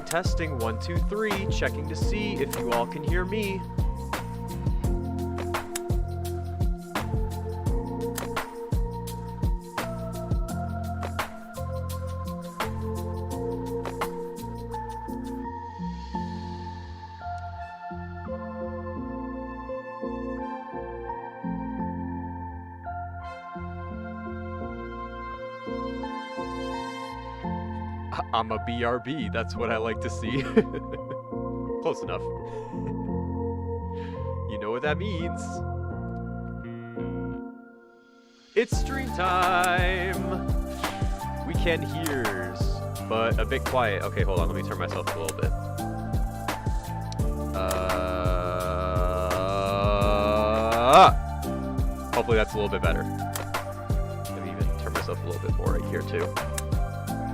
Testing, 1, 2, 3, checking to see if you all can hear me. I'm a BRB, that's what I like to see. Close enough. You know what that means. It's stream time! We can hears, but a bit quiet. Okay, hold on, let me turn myself up a little bit. Hopefully that's a little bit better. Let me even turn myself a little bit more right here too.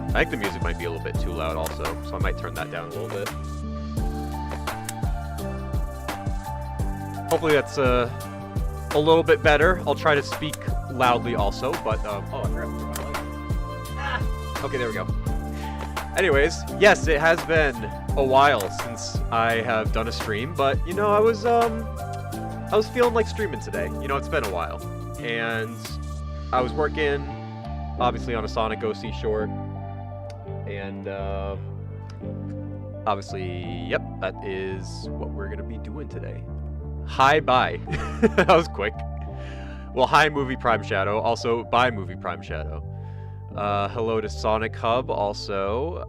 I think the music might be a little bit too loud also, so I might turn that down a little bit. Hopefully that's a little bit better. I'll try to speak loudly also, but, oh, I forgot to put my light. Okay, there we go. Anyways, yes, it has been a while since I have done a stream, but, you know, I was feeling like streaming today. You know, it's been a while. And I was working, obviously, on a Sonic OC short. And, obviously, yep, that is what we're gonna be doing today. Hi, bye. That was quick. Well, hi, Movie Prime Shadow. Also, bye, Movie Prime Shadow. Hello to Sonic Hub, also.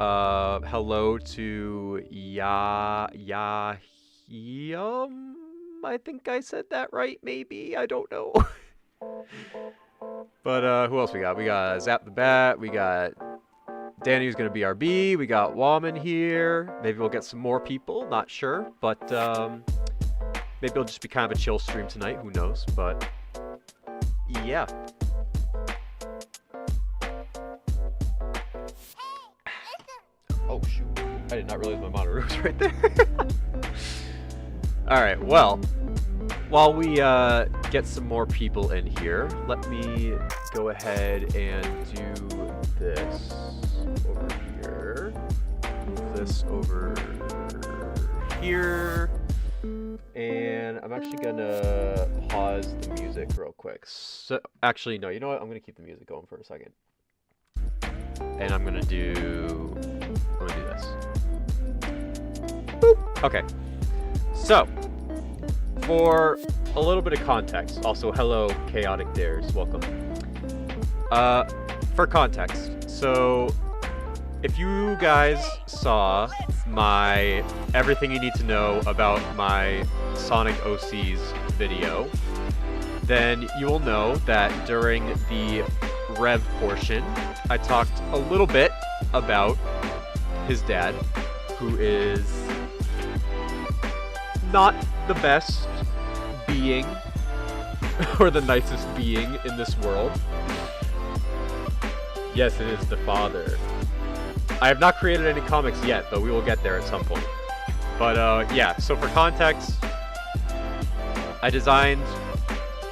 Hello to Yahium. I think I said that right, maybe? I don't know. But, who else we got? We got Zap the Bat, we got Danny, who's going to be RB. We got Wallman here. Maybe we'll get some more people. Not sure. But maybe it'll just be kind of a chill stream tonight. Who knows? But yeah. Oh, shoot. I did not realize my monitor was right there. Alright, well. While we get some more people in here, let me go ahead and do this. Over here, this over here, and I'm actually gonna pause the music real quick. So, actually, no, you know what? I'm gonna keep the music going for a second, and I'm gonna do this. Boop. Okay, so for a little bit of context, also hello, Chaotic Dares, welcome. For context, so. If you guys saw my Everything You Need to Know About My Sonic OCs video, then you will know that during the Rev portion, I talked a little bit about his dad, who is not the best being, or the nicest being in this world. Yes, it is the father. I have not created any comics yet, but we will get there at some point. But, yeah, so for context, I designed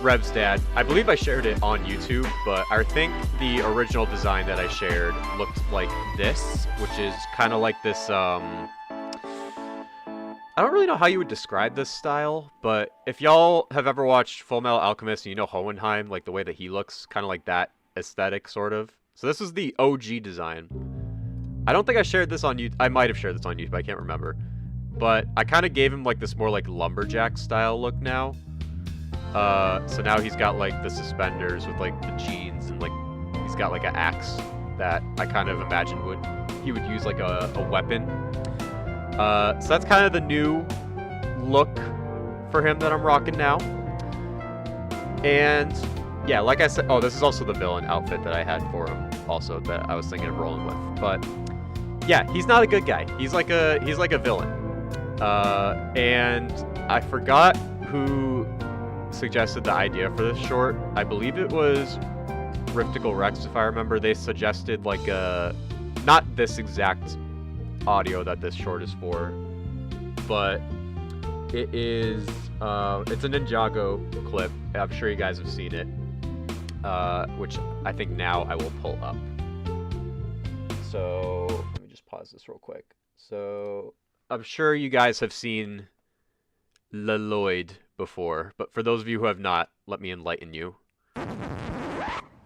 Rev's dad. I believe I shared it on YouTube, but I think the original design that I shared looked like this, which is kind of like this, I don't really know how you would describe this style, but if y'all have ever watched Full Metal Alchemist and you know Hohenheim, like the way that he looks, kind of like that aesthetic, sort of. So this is the OG design. I don't think I shared this on YouTube. I might have shared this on YouTube, I can't remember. But I kind of gave him like this more like lumberjack style look now. So now he's got like the suspenders with like the jeans, and like he's got like an axe that I kind of imagined he would use like a weapon. So that's kind of the new look for him that I'm rocking now. And yeah, like I said, oh, this is also the villain outfit that I had for him also that I was thinking of rolling with. But yeah, he's not a good guy. He's like a villain. And I forgot who suggested the idea for this short. I believe it was Riftical Rex, if I remember. They suggested like not this exact audio that this short is for, but it is it's a Ninjago clip. I'm sure you guys have seen it, which I think now I will pull up. So let me just pause this real quick. So I'm sure you guys have seen Leloid before, but for those of you who have not, let me enlighten you.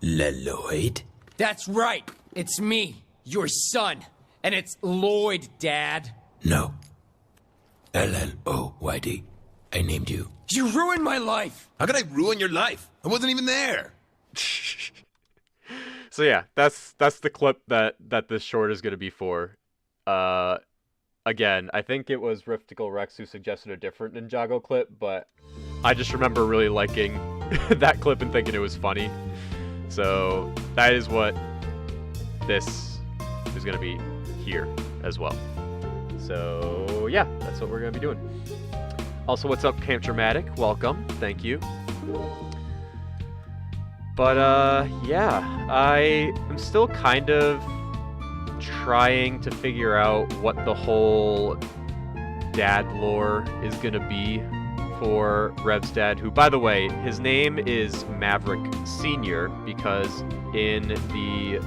Leloid? That's right. It's me, your son. And it's Lloyd, Dad. No. L-L-O-Y-D. I named you. You ruined my life. How could I ruin your life? I wasn't even there. So yeah, that's the clip that this short is going to be for. Again, I think it was Riftical Rex who suggested a different Ninjago clip, but I just remember really liking that clip and thinking it was funny. So that is what this is going to be here as well. So yeah, that's what we're going to be doing. Also, what's up, Camp Dramatic? Welcome. Thank you. But yeah, I am still kind of trying to figure out what the whole dad lore is gonna be for Rev's dad, who, by the way, his name is Maverick Sr. because in the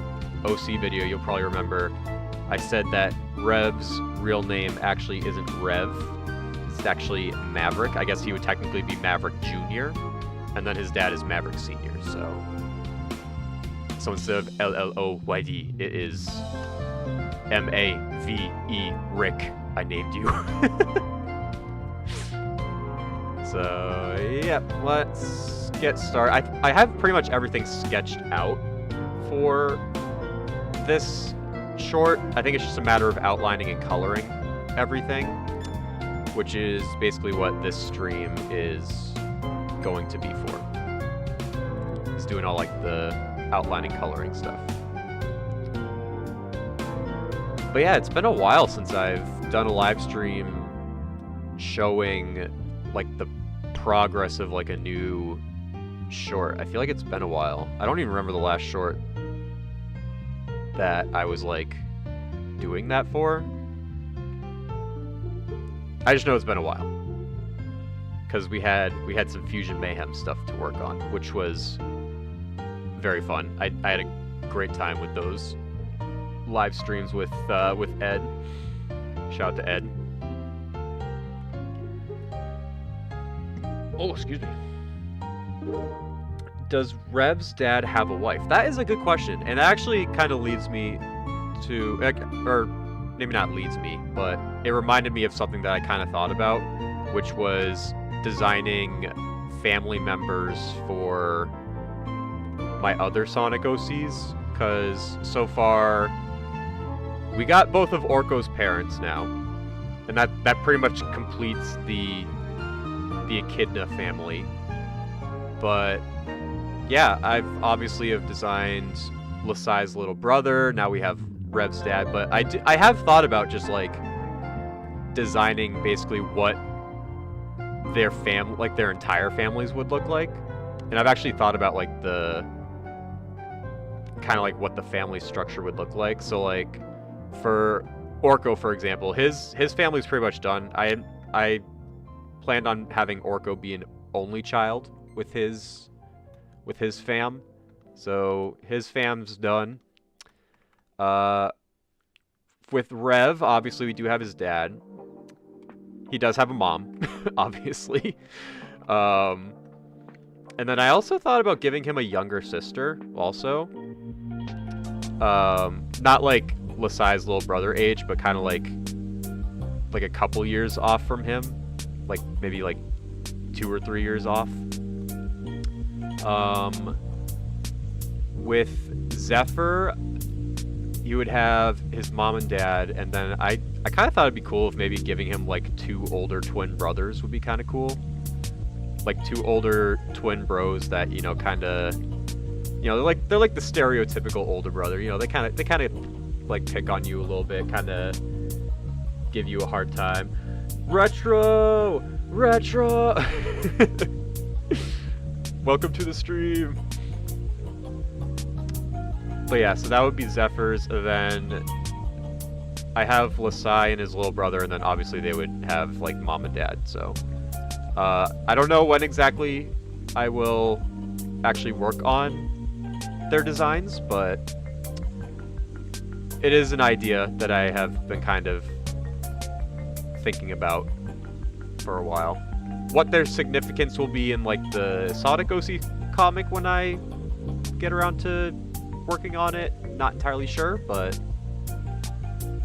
OC video, you'll probably remember, I said that Rev's real name actually isn't Rev. It's actually Maverick. I guess he would technically be Maverick Jr., and then his dad is Maverick Sr., so instead of L-L-O-Y-D, it is M-A-V-E, Rick. I named you. So, yeah, let's get started. I have pretty much everything sketched out for this short. I think it's just a matter of outlining and coloring everything, which is basically what this stream is going to be for. It's doing all like the outlining, coloring stuff. But yeah, it's been a while since I've done a live stream showing like the progress of like a new short. I feel like it's been a while. I don't even remember the last short that I was like doing that for. I just know it's been a while because we had some Fusion Mayhem stuff to work on, which was very fun. I had a great time with those live streams with Ed. Shout out to Ed. Oh, excuse me. Does Rev's dad have a wife? That is a good question, and it actually kind of leads me to, or maybe not leads me, but it reminded me of something that I kind of thought about, which was designing family members for my other Sonic OCs, because so far we got both of Orko's parents now, and that pretty much completes the Echidna family. But yeah, I've obviously designed Lasai's little brother. Now we have Rev's dad, but I have thought about just like designing basically what their their entire families would look like. And I've actually thought about like the kind of like what the family structure would look like. So like for Orko, for example, his family's pretty much done. I planned on having Orko be an only child with his fam. So his fam's done. With Rev, obviously we do have his dad. He does have a mom, obviously. And then I also thought about giving him a younger sister, also. Not like Lasai's little brother age, but kind of like a couple years off from him. Like, maybe like 2 or 3 years off. With Zephyr, you would have his mom and dad, and then I kind of thought it'd be cool if maybe giving him like 2 older twin brothers would be kind of cool. Like 2 older twin bros that, you know, kind of, you know, they're like the stereotypical older brother. You know, they kind of like pick on you a little bit, kind of give you a hard time. Retro! Retro! Welcome to the stream. But yeah, so that would be Zephyr's, and then I have Lasai and his little brother, and then obviously they would have like mom and dad. So I don't know when exactly I will actually work on their designs, but it is an idea that I have been kind of thinking about for a while. What their significance will be in like the Sonic OC comic when I get around to working on it, not entirely sure, but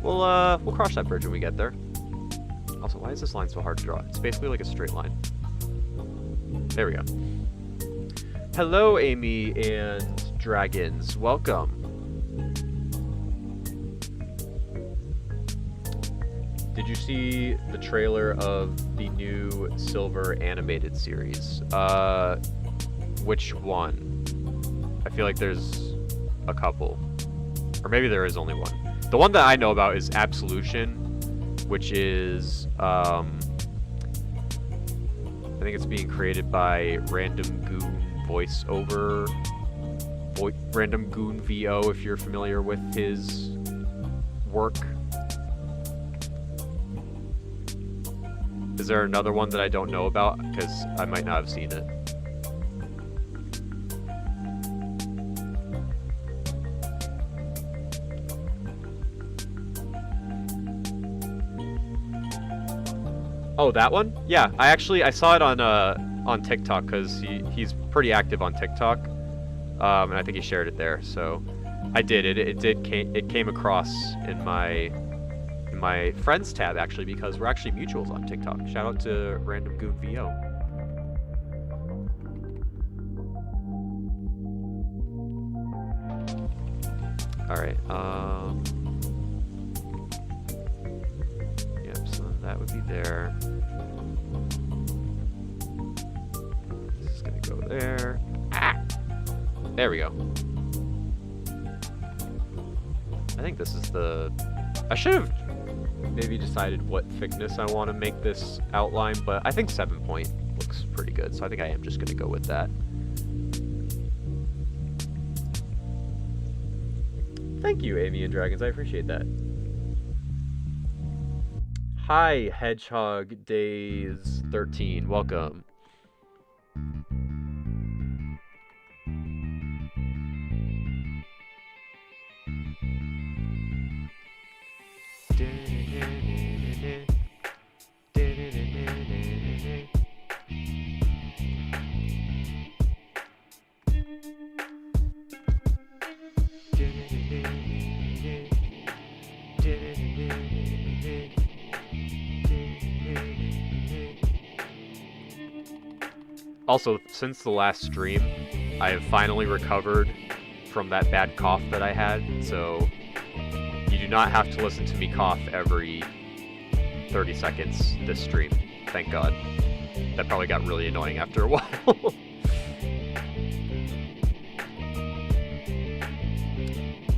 we'll cross that bridge when we get there. Also, why is this line so hard to draw? It's basically like a straight line. There we go. Hello, Amy and Dragons. Welcome. Did you see the trailer of the new Silver animated series? Which one? I feel like there's a couple. Or maybe there is only one. The one that I know about is Absolution, which is, I think it's being created by Random Goon Voiceover. Random Goon VO, if you're familiar with his work. Is there another one that I don't know about? Because I might not have seen it. Oh, that one? Yeah, I saw it on TikTok because he's pretty active on TikTok, and I think he shared it there. So I did it. It came across in my friends tab actually, because we're actually mutuals on TikTok. Shout out to Random Goon VO. All right. Yep. So that would be there. This is gonna go there. Ah! There we go. I think this is the. I should have maybe decided what thickness I want to make this outline, but I think 7 point looks pretty good, so I think I am just going to go with that. Thank you, Amy and Dragons, I appreciate that. Hi, Hedgehog Days 13, welcome. Also, since the last stream, I have finally recovered from that bad cough that I had, so you do not have to listen to me cough every 30 seconds this stream. Thank God. That probably got really annoying after a while.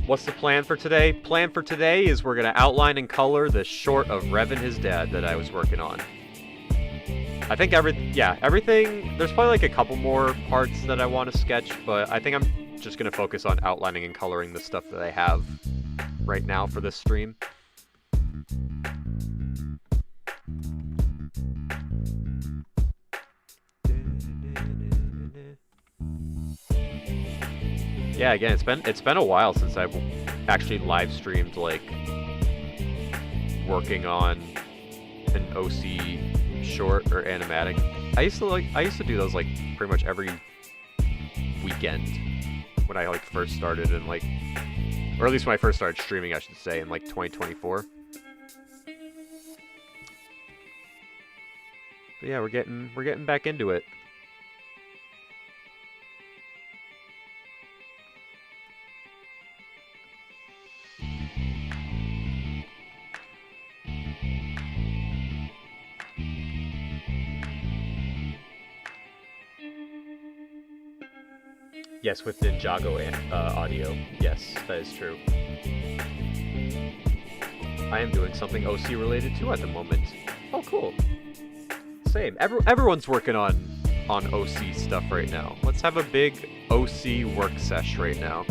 What's the plan for today? Plan for today is we're going to outline and color the short of Rev and his dad that I was working on. I think everything, there's probably like a couple more parts that I want to sketch, but I think I'm just going to focus on outlining and coloring the stuff that I have right now for this stream. Yeah, again, it's been a while since I've actually live streamed like working on an OC short or animatic. I used to do those like pretty much every weekend when I like first started, and like, or at least when I first started streaming, I should say, in like 2024. But yeah, we're getting back into it. Yes, with Ninjago audio. Yes, that is true. I am doing something OC related too at the moment. Oh, cool. Same. Everyone's working on OC stuff right now. Let's have a big OC work sesh right now.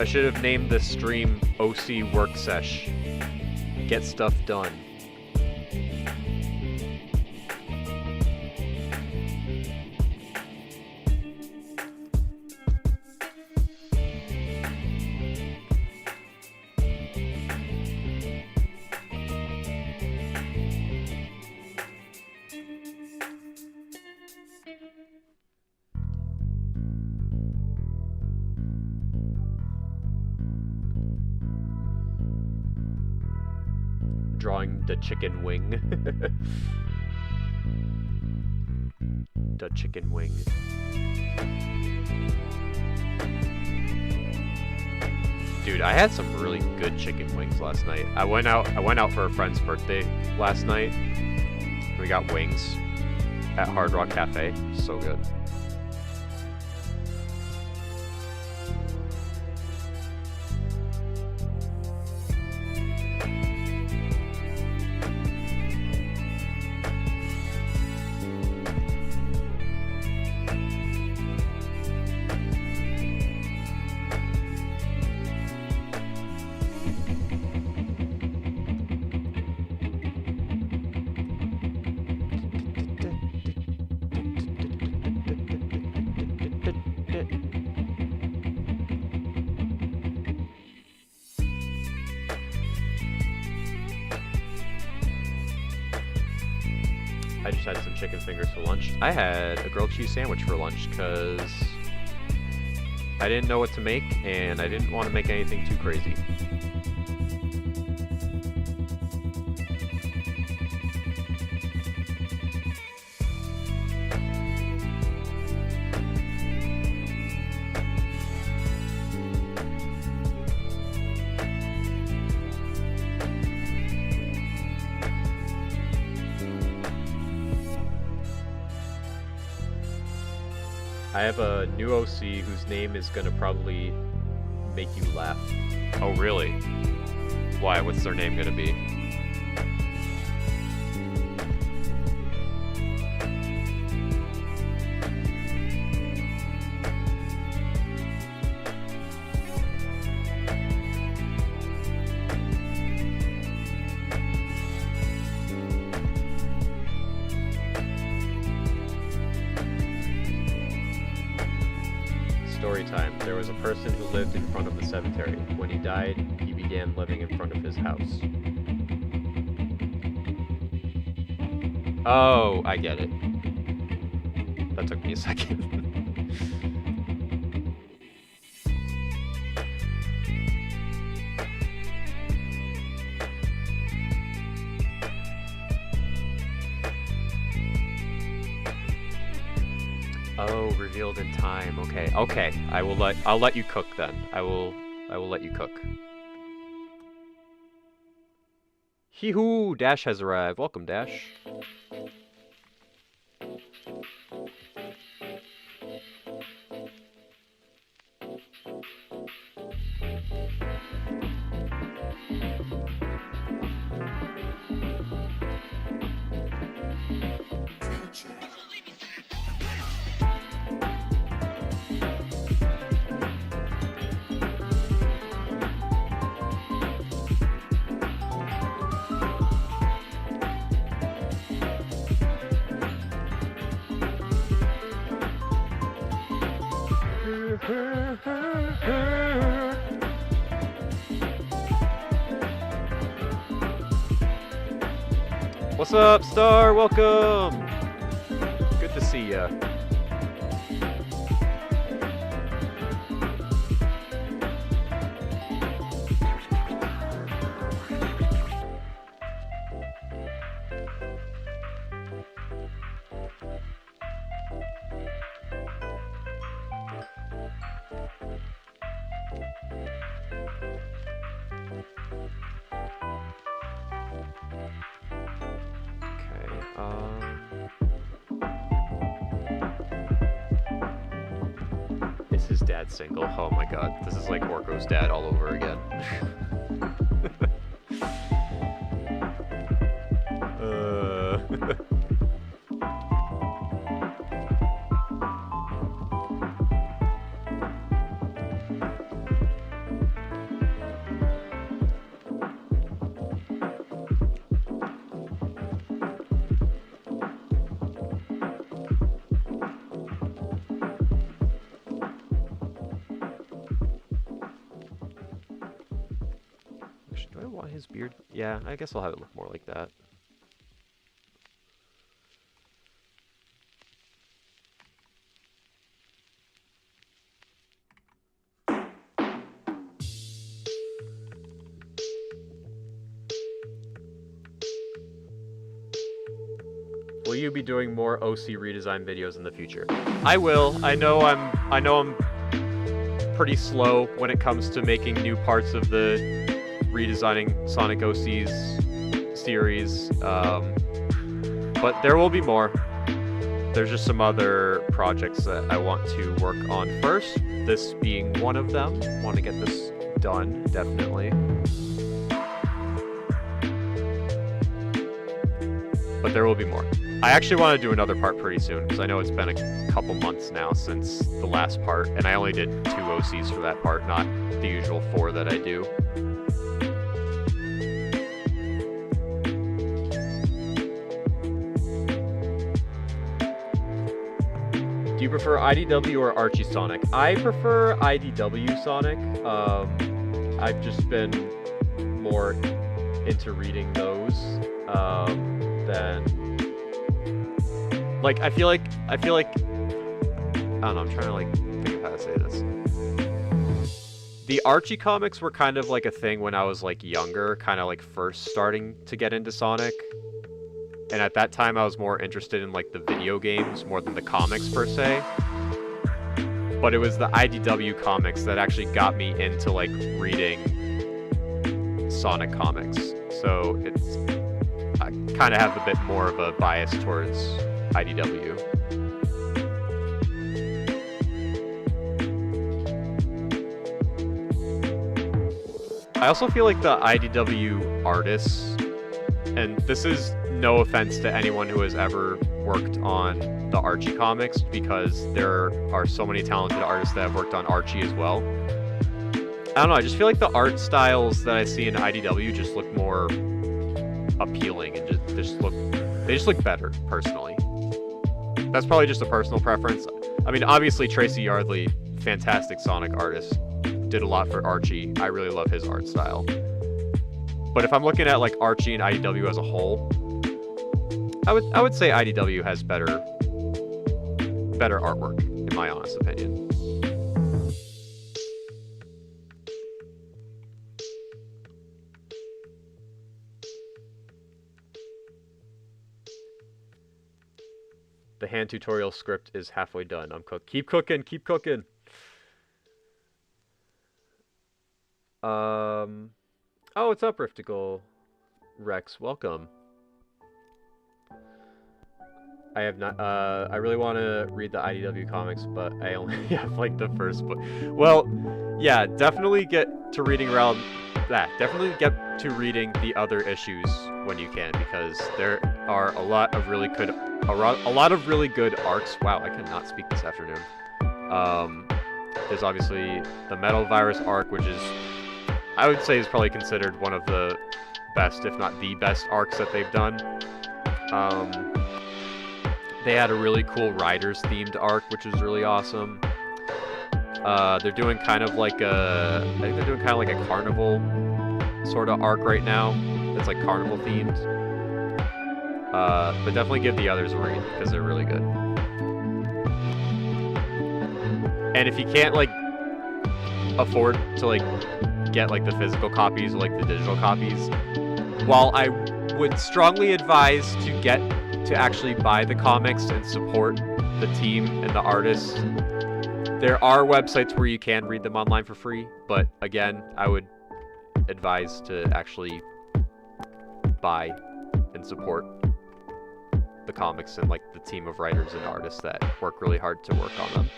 I should have named this stream OC Work Sesh. Get stuff done. Drawing the chicken wing. The chicken wing. Dude, I had some really good chicken wings last night. I went out for a friend's birthday last night. We got wings at Hard Rock Cafe. So good. I just had some chicken fingers for lunch. I had a grilled cheese sandwich for lunch because I didn't know what to make and I didn't want to make anything too crazy. I have a new OC whose name is gonna probably make you laugh. Oh, really? Why? What's their name gonna be? Story time. There was a person who lived in front of the cemetery. When he died, he began living in front of his house. Oh, I get it. That took me a second. Oh, revealed in time. Okay. Okay. I'll let you cook then. I will let you cook. Hee-hoo! Dash has arrived. Welcome, Dash. What's up, Star? Welcome! Good to see ya. dad single. Oh my god, this is like Orko's dad all over again. Do I want his beard? Yeah, I guess I'll have it look more like that. Will you be doing more OC redesign videos in the future? I will. I know I'm pretty slow when it comes to making new parts of the redesigning Sonic OC's series, but there will be more. There's just some other projects that I want to work on first, this being one of them. Want to get this done, definitely. But there will be more. I actually want to do another part pretty soon, because I know it's been a couple months now since the last part, and I only did 2 OCs for that part, not the usual 4 that I do. Do you prefer IDW or Archie Sonic? I prefer IDW Sonic. I've just been more into reading those than... Like, I feel like, I don't know, I'm trying to, like, think of how to say this. The Archie comics were kind of like a thing when I was, like, younger, kind of, like, first starting to get into Sonic. And at that time, I was more interested in, like, the video games more than the comics, per se. But it was the IDW comics that actually got me into, like, reading Sonic comics. So, I kind of have a bit more of a bias towards IDW. I also feel like the IDW artists, and this is no offense to anyone who has ever worked on the Archie comics, because there are so many talented artists that have worked on Archie as well. I don't know, I just feel like the art styles that I see in IDW just look more appealing and they just look better, personally. That's probably just a personal preference. I mean, obviously Tracy Yardley, fantastic Sonic artist, did a lot for Archie. I really love his art style. But if I'm looking at like Archie and IDW as a whole, I would say IDW has better artwork, in my honest opinion. The hand tutorial script is halfway done. I'm cooked. Keep cooking, keep cooking. Oh, what's up, Riftical Rex? Welcome. I have not, I really want to read the IDW comics, but I only have, like, the first book. Well, yeah, definitely get to reading around that. Definitely get to reading the other issues when you can, because there are a lot of really good arcs. Wow, I cannot speak this afternoon. There's obviously the Metal Virus arc, which is, I would say, is probably considered one of the best, if not the best, arcs that they've done. They had a really cool Riders-themed arc, which was really awesome. They're doing kind of like I think they're doing kind of like a carnival sort of arc right now. That's like carnival themed. But definitely give the others a read, because they're really good. And if you can't, like, afford to, like, get, like, the physical copies or, like, the digital copies, while I would strongly advise to actually buy the comics and support the team and the artists, there are websites where you can read them online for free, but again, I would advise to actually buy and support the comics and, like, the team of writers and artists that work really hard to work on them.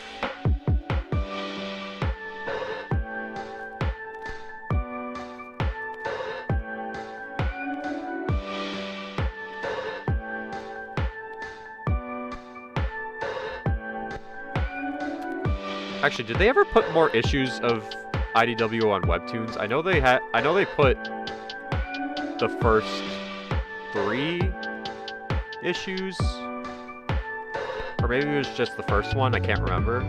Actually, did they ever put more issues of IDW on Webtoons? I know they had. I know they put the first 3 issues, or maybe it was just the first one. I can't remember.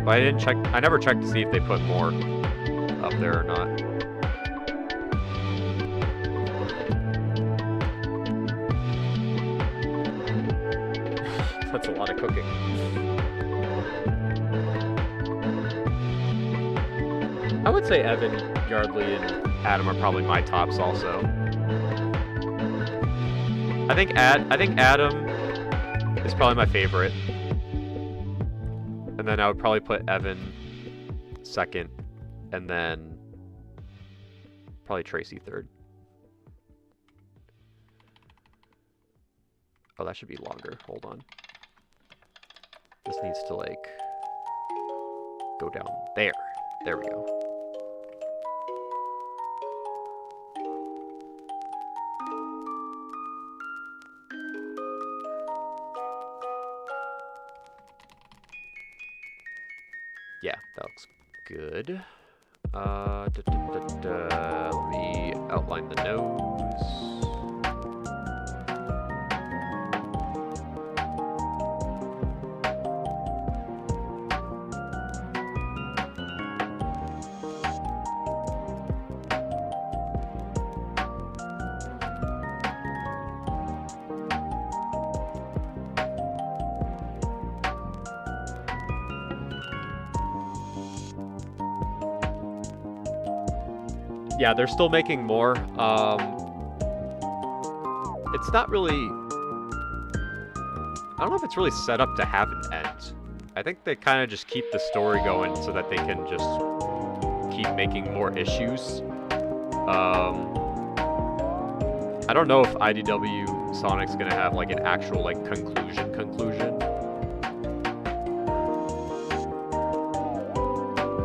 But I didn't check. I never checked to see if they put more up there or not. That's a lot of cooking. I would say Evan, Yardley, and Adam are probably my tops also. I think Adam is probably my favorite. And then I would probably put Evan second, and then probably Tracy third. Oh, that should be longer. Hold on. This needs to, like, go down there. There we go. Yeah, that looks good. Let me outline the nose. Yeah, they're still making more. It's not really... I don't know if it's really set up to have an end. I think they kind of just keep the story going so that they can just keep making more issues. I don't know if IDW Sonic's gonna have like an actual like conclusion.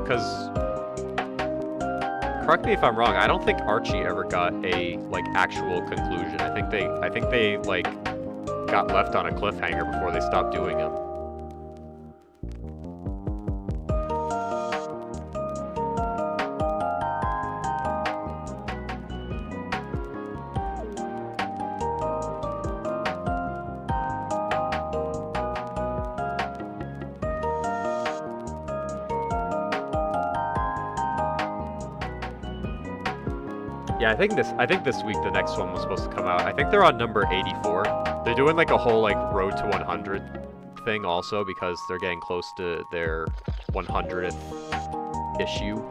Because... correct me if I'm wrong, I don't think Archie ever got a like actual conclusion. I think they like got left on a cliffhanger before they stopped doing them. Yeah, I think this week the next one was supposed to come out. I think they're on number 84. They're doing like a whole like Road to 100 thing also because they're getting close to their 100th issue.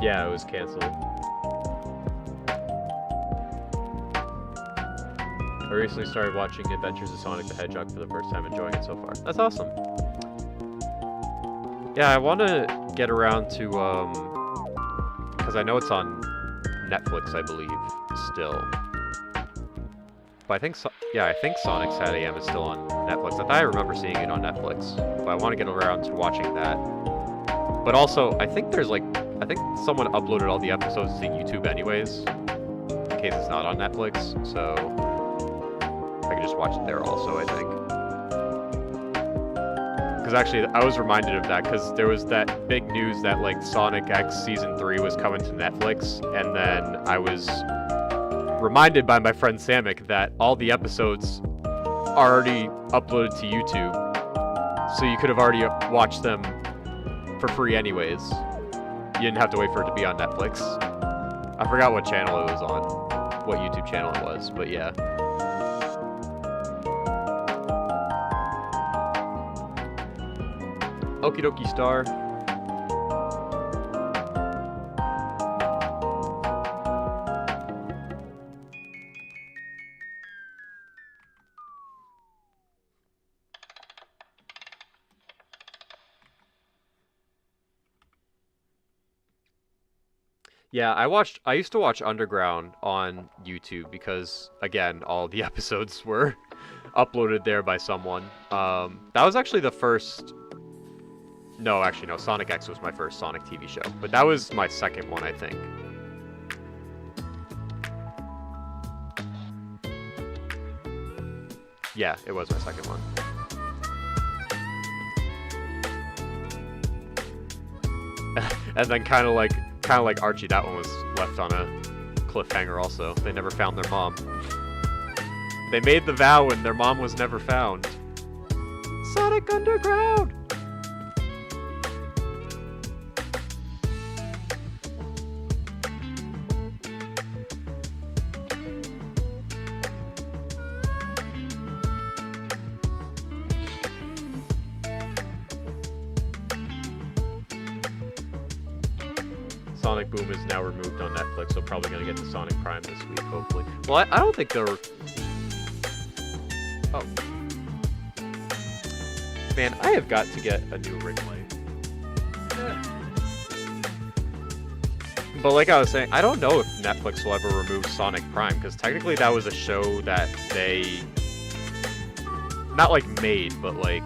Yeah, it was canceled. I recently started watching Adventures of Sonic the Hedgehog for the first time, enjoying it so far. That's awesome. Yeah, I want to get around to, because I know it's on Netflix, I believe, still. But I think, I think Sonic Sat AM is still on Netflix. I thought I remember seeing it on Netflix, but I want to get around to watching that. But also, I think someone uploaded all the episodes to YouTube anyways, in case it's not on Netflix, so I can just watch it there also, I think. Because actually, I was reminded of that, because there was that big news that, like, Sonic X Season 3 was coming to Netflix, and then I was reminded by my friend Samick that all the episodes are already uploaded to YouTube, so you could have already watched them for free anyways. You didn't have to wait for it to be on Netflix. I forgot what channel it was on, what YouTube channel it was, but yeah. Okie dokie star. Yeah, I used to watch Underground on YouTube because, again, all the episodes were uploaded there by someone. That was actually the first... No, actually, no. Sonic X was my first Sonic TV show. But that was my second one, I think. Yeah, it was my second one. And then kind of like Archie, that one was left on a cliffhanger also. They never found their mom. They made the vow and their mom was never found. Sonic Underground! Sonic Boom is now removed on Netflix, so probably gonna get to Sonic Prime this week, hopefully. Well, I don't think they're... Oh. Man, I have got to get a new ring light. But like I was saying, I don't know if Netflix will ever remove Sonic Prime, because technically that was a show that they... Not like made, but like...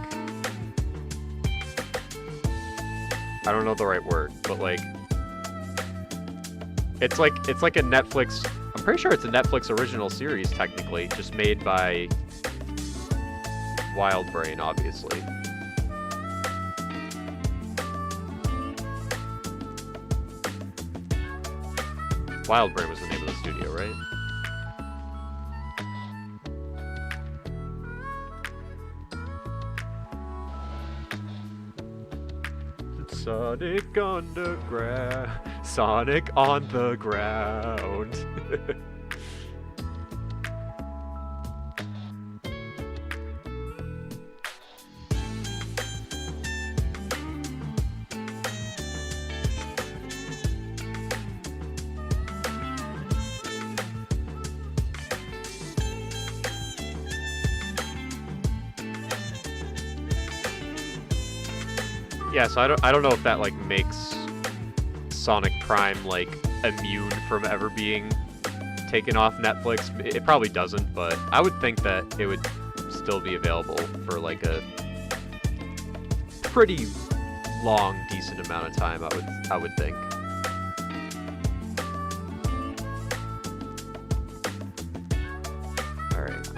I don't know the right word, but like... It's like a Netflix... I'm pretty sure it's a Netflix original series, technically, just made by Wild Brain, obviously. Wild Brain was the name of the studio, right? Sonic Underground. Sonic on the ground. Yeah, so I don't know if that like makes Sonic Prime like immune from ever being taken off Netflix. It probably doesn't, but I would think that it would still be available for like a pretty long, decent amount of time. I would think. All right.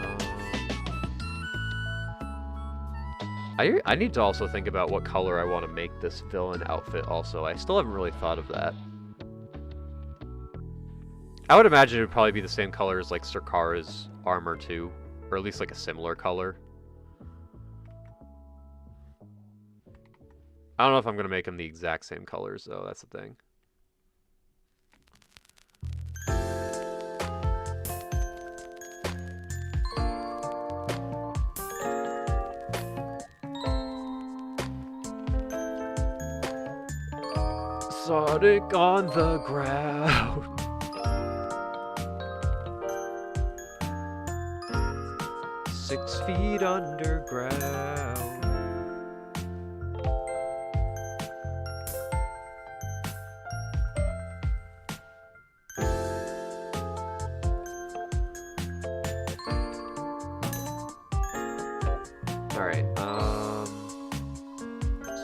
I need to also think about what color I want to make this villain outfit also. I still haven't really thought of that. I would imagine it would probably be the same color as like Sirkara's armor too, or at least like a similar color. I don't know if I'm going to make them the exact same colors though, that's the thing. Sonic on the ground. 6 feet underground. Alright,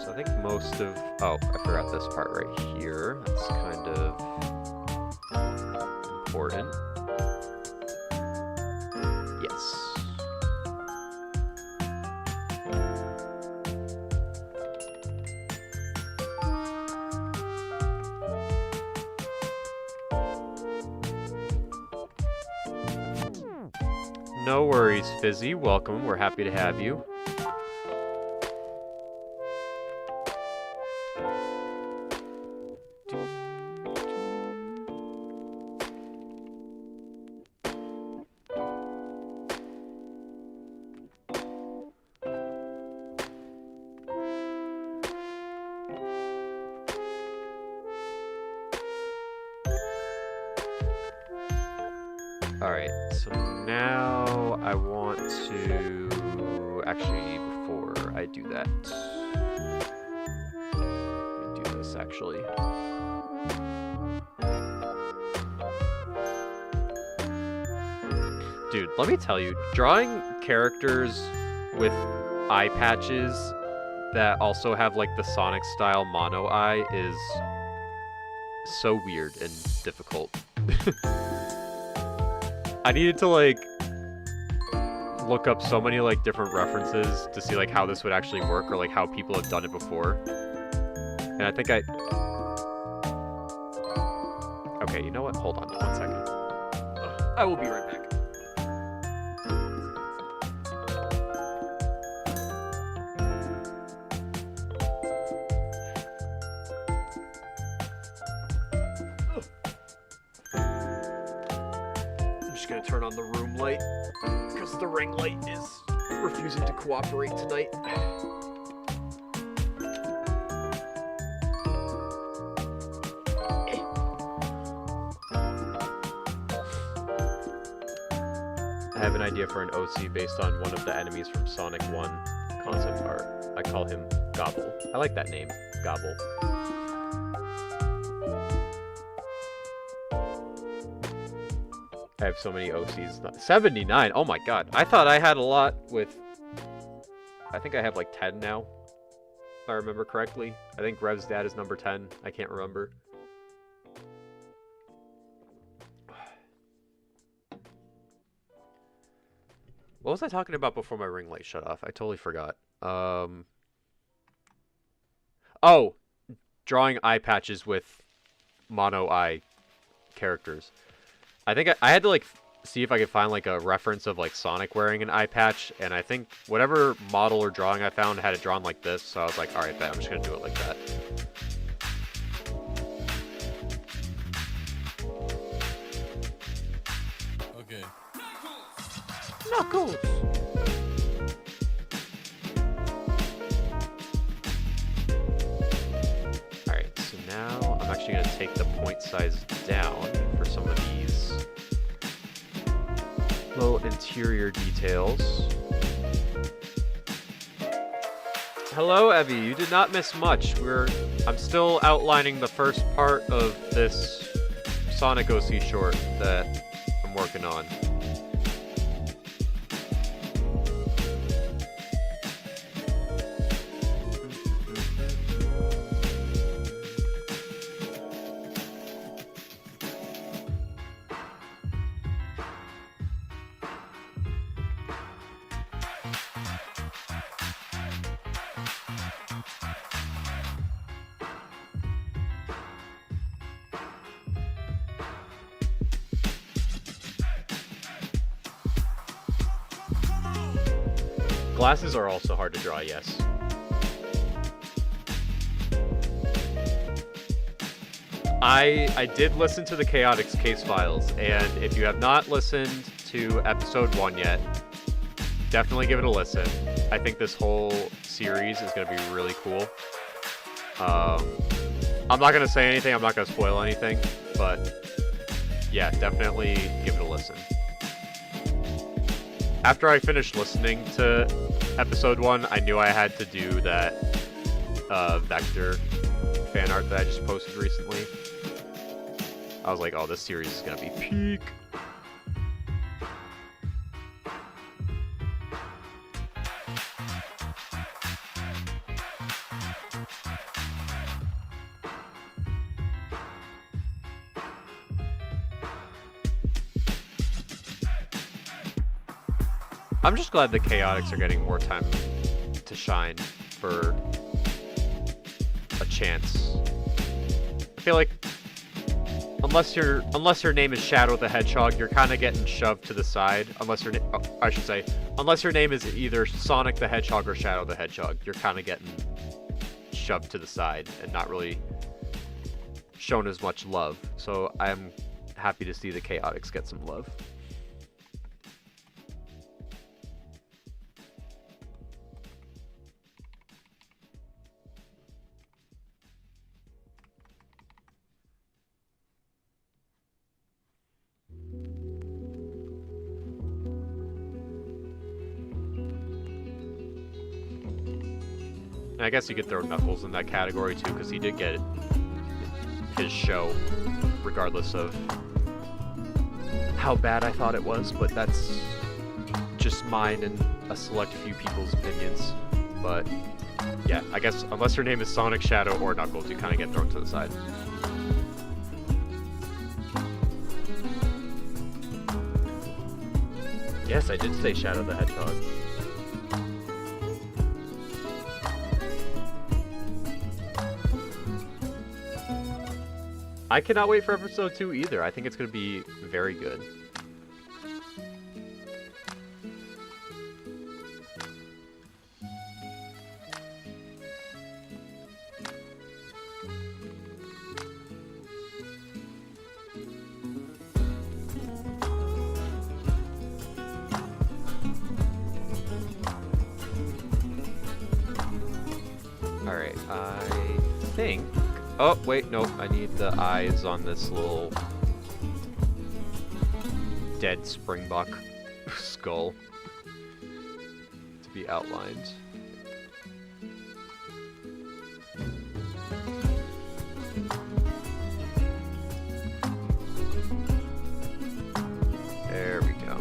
so I think most of... Oh, I forgot this part right here. That's kind of important. Yes. No worries, Fizzy. Welcome. We're happy to have you. Alright, so now I want to... Actually, before I do that... Let me do this, actually. Dude, let me tell you, drawing characters with eye patches that also have like the Sonic style mono eye is so weird and difficult. I needed to like look up so many like different references to see like how this would actually work or like how people have done it before. And I think okay, you know what? Hold on 1 second. I will be right back. I'm just gonna turn on the room light because the ring light is refusing to cooperate tonight. I have an idea for an OC based on one of the enemies from Sonic 1 concept art. I call him Gobble. I like that name, Gobble. I have so many OCs. 79! Oh my god. I thought I had a lot with... I think I have like 10 now, if I remember correctly. I think Rev's dad is number 10. I can't remember. What was I talking about before my ring light shut off? I totally forgot. Oh! Drawing eye patches with mono eye characters. I think I had to like see if I could find like a reference of like Sonic wearing an eye patch, and I think whatever model or drawing I found had it drawn like this, so I was like, alright, bet I'm just gonna do it like that. Okay. Knuckles! Alright, so now I'm actually gonna take the point size down for some of these little interior details. Hello, Evie. You did not miss much. I'm still outlining the first part of this Sonic OC short that I'm working on. Glasses are also hard to draw, yes. I did listen to the Chaotix case files, and if you have not listened to episode 1 yet, definitely give it a listen. I think this whole series is going to be really cool. I'm not going to say anything, I'm not going to spoil anything, but yeah, definitely give it a listen. After I finished listening to episode 1, I knew I had to do that Vector fan art that I just posted recently. I was like, oh, this series is gonna be peak. I'm just glad the Chaotix are getting more time to shine for a chance. I feel like unless your name is Shadow the Hedgehog, you're kind of getting shoved to the side. Unless your name is either Sonic the Hedgehog or Shadow the Hedgehog, you're kind of getting shoved to the side and not really shown as much love. So I'm happy to see the Chaotix get some love. And I guess you could throw Knuckles in that category too, because he did get his show, regardless of how bad I thought it was, but that's just mine and a select few people's opinions. But yeah, I guess unless your name is Sonic, Shadow, or Knuckles, you kind of get thrown to the side. Yes, I did say Shadow the Hedgehog. I cannot wait for episode 2 either. I think it's going to be very good. Alright, I think... Oh, wait, nope. I need the eyes on this little dead Springbok skull to be outlined. There we go.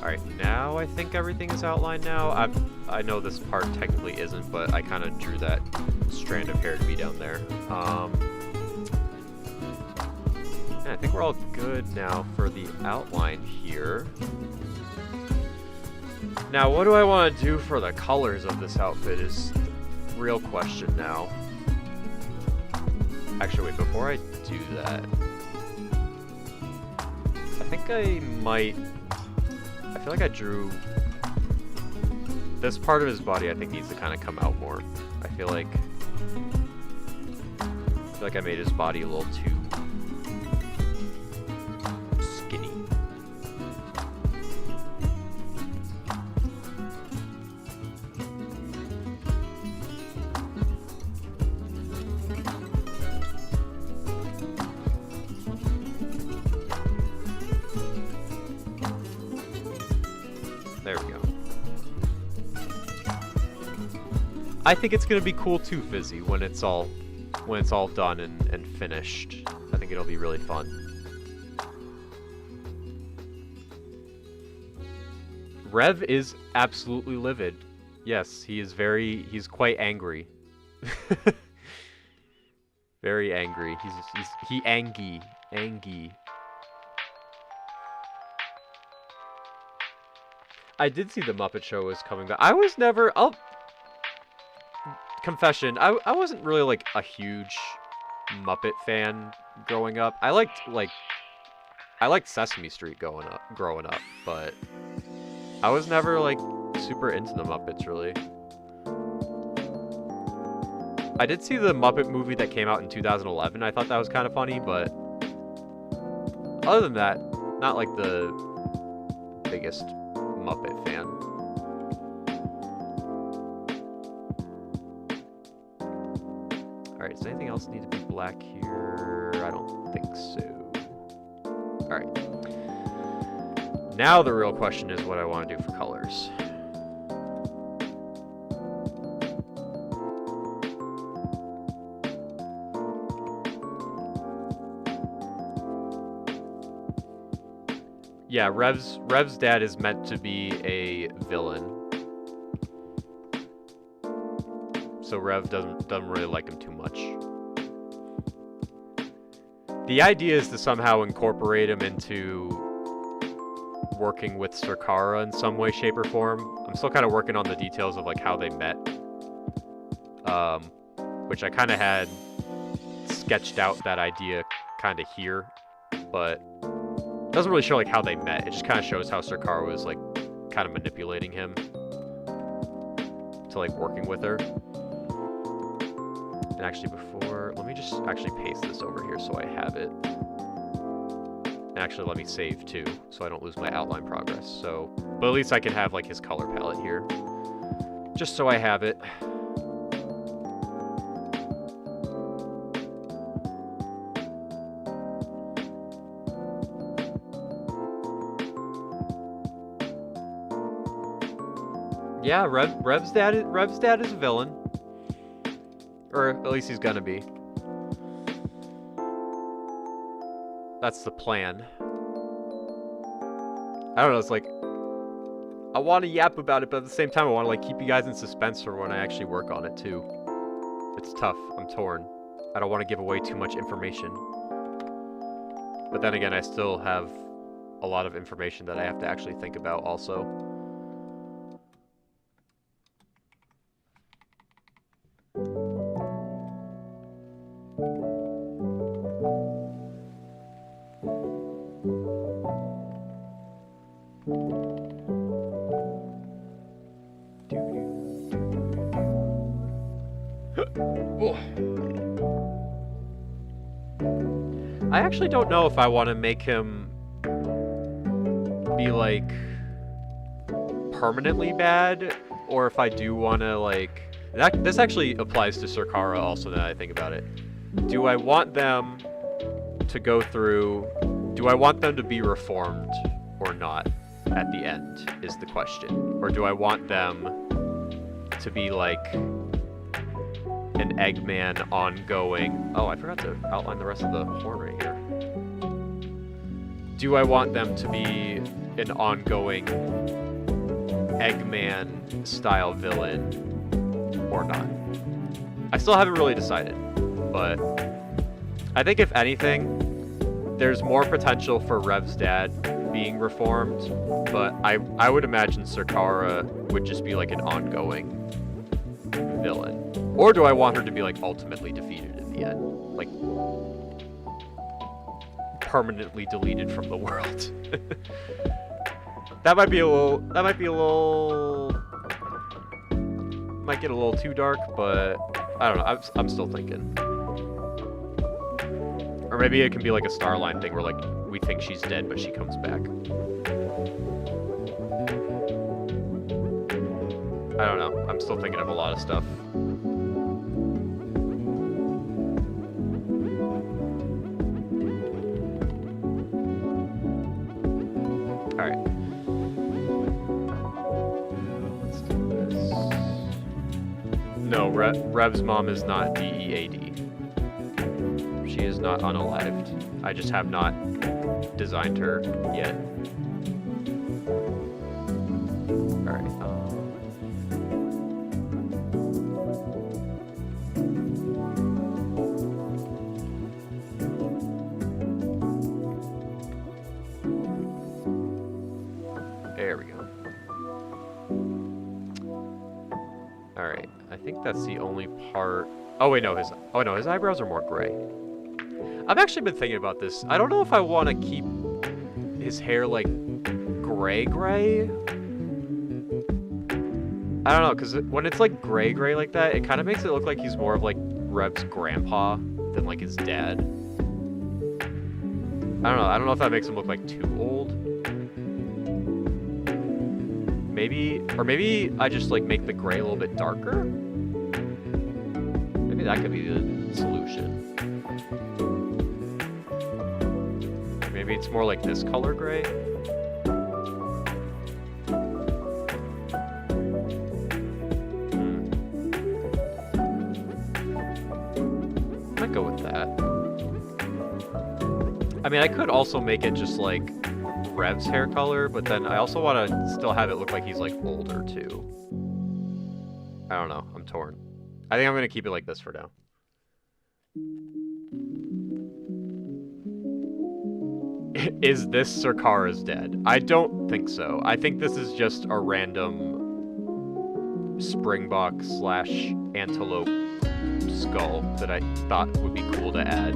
Alright, now I think everything is outlined now. I know this part technically isn't, but I kind of drew that strand of hair to be down there. Yeah, I think we're all good now for the outline here. Now, what do I want to do for the colors of this outfit is the real question now. Actually, wait, before I do that, I think I might... I feel like I drew... This part of his body I think needs to kind of come out more. I feel like I made his body a little too skinny. There we go. I think it's gonna be cool too, Fizzy, when it's all done and finished. I think it'll be really fun. Rev is absolutely livid. Yes, he's quite angry. Very angry. He angy. I did see the Muppet Show was coming back. I was never... Confession, I wasn't really, like, a huge Muppet fan growing up. I liked Sesame Street growing up, but I was never, like, super into the Muppets, really. I did see the Muppet movie that came out in 2011. I thought that was kind of funny, but other than that, not, like, the biggest Muppet fan. Alright, does anything else need to be black here? I don't think so. Alright. Now the real question is what I want to do for colors. Yeah, Rev's dad is meant to be a villain. So Rev doesn't really like him too much. The idea is to somehow incorporate him into working with Sirkara in some way, shape, or form. I'm still kind of working on the details of like how they met, which I kind of had sketched out that idea kind of here, but it doesn't really show like how they met. It just kind of shows how Sirkara was like kind of manipulating him to like working with her. And actually let me just actually paste this over here so I have it. And actually let me save too, so I don't lose my outline progress. So, but at least I can have like his color palette here. Just so I have it. Yeah, Rev's dad is a villain. Or at least he's gonna be. That's the plan. I don't know, it's like, I want to yap about it, but at the same time I want to like keep you guys in suspense for when I actually work on it too. It's tough, I'm torn. I don't want to give away too much information. But then again, I still have a lot of information that I have to actually think about also. I actually don't know if I want to make him be like permanently bad, or if I do want to like this actually applies to Sirkara also now that I think about it. Do I want them to go through, do I want them to be reformed or not at the end is the question, or do I want them to be like an Eggman ongoing. Oh, I forgot to outline the rest of the horn right here. Do I want them to be an ongoing Eggman style villain or not? I still haven't really decided, but I think if anything, there's more potential for Rev's dad being reformed, but I would imagine Sirkara would just be like an ongoing villain. Or do I want her to be like ultimately defeated in the end? Like permanently deleted from the world. That might be a little might get a little too dark, but I don't know. I'm still thinking. Or maybe it can be like a Starline thing where like we think she's dead but she comes back. I don't know. I'm still thinking of a lot of stuff. Alright. Let's do this. No, Rev's mom is not DEAD. She is not unalived. I just have not designed her yet. Alright. There we go. Alright, I think that's the only part. Oh wait, no, his eyebrows are more gray. I've actually been thinking about this. I don't know if I want to keep his hair like gray. I don't know, because when it's like gray like that, it kind of makes it look like he's more of like Rev's grandpa than like his dad. I don't know if that makes him look like too old. Maybe I just like make the gray a little bit darker. Maybe that could be the solution. Maybe it's more like this color gray. Might go with that. I mean, I could also make it just like Rev's hair color, but then I also want to still have it look like he's like older too. I don't know. I'm torn. I think I'm going to keep it like this for now. Is this Sirkara's dead? I don't think so. I think this is just a random springbok / antelope skull that I thought would be cool to add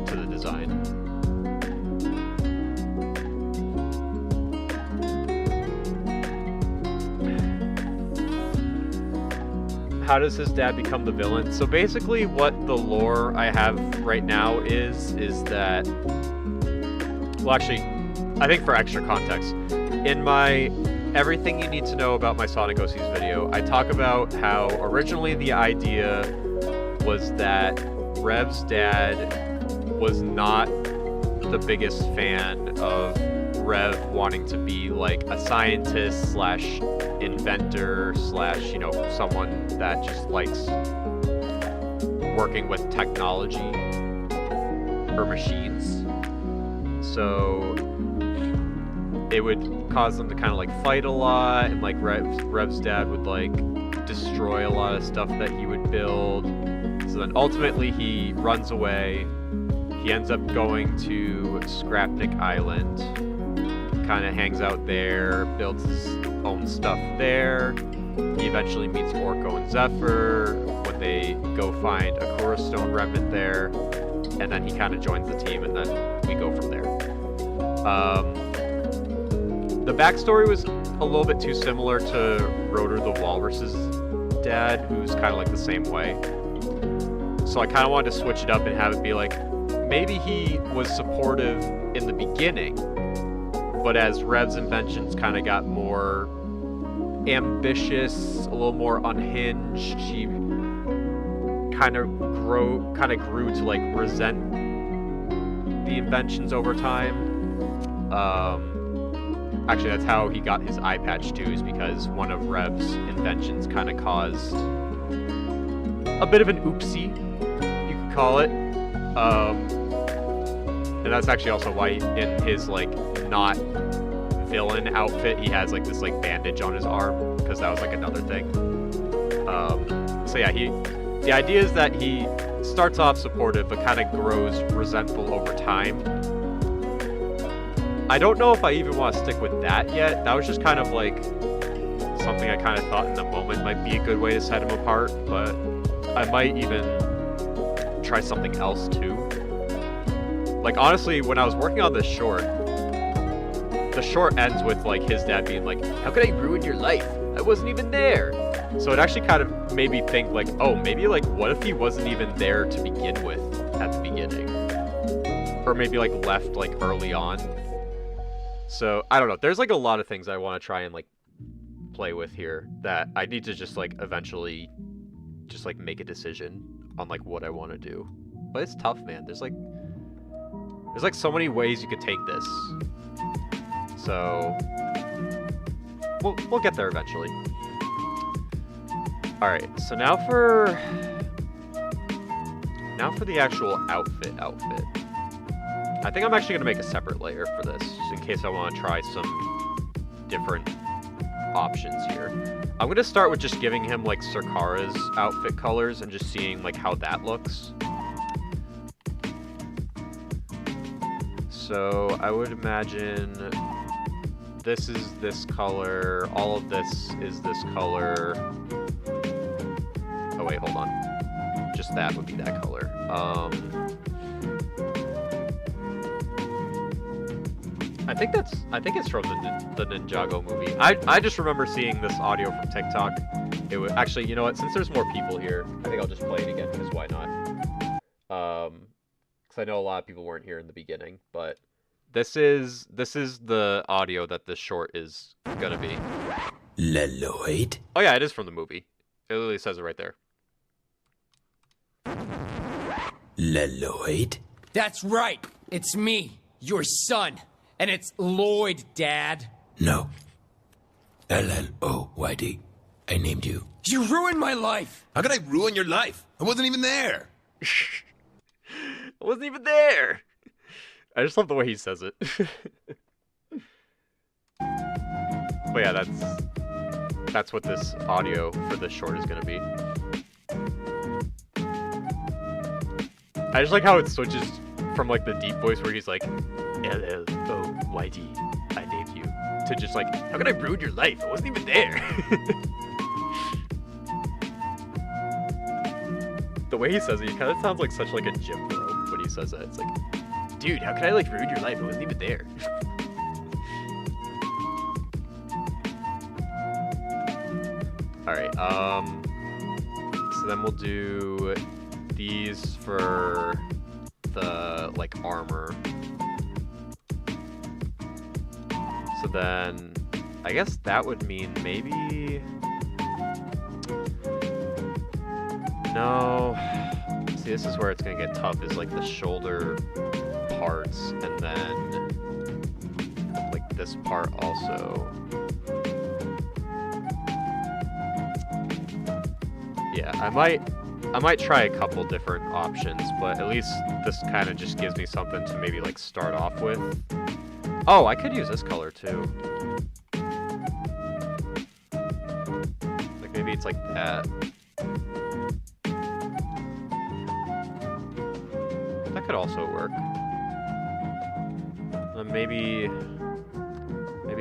to the design. How does his dad become the villain? So basically what the lore I have right now is that... Well, actually, I think for extra context, in my Everything You Need to Know About My Sonic OCs video, I talk about how originally the idea was that Rev's dad was not the biggest fan of Rev wanting to be like a scientist slash inventor slash, you know, someone that just likes working with technology or machines. So it would cause them to kind of like fight a lot, and like Rev's dad would like destroy a lot of stuff that he would build. So then ultimately he runs away. He ends up going to Scrapnik Island, kind of hangs out there, builds his own stuff there. He eventually meets Orko and Zephyr when they go find a Kura Stone remnant there, and then he kind of joins the team, and then we go from there. The backstory was a little bit too similar to Rotor the Walrus's dad, who's kind of like the same way. So I kind of wanted to switch it up and have it be like, maybe he was supportive in the beginning, but as Rev's inventions kind of got more ambitious, a little more unhinged, he kind of grew to like resent the inventions over time. Actually, that's how he got his eye patch too, is because one of Rev's inventions kind of caused a bit of an oopsie, you could call it. And that's actually also why in his like not villain outfit he has like this like bandage on his arm, because that was like another thing. So yeah, the idea is that he starts off supportive but kind of grows resentful over time. I don't know if I even want to stick with that yet. That was just kind of like something I kind of thought in the moment might be a good way to set him apart, but I might even try something else too. Like honestly, when I was working on this short, the short ends with like his dad being like, "How could I ruin your life? I wasn't even there." So it actually kind of made me think like, oh, maybe like what if he wasn't even there to begin with at the beginning? Or maybe like left like early on. So I don't know. There's like a lot of things I want to try and like play with here that I need to just like eventually just like make a decision on like what I want to do. But it's tough, man. There's like so many ways you could take this. So we'll get there eventually. All right. So now for the actual outfit. I think I'm actually going to make a separate layer for this, just in case I want to try some different options here. I'm going to start with just giving him like Serkara's outfit colors and just seeing like how that looks. So I would imagine this is this color, all of this is this color. Oh wait, hold on. Just that would be that color. I think it's from the Ninjago movie. I just remember seeing this audio from TikTok. It was actually, you know what? Since there's more people here, I think I'll just play it again because why not? Because I know a lot of people weren't here in the beginning, but this is the audio that this short is gonna be. Leloid? Oh yeah, it is from the movie. It literally says it right there. Leloid? That's right. It's me, your son. And it's Lloyd, Dad. No. Lloyd. I named you. You ruined my life. How could I ruin your life? I wasn't even there. I wasn't even there. I just love the way he says it. But yeah, that's what this audio for this short is gonna be. I just like how it switches from like the deep voice where he's like, Lloyd, I named you, to just like, how could I ruin your life? I wasn't even there. The way he says it, he kind of sounds like such like a gym bro when he says that. It's like, dude, how could I like ruin your life? I wasn't even there. All right. So then we'll do these for the like armor. So then I guess that would mean maybe no. See, this is where it's gonna get tough, is like the shoulder parts, and then like this part also. Yeah, I might try a couple different options, but at least this kind of just gives me something to maybe like start off with. Oh, I could use this color too. Like maybe it's like that. That could also work. Maybe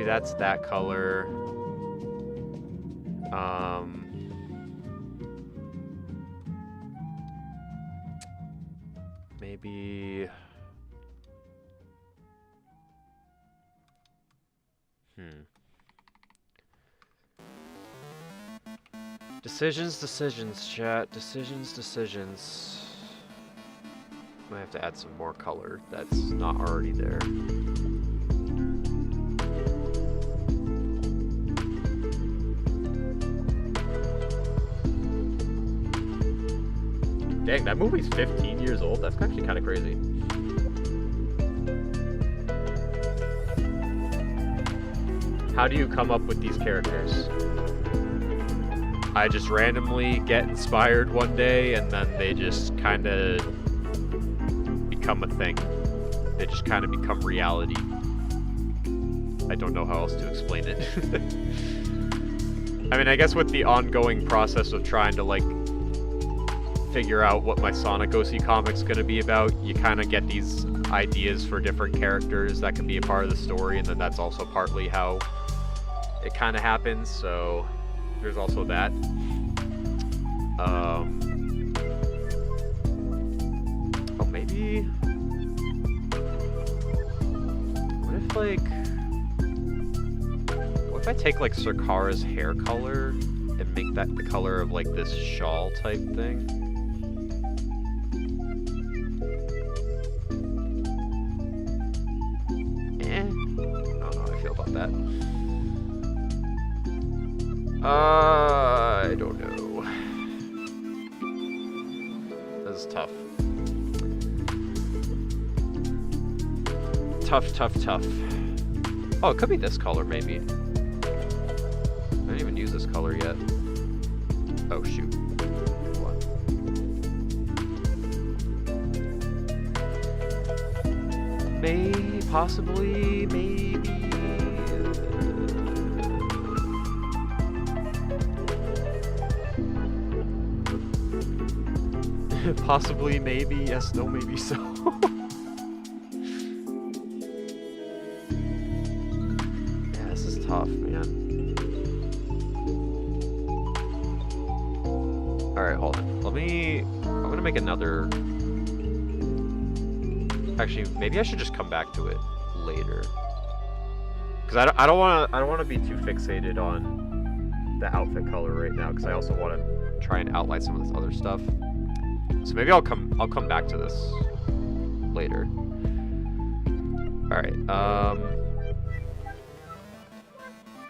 that's that color. Maybe. Decisions, chat. Decisions. Might have to add some more color that's not already there. Dang, that movie's 15 years old. That's actually kind of crazy. How do you come up with these characters? I just randomly get inspired one day, and then they just kind of become a thing. They just kind of become reality. I don't know how else to explain it. I mean, I guess with the ongoing process of trying to, like, figure out what my Sonic OC comic's gonna be about, you kind of get these ideas for different characters that can be a part of the story, and then that's also partly how it kind of happens, so there's also that. Oh, maybe... What if, like... What if I take, like, Sarkara's hair color and make that the color of, like, this shawl type thing? I don't know how I feel about that. I don't know. This is tough. Tough. Oh, it could be this color, maybe. I didn't even use this color yet. Oh, shoot. Hold on. Maybe, possibly, maybe. Possibly, maybe, yes, no, maybe so. Yeah, this is tough, man. Alright, hold on. I'm gonna make another... Actually, maybe I should just come back to it later. Because I don't want to be too fixated on the outfit color right now, because I also want to try and outline some of this other stuff. So maybe I'll come back to this later. All right.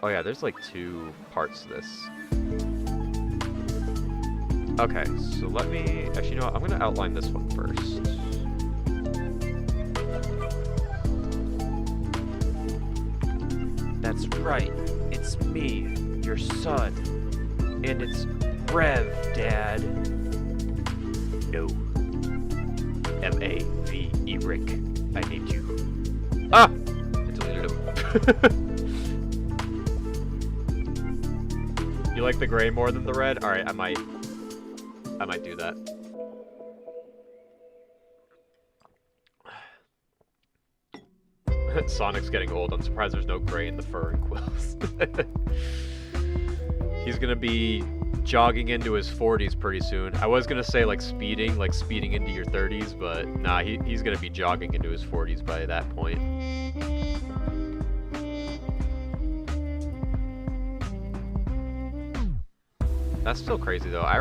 Oh yeah, there's like 2 parts to this. Okay, so let me actually, you know what? I'm gonna outline this one first. That's right. It's me, your son, and it's Rev, Dad. No. M-A-V-E Rick. I named you. Ah! I deleted him. You like the gray more than the red? Alright, I might do that. Sonic's getting old. I'm surprised there's no gray in the fur and quills. He's gonna be jogging into his 40s pretty soon. I was gonna say like speeding into your 30s, but nah, he's gonna be jogging into his 40s by that point. That's still crazy though. I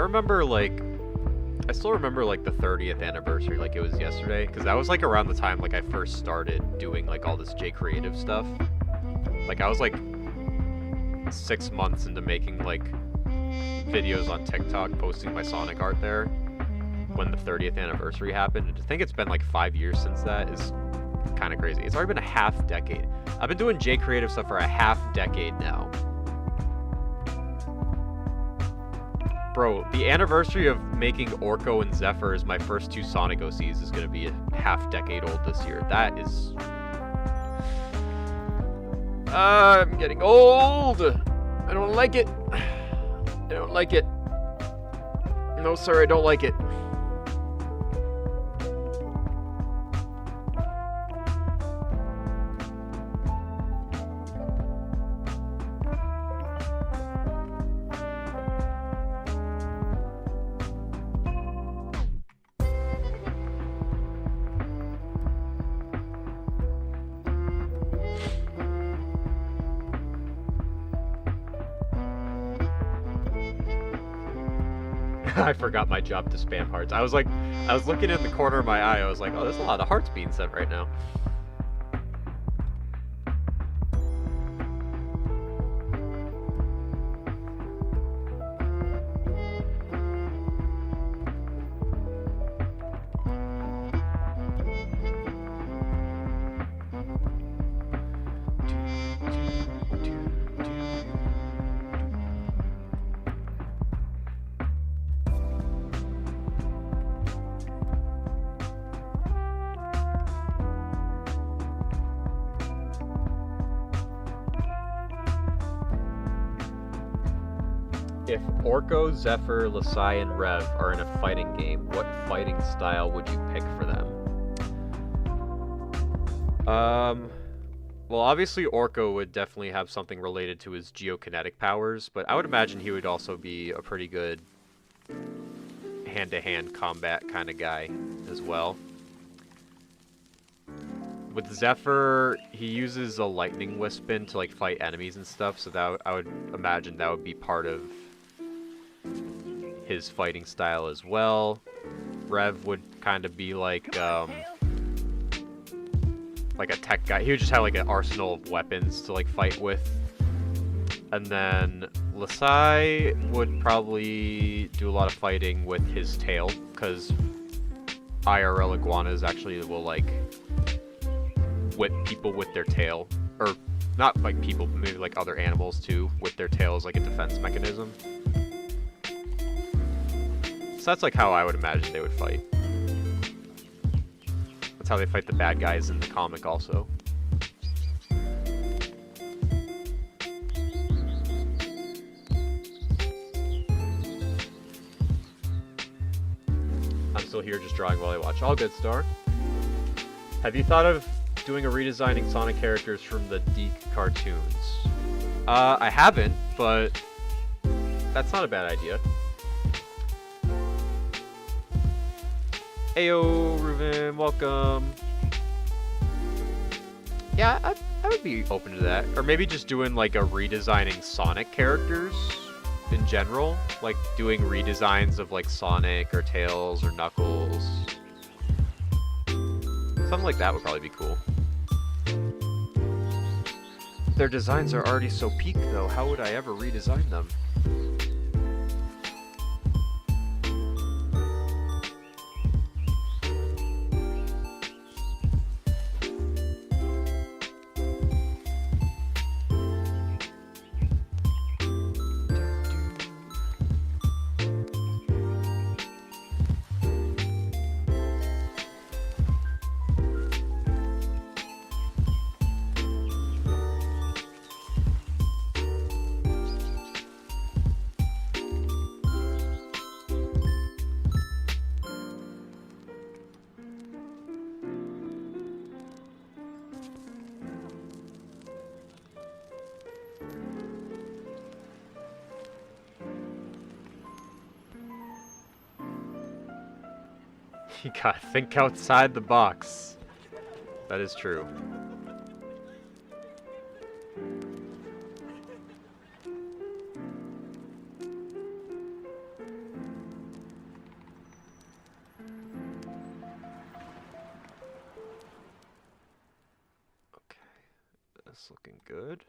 still remember like the 30th anniversary like it was yesterday, because that was like around the time like I first started doing like all this J Creative stuff. Like I was like 6 months into making like videos on TikTok, posting my Sonic art there when the 30th anniversary happened. And to think it's been like 5 years since that is kind of crazy. It's already been a half decade. I've been doing J Creative stuff for a half decade now. Bro, the anniversary of making Orko and Zephyr as my first 2 Sonic OCs is going to be a half decade old this year. That is... I'm getting old! I don't like it. I don't like it. No, sir, I don't like it. I forgot my job to spam hearts. I was looking in the corner of my eye. I was like, oh, there's a lot of hearts being sent right now. If Orko, Zephyr, Lasai, and Rev are in a fighting game, what fighting style would you pick for them? Well, obviously Orko would definitely have something related to his geokinetic powers, but I would imagine he would also be a pretty good hand-to-hand combat kind of guy as well. With Zephyr, he uses a lightning wispin to like fight enemies and stuff, so that I would imagine that would be part of his fighting style as well. Rev would kind of be like a tech guy. He would just have like an arsenal of weapons to like fight with. And then Lasai would probably do a lot of fighting with his tail, because IRL iguanas actually will like whip people with their tail, or not like people, but maybe like other animals too, with their tails like a defense mechanism. So that's like how I would imagine they would fight. That's how they fight the bad guys in the comic also. I'm still here just drawing while I watch. All good, Star. Have you thought of doing a redesigning Sonic characters from the Deke cartoons? I haven't, but that's not a bad idea. Ayo, Ruben, welcome. Yeah, I would be open to that. Or maybe just doing like a redesigning Sonic characters in general. Like doing redesigns of like Sonic or Tails or Knuckles. Something like that would probably be cool. Their designs are already so peak though, how would I ever redesign them? You gotta think outside the box. That is true. Okay, that's looking good.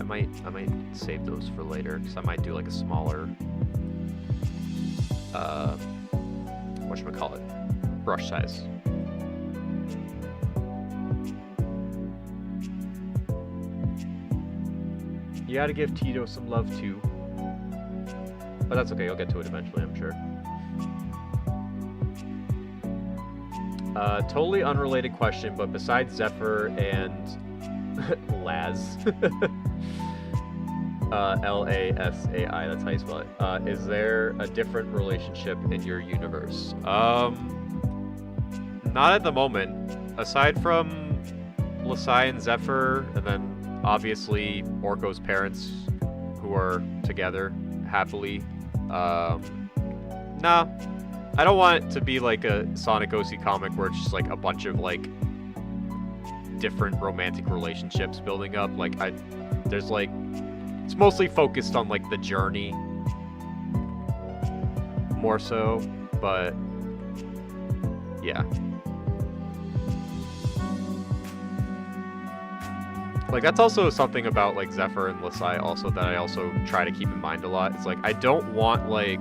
might save those for later, because I might do like a smaller whatchamacallit, brush size. You gotta give Tito some love too. But that's okay, I'll get to it eventually, I'm sure. Totally unrelated question, but besides Zephyr and Laz, Lasai, that's how you spell it. Is there a different relationship in your universe? Not at the moment. Aside from Lasai and Zephyr, and then obviously Orko's parents, who are together happily. Nah. I don't want it to be like a Sonic OC comic where it's just like a bunch of like different romantic relationships building up. Like there's like, it's mostly focused on like the journey more so, but yeah. Like that's also something about like Zephyr and Lasai also that I also try to keep in mind a lot. It's like I don't want like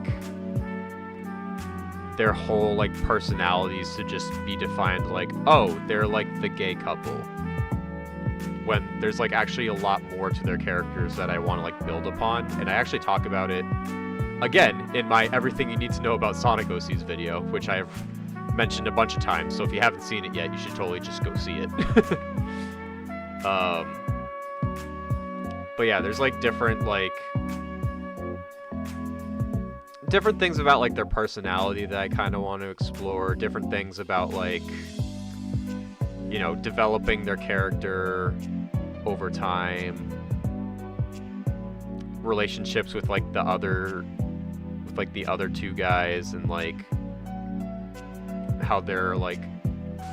their whole like personalities to just be defined like, oh, they're like the gay couple, when there's like actually a lot more to their characters that I want to like build upon. And I actually talk about it again in my Everything You Need to Know About Sonic OC's video, which I've mentioned a bunch of times, so if you haven't seen it yet, you should totally just go see it. But yeah, there's like different things about like their personality that I kind of want to explore, different things about like, you know, developing their character over time, relationships with like the other two guys, and like how their like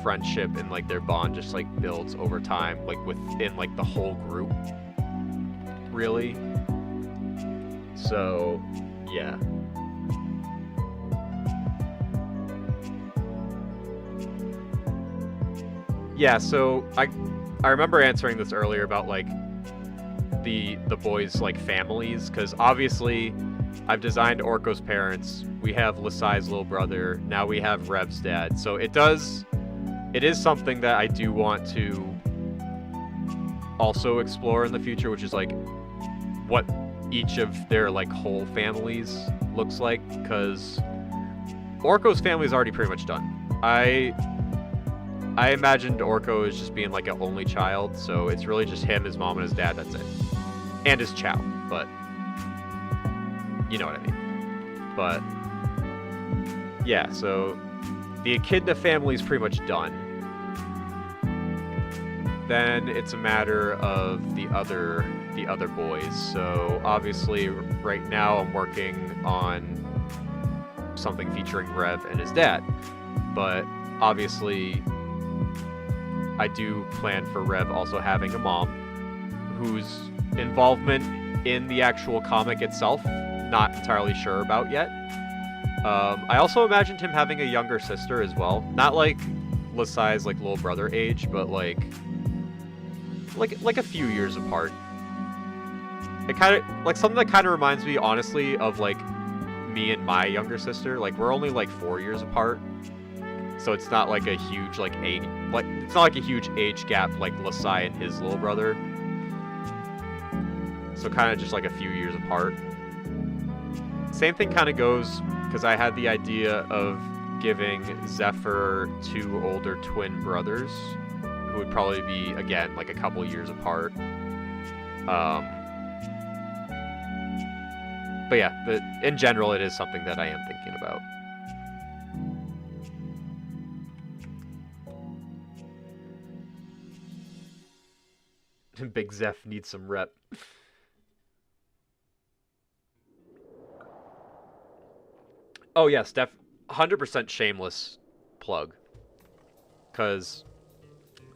friendship and like their bond just like builds over time, like within like the whole group, really. So yeah. Yeah, so I remember answering this earlier about like the boys' like families, because obviously I've designed Orko's parents, we have Lasai's little brother, now we have Rev's dad. So it is something that I do want to also explore in the future, which is like what each of their like whole families looks like, because Orko's family is already pretty much done. I imagined Orko as just being like an only child, so it's really just him, his mom, and his dad, that's it. And his Chow, but you know what I mean. But yeah, so the Echidna family is pretty much done. Then it's a matter of the other boys. So obviously right now I'm working on something featuring Rev and his dad, but obviously I do plan for Rev also having a mom whose involvement in the actual comic itself, not entirely sure about yet. I also imagined him having a younger sister as well. Not like Lasai's like little brother age, but like a few years apart. It kind of like something that kind of reminds me honestly of like me and my younger sister. Like we're only like 4 years apart. So it's not like a huge like age, like it's not like a huge age gap like Lasai and his little brother. So kind of just like a few years apart. Same thing kind of goes because I had the idea of giving Zephyr 2 older twin brothers who would probably be again like a couple years apart. But yeah, but in general it is something that I am thinking about. Big Zeph needs some rep. Oh yeah, Steph, 100% shameless plug. Cause,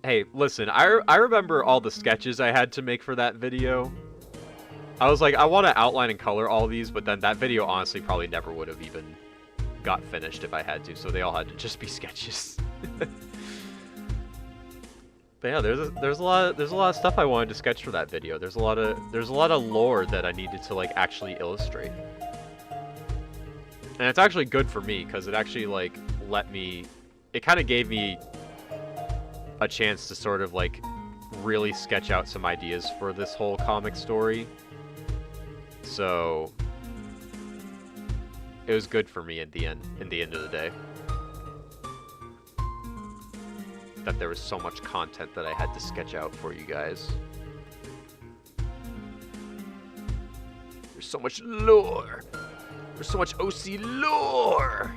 hey, listen, I remember all the sketches I had to make for that video. I was like, I want to outline and color all these, but then that video honestly probably never would have even got finished if I had to, so they all had to just be sketches. But But yeah, there's a lot of stuff I wanted to sketch for that video. There's a lot of lore that I needed to like actually illustrate. And it's actually good for me because it actually like it kind of gave me a chance to sort of like really sketch out some ideas for this whole comic story. So it was good for me in the end of the day. That there was so much content that I had to sketch out for you guys. There's so much lore. There's so much OC lore.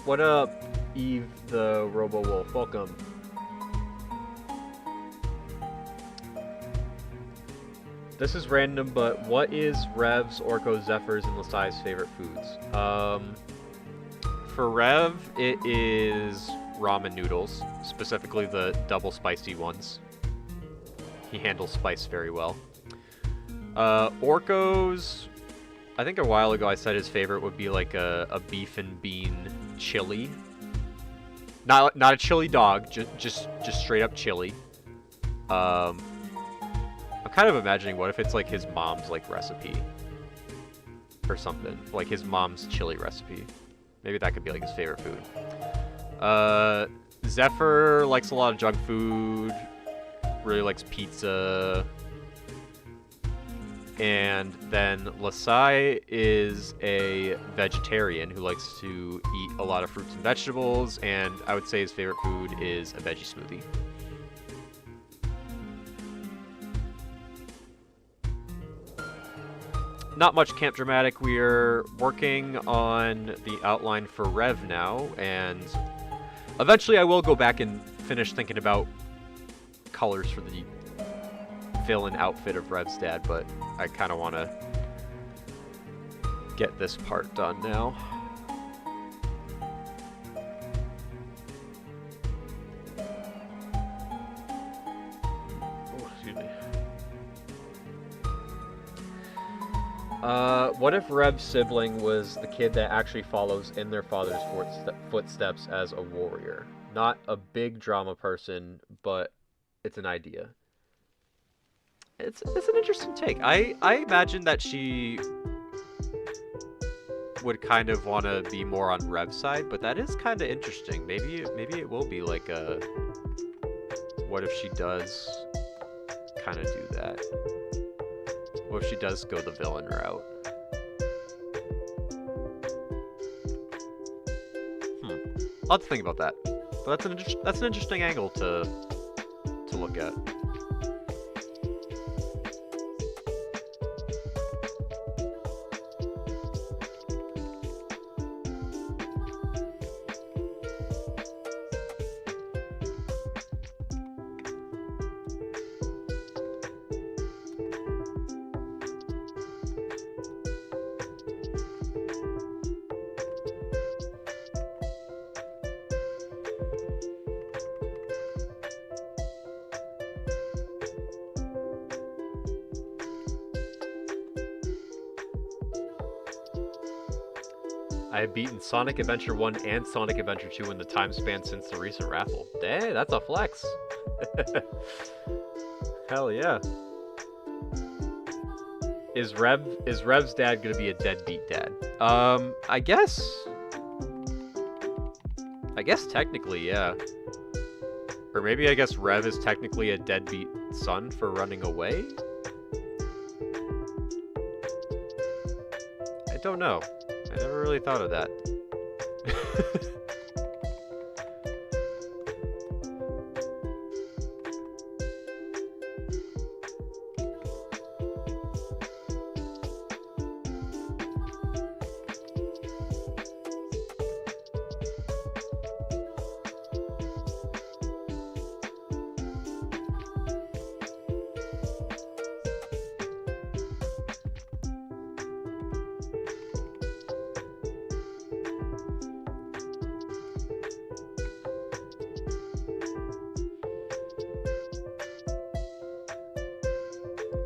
What up, Eve the Robo-Wolf? Welcome. This is random, but what is Rev's, Orko, Zephyr's, and Lasai's favorite foods? For Rev, it is ramen noodles, specifically the double spicy ones. He handles spice very well. Orko's, I think a while ago I said his favorite would be like a beef and bean chili. Not a chili dog, just straight up chili. I'm kind of imagining what if it's like his mom's like recipe or something, like his mom's chili recipe. Maybe that could be like his favorite food. Zephyr likes a lot of junk food, really likes pizza. And then Lasai is a vegetarian who likes to eat a lot of fruits and vegetables, and I would say his favorite food is a veggie smoothie. Not much Camp Dramatic. We're working on the outline for Rev now, and eventually I will go back and finish thinking about colors for the villain outfit of Rev's dad, but I kind of want to get this part done now. Oh, excuse me. What if Rev's sibling was the kid that actually follows in their father's footsteps as a warrior? Not a big drama person, but it's an idea. It's an interesting take. I imagine that she would kind of want to be more on Rev's side, but that is kind of interesting. Maybe it will be like a... What if she does kind of do that? What if she does go the villain route? I'll have to think about that. But that's an interesting angle to look at. I have beaten Sonic Adventure 1 and Sonic Adventure 2 in the time span since the recent raffle. Dang, that's a flex. Hell yeah. Is Rev's dad gonna be a deadbeat dad? I guess technically, yeah. Or maybe I guess Rev is technically a deadbeat son for running away? I don't know. I never really thought of that.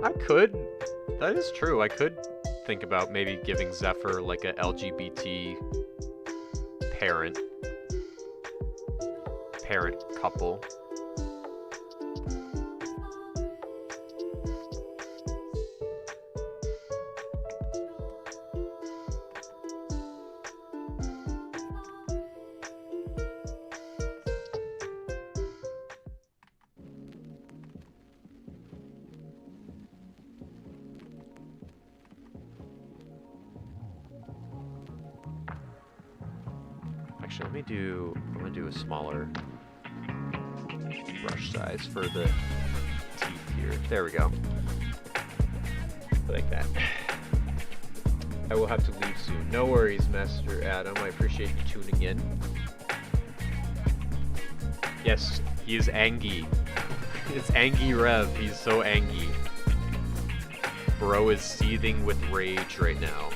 I could. That is true. I could think about maybe giving Zephyr like a LGBT parent couple. Actually, I'm gonna do a smaller brush size for the teeth here. There we go. Like that. I will have to leave soon. No worries, Master Adam. I appreciate you tuning in. Yes, he is Angie. It's Angie Rev. He's so Angie. Bro is seething with rage right now.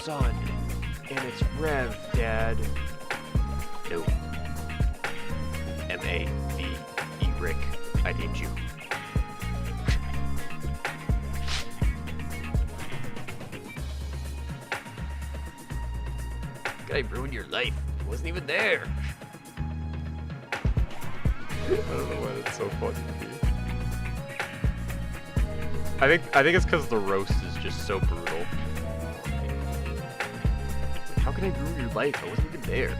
Son, and it's Rev, Dad. No. M-A-V-E, Rick. I named you. Guy ruined your life. He wasn't even there. I don't know why that's so funny to me. I think it's because the roast is just so brutal. How can I ruin your life? I wasn't even there.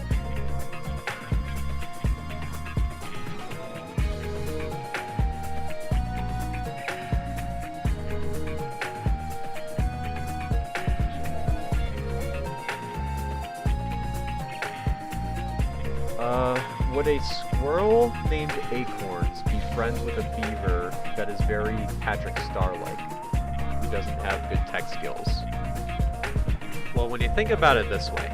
Would a squirrel named Acorns be friends with a beaver that is very Patrick Star-like, who doesn't have good tech skills? Well, when you think about it this way,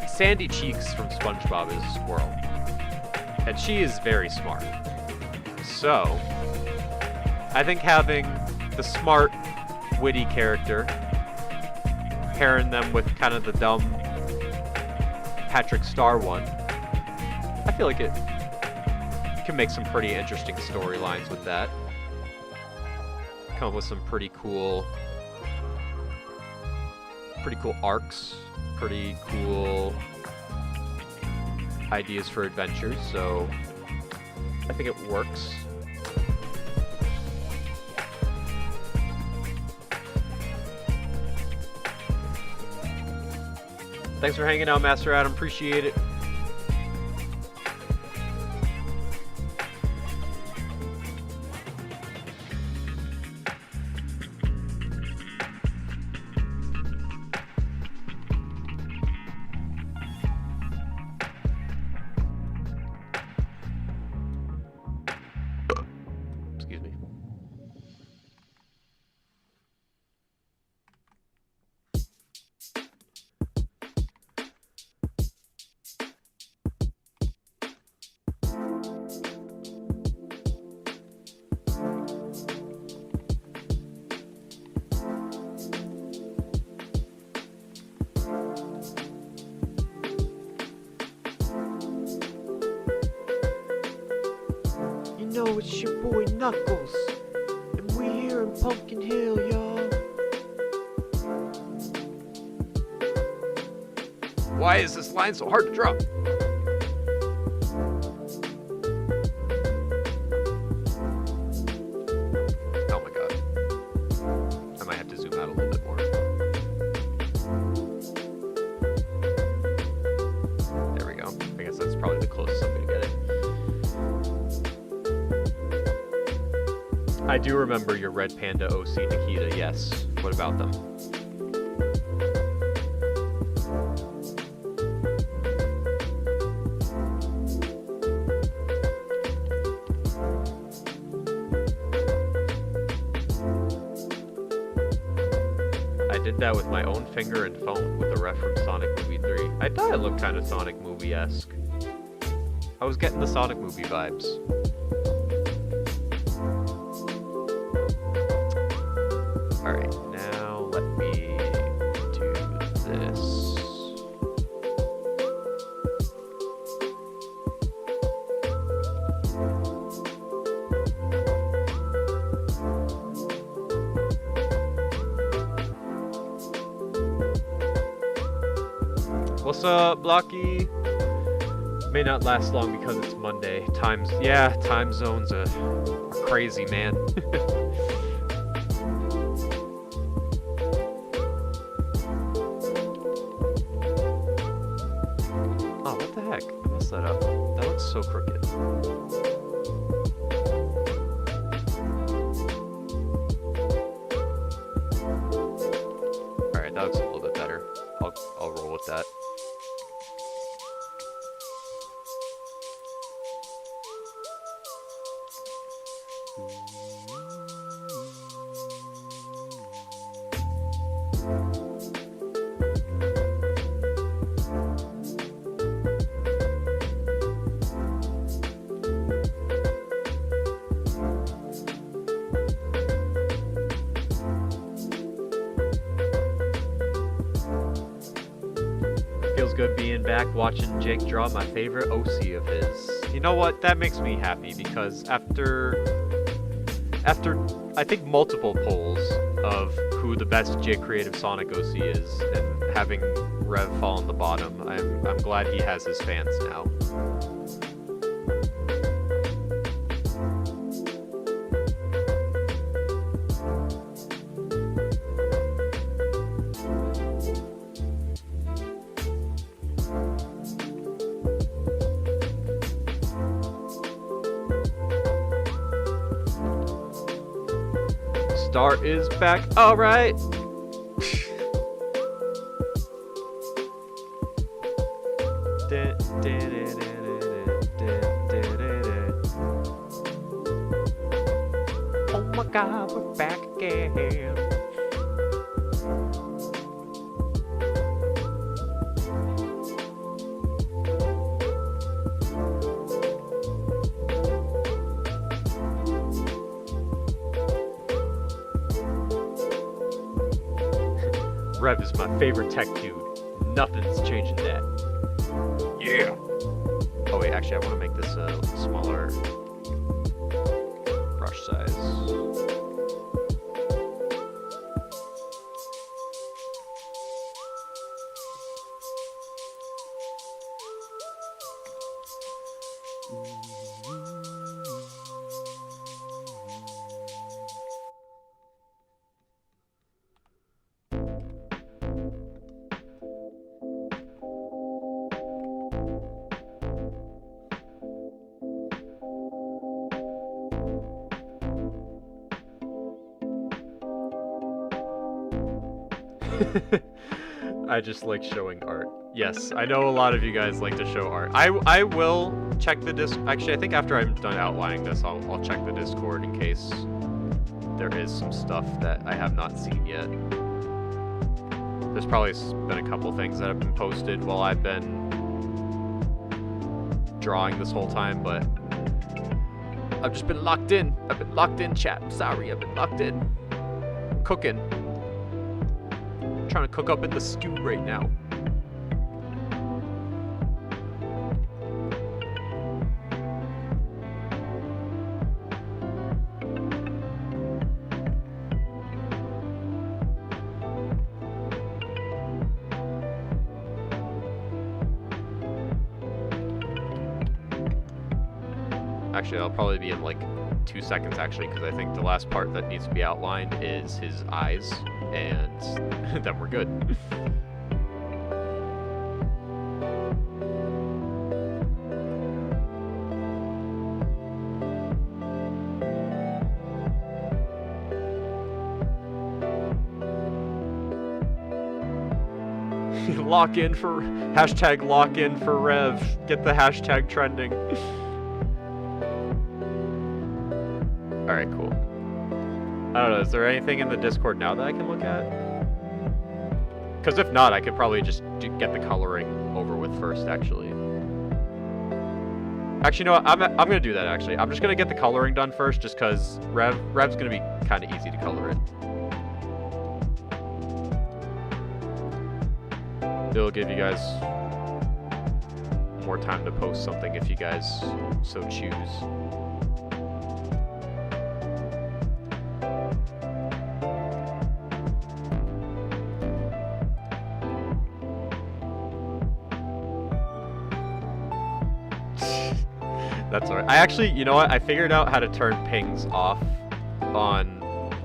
Sandy Cheeks from SpongeBob is a squirrel, and she is very smart. So, I think having the smart, witty character, pairing them with kind of the dumb Patrick Star one, I feel like it can make some pretty interesting storylines with that. Come up with some pretty cool arcs, pretty cool ideas for adventures, so I think it works. Thanks for hanging out, Master Adam. Appreciate it. It's your boy Knuckles, and we here in Pumpkin Hill, y'all. Why is this line so hard to drop? Oh my god. I might have to zoom out a little bit more. There we go. I guess that's probably the closest I'm gonna get it. I do remember your Red Panda OC Nikita, yes. What about them? I did that with my own finger and phone with a ref from Sonic Movie 3. I thought it looked kind of Sonic Movie-esque. I was getting the Sonic Movie vibes. Alright, now let me do this. What's up, Blocky? May not last long because it's Monday. Time zones are crazy, man. Oh, what the heck? I messed that up. That looks so crooked. Alright, that looks a little bit better. I'll roll with that. Feels good being back watching Jake draw my favorite OC of his. You know what? That makes me happy because after I think multiple polls of who the best Jake Creative Sonic OC is, and having Rev fall on the bottom, I'm glad he has his fans now. Star is back. All right. Oh my God, we're back again. Rev is my favorite tech dude. Nothing's changing that. Yeah. Oh wait, actually, I want to make this a smaller brush size. I just like showing art. Yes, I know a lot of you guys like to show art. I will check the disc. Actually, I think after I'm done outlining this, I'll check the Discord in case there is some stuff that I have not seen yet. There's probably been a couple things that have been posted while I've been drawing this whole time, but I've just been locked in. I've been locked in, chat. I'm sorry, I've been locked in. Cooking. Trying to cook up in the stew right now. Actually, I'll probably be in like 2 seconds actually, because I think the last part that needs to be outlined is his eyes, and then we're good. Lock in for hashtag lock in for Rev. Get the hashtag trending. Alright, cool. I don't know, is there anything in the Discord now that I can look at? Because if not, I could probably just get the coloring over with first, actually. Actually, you know what? I'm going to do that, actually. I'm just going to get the coloring done first, just because Rev's going to be kind of easy to color it. It'll give you guys more time to post something if you guys so choose. That's alright. I actually, you know what? I figured out how to turn pings off on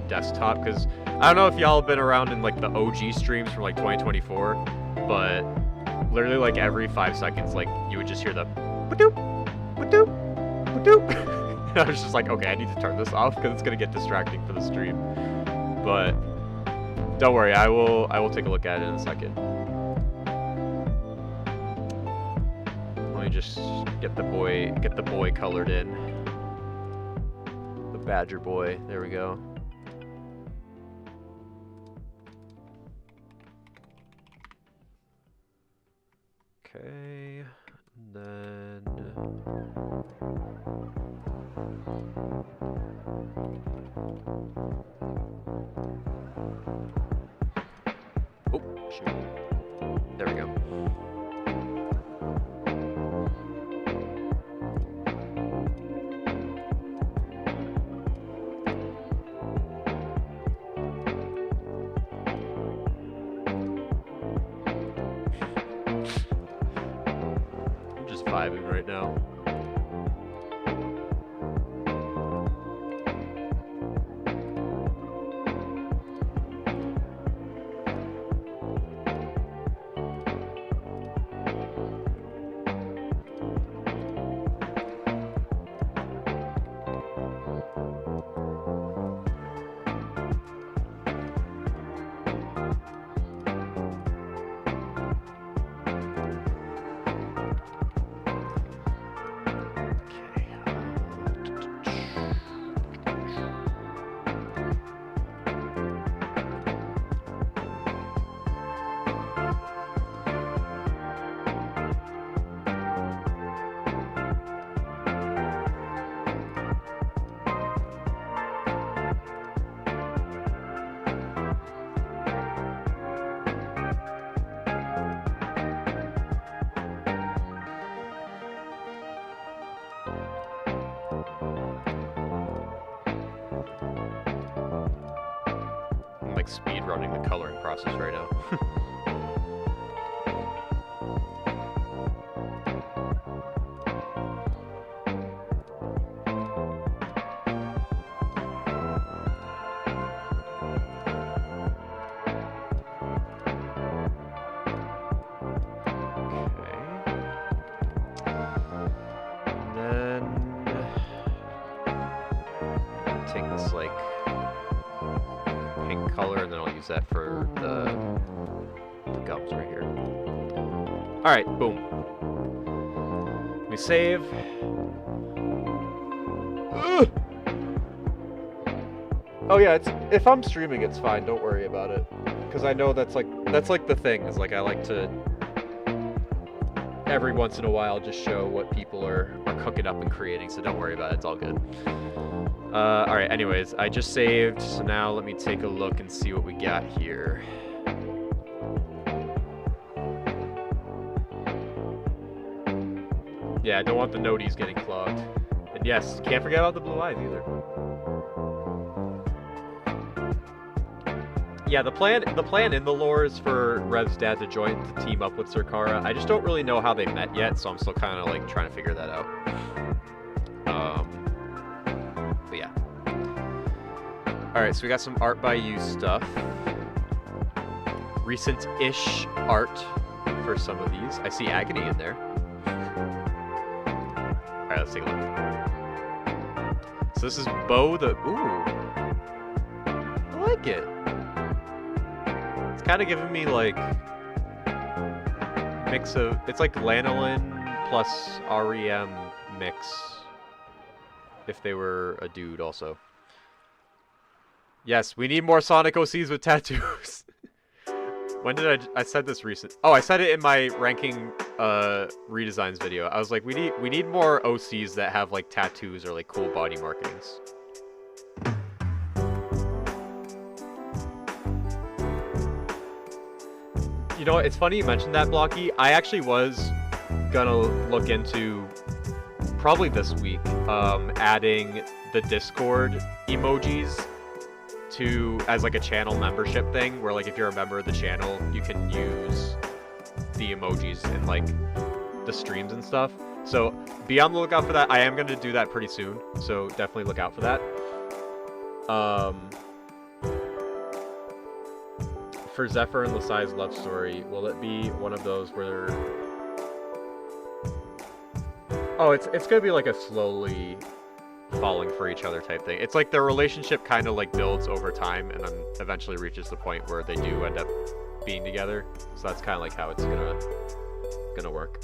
desktop, because I don't know if y'all have been around in like the OG streams from like 2024, but literally like every 5 seconds, like you would just hear the ba-doop, ba-doop, ba-doop. And I was just like, okay, I need to turn this off because it's gonna get distracting for the stream. But don't worry, I will take a look at it in a second. Let me just get the boy colored in. The Badger boy. There we go. Okay, and then oh shoot. There we go. Vibing right now. Speed running the coloring process right now. Color, and then I'll use that for the gums right here. Alright, boom. We save. Ugh! Oh yeah, if I'm streaming, it's fine. Don't worry about it, because I know that's like the thing is like I like to every once in a while just show what people are cooking up and creating. So don't worry about it. It's all good. Alright, anyways, I just saved, so now let me take a look and see what we got here. Yeah, I don't want the noties getting clogged. And yes, can't forget about the blue eyes either. Yeah, the plan in the lore is for Rev's dad to join to team up with Zerkara. I just don't really know how they met yet, so I'm still kind of like trying to figure that out. But yeah. Alright, so we got some art by you stuff. Recent-ish art for some of these. I see Agony in there. Alright, let's take a look. So this is Bo the... Ooh. I like it. It's kind of giving me like... mix of... It's like Lanolin plus REM mix. If they were a dude also. Yes, we need more Sonic OCs with tattoos. When did I said this recent? Oh, I said it in my ranking redesigns video. I was like, we need more OCs that have like tattoos or like cool body markings. You know what? It's funny you mentioned that, Blocky. I actually was gonna look into probably this week adding the Discord emojis to as like a channel membership thing, where like if you're a member of the channel, you can use the emojis in like the streams and stuff. So be on the lookout for that. I am going to do that pretty soon, so definitely look out for that. For Zephyr and Lasai's love story, will it be one of those where... Oh, it's going to be like a slowly falling for each other type thing. It's like their relationship kind of like builds over time and then eventually reaches the point where they do end up being together. So that's kind of like how it's gonna work.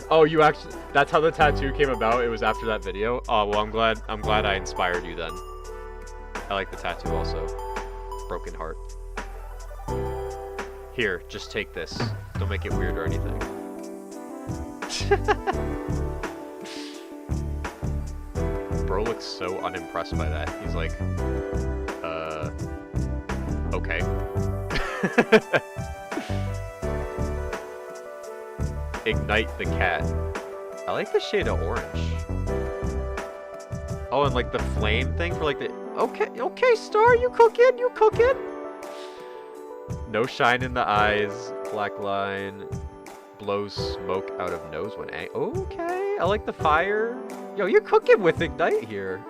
Oh, you actually, that's how the tattoo came about? It was after that video? Oh, well, I'm glad I inspired you then. I like the tattoo also. Broken heart. Here, just take this. Don't make it weird or anything. Bro looks so unimpressed by that. He's like, okay. Ignite the cat. I like the shade of orange. Oh, and like the flame thing for like the... Okay, Star, you cooking? You cooking? No shine in the eyes. Black line. Blows smoke out of nose when angry. Okay, I like the fire. Yo, you're cooking with Ignite here.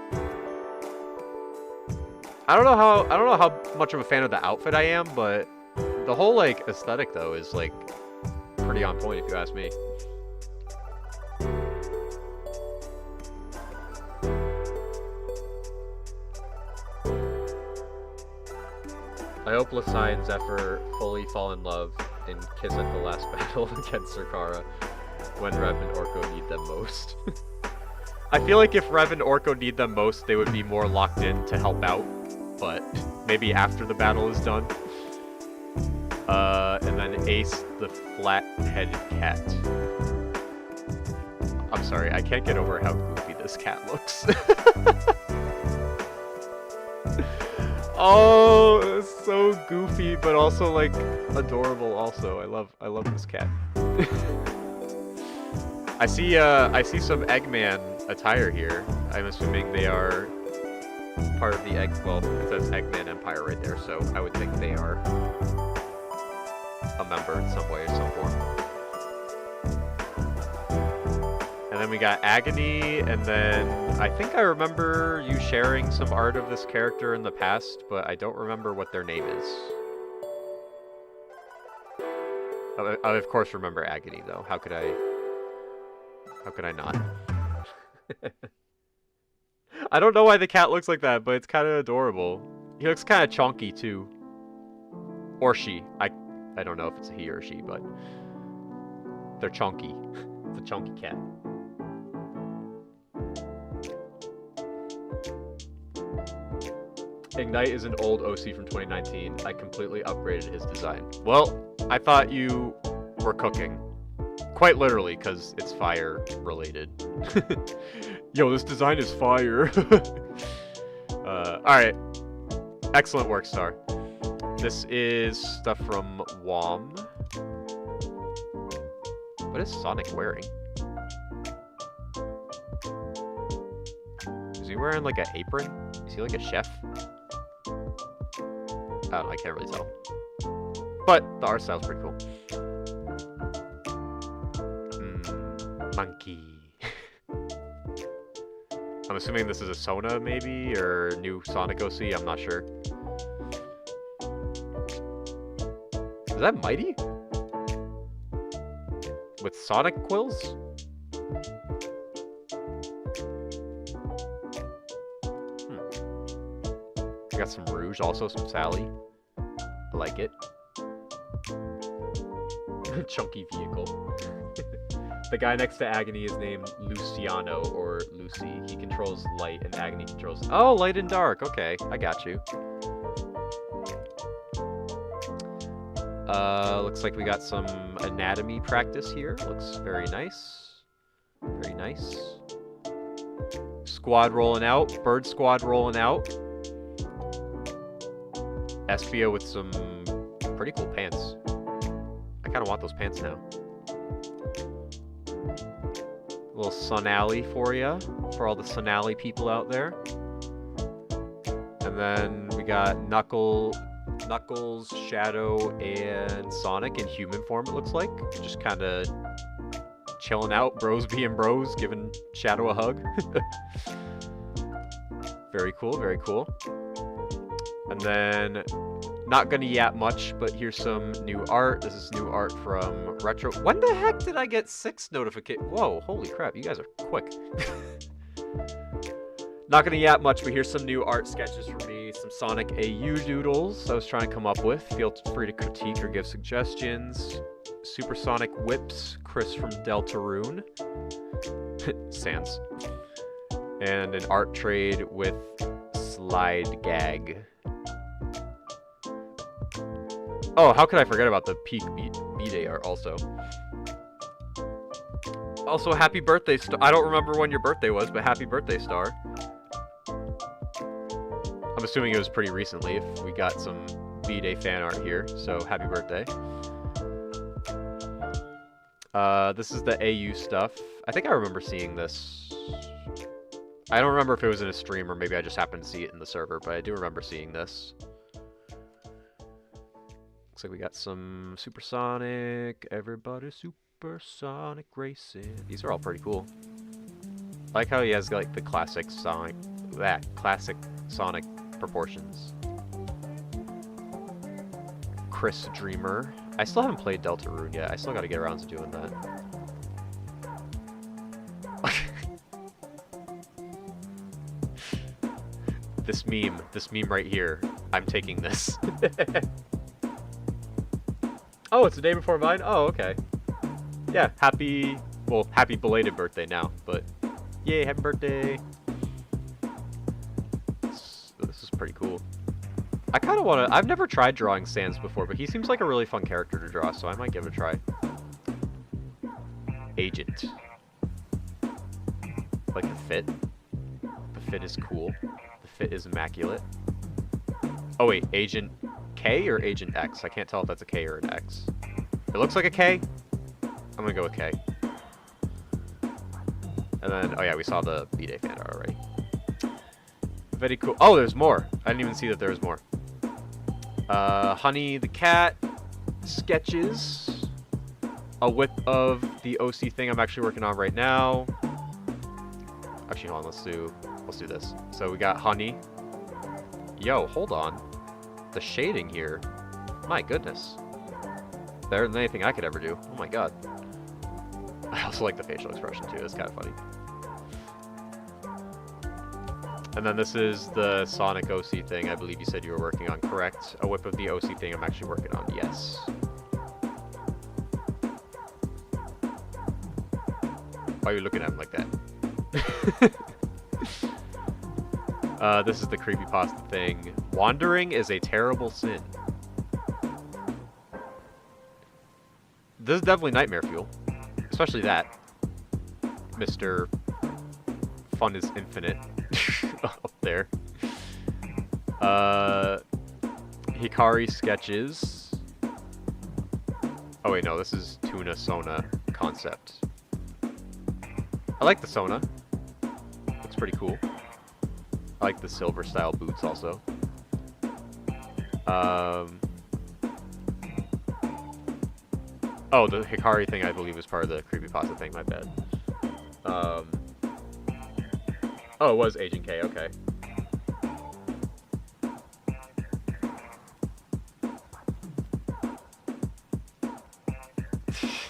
I don't know how much of a fan of the outfit I am, but the whole like aesthetic though is like pretty on point if you ask me. I hope Lasai and Zephyr fully fall in love and kiss at the last battle against Zerkara when Rev and Orko need them most. I feel like if Rev and Orko need them most, they would be more locked in to help out, but maybe after the battle is done. And then Ace the flat-headed cat. I'm sorry, I can't get over how goofy this cat looks. Oh, it's so goofy, but also like adorable. Also, I love this cat. I see some Eggman attire here. I'm assuming they are part of the egg. Well, it says Eggman Empire right there, so I would think they are a member in some way or some form. And then we got Agony, and then I think I remember you sharing some art of this character in the past, but I don't remember what their name is. I of course remember Agony though. How could I not? I don't know why the cat looks like that, but it's kind of adorable. He looks kind of chunky too. Or she. I don't know if it's a he or she, but they're chunky. It's a chunky cat. Ignite is an old OC from 2019. I completely upgraded his design. Well, I thought you were cooking. Quite literally, because it's fire related. Yo, this design is fire. Alright. Excellent work, Star. This is stuff from WOM. What is Sonic wearing? Is he wearing like an apron? Is he like a chef? I don't know, I can't really tell. But the art style's pretty cool. Monkey. I'm assuming this is a Sona maybe, or new Sonic OC, I'm not sure. Is that Mighty? With Sonic quills? I got some Rouge, also some Sally. I like it. Chunky vehicle. The guy next to Agony is named Luciano, or Lucy. He controls light, and Agony controls... Oh, light and dark. Okay, I got you. Looks like we got some anatomy practice here. Looks very nice. Very nice. Squad rolling out. Bird squad rolling out. Espio with some pretty cool pants. I kind of want those pants now. A little Sun Alley for you, for all the Sun Alley people out there. And then we got Knuckles, Shadow, and Sonic in human form, it looks like. Just kind of chilling out, bros being bros, giving Shadow a hug. Very cool, very cool. And then, not gonna yap much, but here's some new art. This is new art from Retro. When the heck did I get 6 notifications? Whoa, holy crap, you guys are quick. Not gonna yap much, but here's some new art sketches for me. Some Sonic AU doodles I was trying to come up with. Feel free to critique or give suggestions. Supersonic Whips, Chris from Deltarune. Sans. And an art trade with Slide Gag. Oh, how could I forget about the Peak B-Day art also. Also, happy birthday, I don't remember when your birthday was, but happy birthday, Star. I'm assuming it was pretty recently if we got some B-Day fan art here, so happy birthday. This is the AU stuff. I think I remember seeing this. I don't remember if it was in a stream or maybe I just happened to see it in the server, but I do remember seeing this. Looks like we got some Supersonic, everybody Supersonic Racing. These are all pretty cool. I like how he has like the classic Sonic, classic Sonic proportions. Chris Dreamer. I still haven't played Deltarune yet. I still gotta get around to doing that. This meme right here. I'm taking this. Oh, it's the day before mine? Oh, okay. Yeah, happy belated birthday now, but yay, happy birthday. This is pretty cool. I kind of want to, I've never tried drawing Sans before, but he seems like a really fun character to draw, so I might give it a try. Agent. Like the fit. The fit is cool. The fit is immaculate. Oh wait, Agent K or Agent X? I can't tell if that's a K or an X. It looks like a K. I'm gonna go with K. And then, oh yeah, we saw the B-Day fan art already. Very cool. Oh, there's more. I didn't even see that there was more. Honey the Cat sketches. A whip of the OC thing I'm actually working on right now. Actually, hold on, let's do this. So we got Honey. Yo, hold on. The shading here. My goodness. Better than anything I could ever do. Oh my god. I also like the facial expression too. It's kind of funny. And then this is the Sonic OC thing I believe you said you were working on, correct? A whip of the OC thing I'm actually working on, yes. Why are you looking at him like that? This is the creepypasta thing. Wandering is a terrible sin. This is definitely nightmare fuel. Especially that. Mr. Fun is Infinite. Up there. Hikari sketches. Oh wait, no, this is Tuna Sona concept. I like the Sona. Looks pretty cool. I like the silver style boots also. Oh, the Hikari thing I believe was part of the creepypasta thing, my bad. Oh, it was Agent K, okay.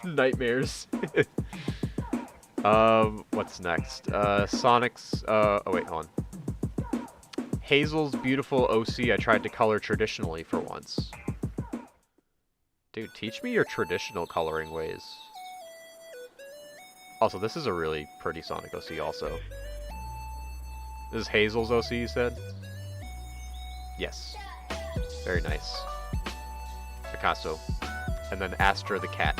Nightmares. What's next? Sonic's, oh wait, hold on. Hazel's beautiful OC I tried to color traditionally for once. Dude, teach me your traditional coloring ways. Also, this is a really pretty Sonic OC also. This is Hazel's OC, you said? Yes. Very nice. Picasso. And then Astra the cat.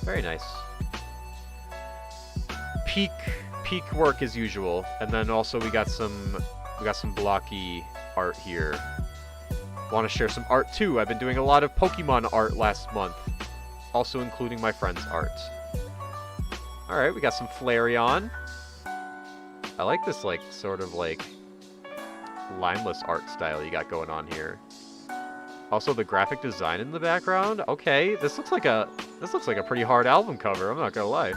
Very nice. Peak work as usual. And then also we got some blocky art here. Want to share some art too. I've been doing a lot of Pokemon art last month. Also including my friend's art. Alright, we got some Flareon. I like this, like, sort of, like, limeless art style you got going on here. Also, the graphic design in the background. Okay, this looks like a pretty hard album cover. I'm not gonna lie.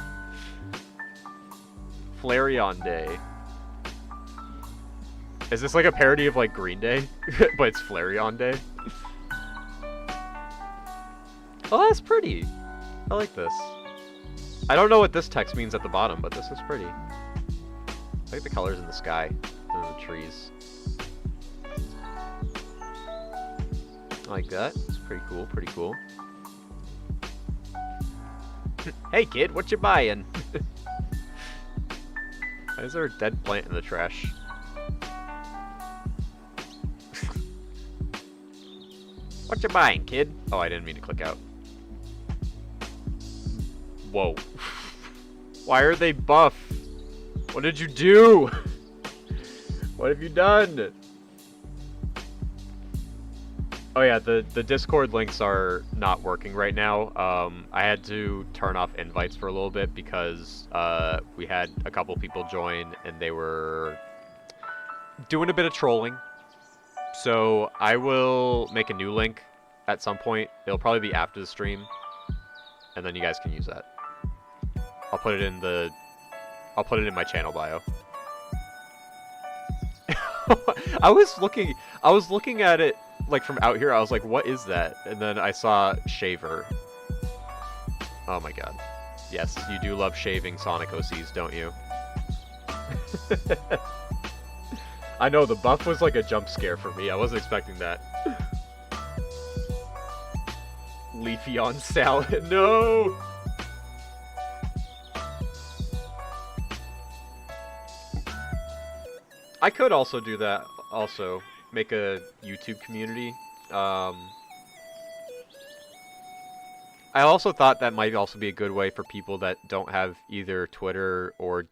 Flareon Day. Is this like a parody of like Green Day, but it's Flareon Day? Oh, that's pretty. I like this. I don't know what this text means at the bottom, but this is pretty. I like the colors in the sky and the trees. I like that. It's pretty cool, pretty cool. Hey kid, what you buying? Why is there a dead plant in the trash? What you buying, kid? Oh, I didn't mean to click out. Whoa. Why are they buff? What did you do? What have you done? Oh yeah, the Discord links are not working right now. I had to turn off invites for a little bit because we had a couple people join and they were doing a bit of trolling. So I will make a new link at some point. It'll probably be after the stream, and then you guys can use that. I'll put it in my channel bio. I was looking at it like from out here. I was like, what is that? And then I saw Shaver. Oh my god. Yes, you do love shaving Sonic OCs, don't you? I know, the buff was like a jump scare for me. I wasn't expecting that. Leafeon salad. No! I could also do that. Also, make a YouTube community. I also thought that might also be a good way for people that don't have either Twitter or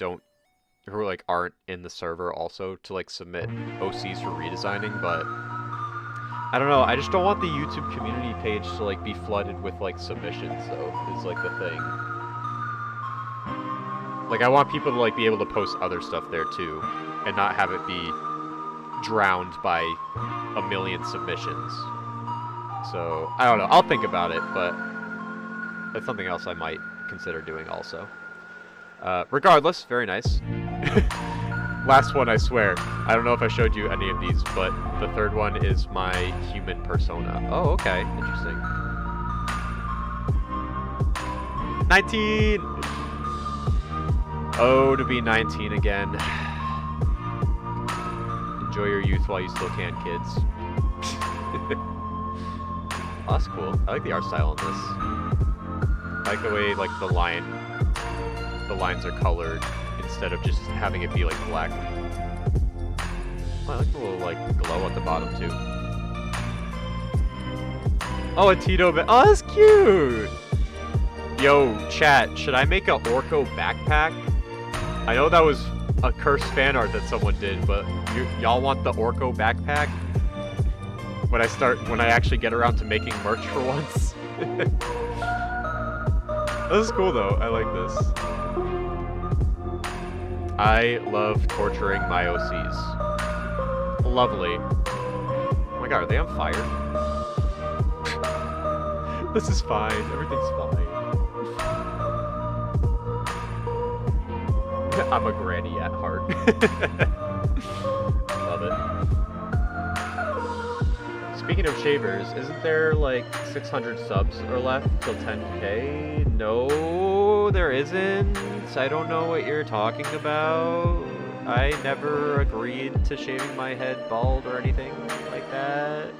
who like aren't in the server also to like submit OCs for redesigning, but I don't know, I just don't want the YouTube community page to like be flooded with like submissions though, is like the thing. Like I want people to like be able to post other stuff there too, and not have it be drowned by a million submissions. So, I don't know, I'll think about it, but that's something else I might consider doing also. Regardless, very nice. Last one, I swear. I don't know if I showed you any of these, but the third one is my human persona. Oh, okay. Interesting. 19! Oh, to be 19 again. Enjoy your youth while you still can, kids. Oh, that's cool. I like the art style on this. I like the way, like, the lines are colored instead of just having it be like black. Oh, I like the little like glow at the bottom too. Oh, a Tito oh, that's cute! Yo, chat, should I make a Orko backpack? I know that was a cursed fan art that someone did, but y'all want the Orko backpack? When I actually get around to making merch for once. This is cool though, I like this. I love torturing my OCs. Lovely. Oh my god, are they on fire? This is fine. Everything's fine. I'm a granny at heart. Love it. Speaking of shavers, isn't there like 600 subs or left till 10k? No, there isn't. I don't know what you're talking about. I never agreed to shaving my head bald or anything like that.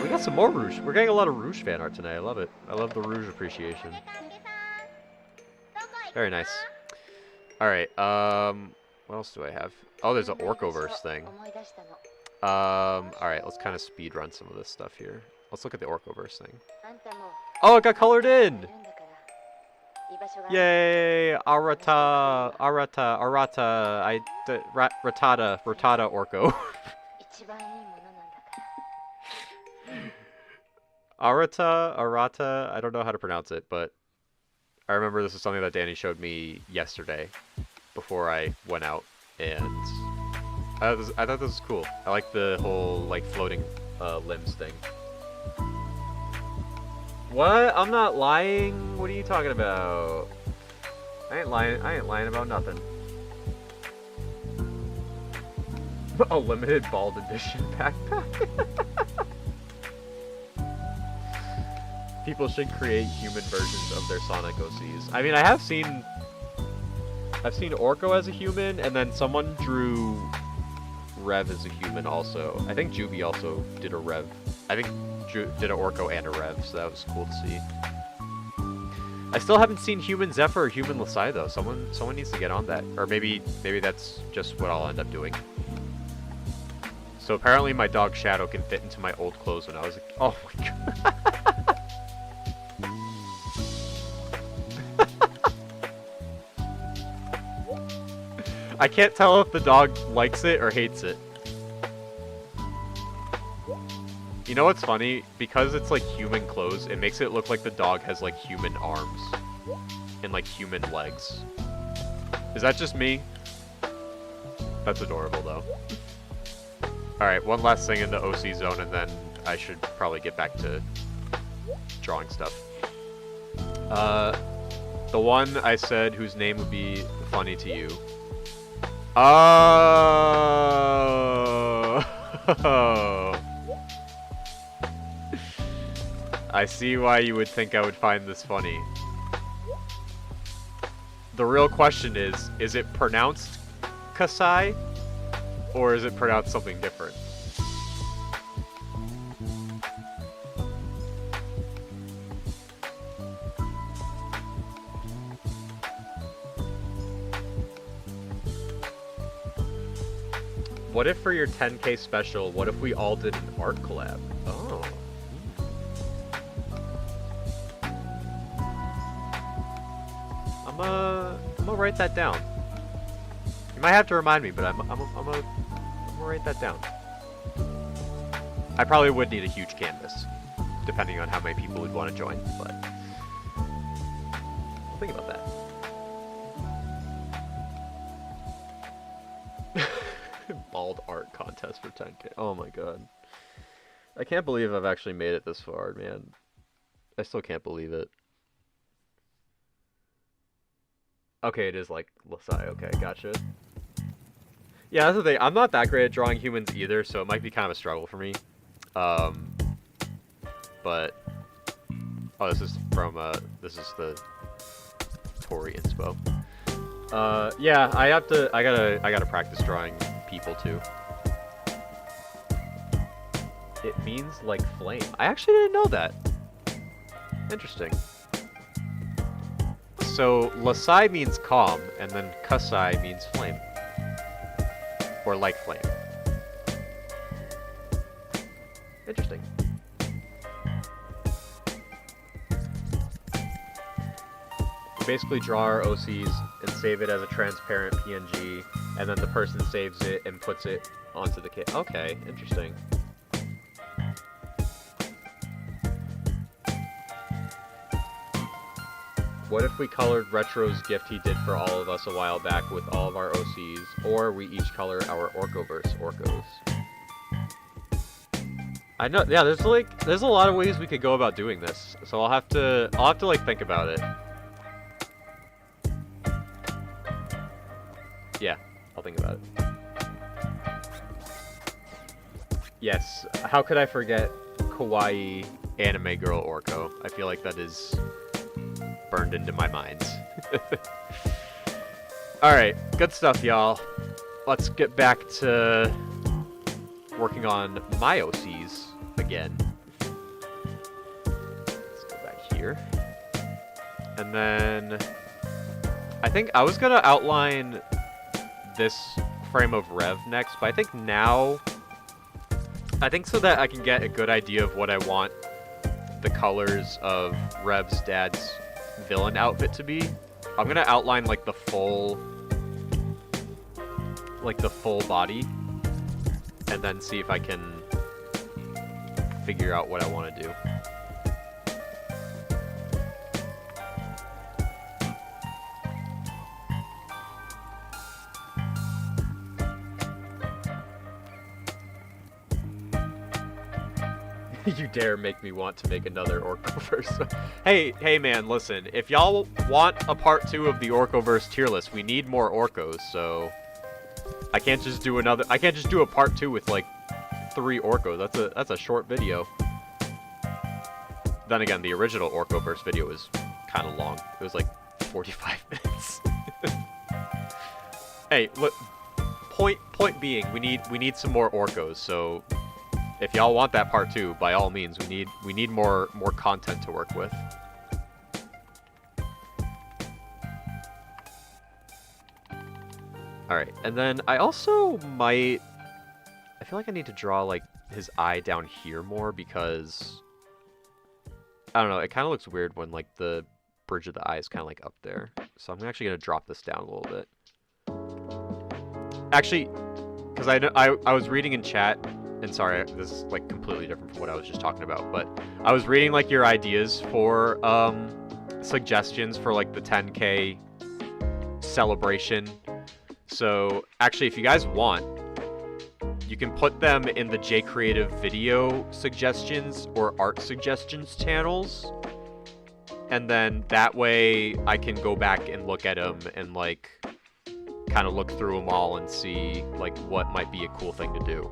We got some more Rouge. We're getting a lot of Rouge fan art tonight. I love it. I love the Rouge appreciation. Very nice. Alright, what else do I have? Oh, there's an Orkoverse thing. Alright, let's kind of speed run some of this stuff here. Let's look at the Orkoverse thing. Oh, it got colored in! Yay! Rattata, Orko. Arata, I don't know how to pronounce it, but I remember this is something that Danny showed me yesterday before I went out, and I thought this was cool. I like the whole like floating limbs thing. What? I'm not lying. What are you talking about? I ain't lying. I ain't lying about nothing. A limited bald edition backpack. People should create human versions of their Sonic OCs. I mean, I've seen Orko as a human, and then someone drew Rev as a human also. I think Juby also did a Rev. I think did an Orko and a Rev, so that was cool to see. I still haven't seen human Zephyr or human Lasai though. Someone needs to get on that, or maybe that's just what I'll end up doing. So apparently my dog Shadow can fit into my old clothes when I was a... Oh my god. I can't tell if the dog likes it or hates it. You know what's funny? Because it's like human clothes, it makes it look like the dog has like human arms and like human legs. Is that just me? That's adorable though. Alright, one last thing in the OC zone and then I should probably get back to drawing stuff. The one I said whose name would be funny to you. Oh. I see why you would think I would find this funny. The real question is it pronounced Kasai? Or is it pronounced something different? What if for your 10K special, what if we all did an art collab? Oh. I'm gonna write that down. You might have to remind me, but I'm gonna write that down. I probably would need a huge canvas, depending on how many people would want to join, but I'll think about that. Bald art contest for 10K. Oh my god. I can't believe I've actually made it this far, man. I still can't believe it. Okay, it is like Lasai. Okay, gotcha. Yeah, that's the thing. I'm not that great at drawing humans either, so it might be kind of a struggle for me. But oh, this is from this is the Tori inspo. Yeah, I gotta practice drawing people too. It means like flame. I actually didn't know that. Interesting. So Lasai means calm, and then Kasai means flame. Or like flame. Interesting. We basically draw our OCs and save it as a transparent PNG, and then the person saves it and puts it onto the kit. Okay, interesting. What if we colored Retro's gift he did for all of us a while back with all of our OCs, or we each color our Orkoverse Orkos? I know, yeah, there's a lot of ways we could go about doing this, so I'll have to like think about it. Yeah, I'll think about it. Yes, how could I forget kawaii anime girl Orko? I feel like that is burned into my mind. Alright, good stuff, y'all. Let's get back to working on my OCs again. Let's go back here. And then I think I was gonna outline this frame of Rev next, but I think now, so that I can get a good idea of what I want the colors of Rev's dad's villain outfit to be, I'm gonna outline like the full body, and then see if I can figure out what I want to do. You dare make me want to make another Orcoverse. Hey man, listen. If y'all want a part 2 of the Orcoverse tier list, we need more Orcos, so I can't just do a part 2 with like 3 Orcos. That's a short video. Then again, the original Orcoverse video was kind of long. It was like 45 minutes. Hey, look. Point being, we need some more Orcos. So if y'all want that part 2, by all means, we need more content to work with. All right, and then I also might. I feel like I need to draw like his eye down here more because I don't know. It kind of looks weird when like the bridge of the eye is kind of like up there. So I'm actually gonna drop this down a little bit. Actually, because I was reading in chat, and sorry, this is like completely different from what I was just talking about, but I was reading like your ideas for suggestions for like the 10K celebration. So actually, if you guys want, you can put them in the J Creative video suggestions or art suggestions channels, and then that way I can go back and look at them and like kind of look through them all and see like what might be a cool thing to do.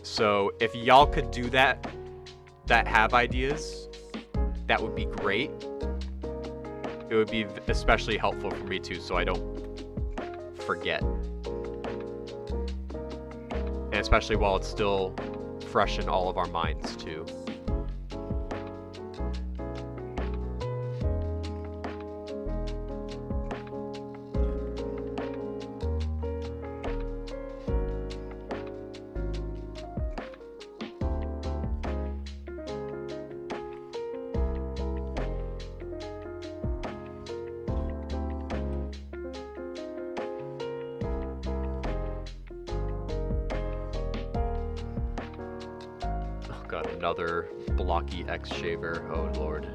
So if y'all could do that have ideas, that would be great. It would be especially helpful for me too, so I don't forget. And especially while it's still fresh in all of our minds too. Another blocky X shaver. Oh lord.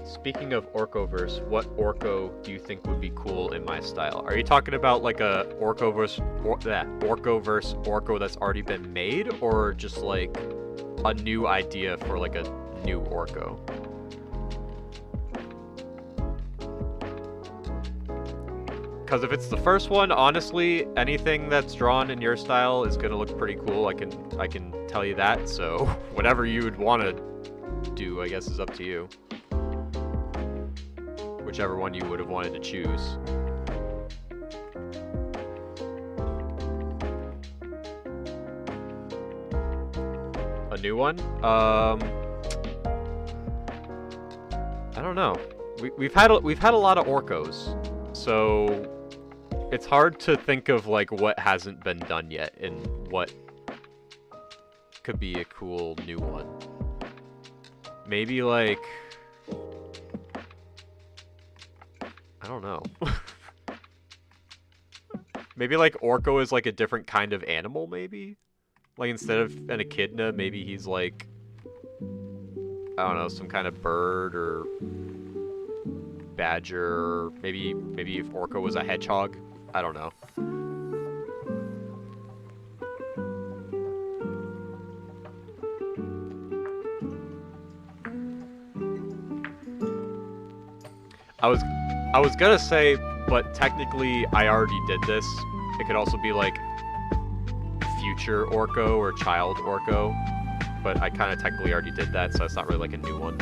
Speaking of Orcoverse, what Orco do you think would be cool in my style? Are you talking about like a Orcoverse Orco that's already been made, or just like a new idea for like a new Orco? Because if it's the first one, honestly, anything that's drawn in your style is gonna look pretty cool. I can tell you that. So whatever you would want to do, I guess, is up to you. Whichever one you would have wanted to choose. A new one? I don't know. We've had a lot of Orcos, so it's hard to think of like what hasn't been done yet and what could be a cool new one. Maybe like, I don't know. Maybe like Orco is like a different kind of animal, maybe? Like instead of an echidna, maybe he's like, I don't know, some kind of bird or badger, or maybe if Orco was a hedgehog. I don't know. I was gonna say, but technically I already did this. It could also be like future Orco or child Orco, but I kind of technically already did that, so it's not really like a new one.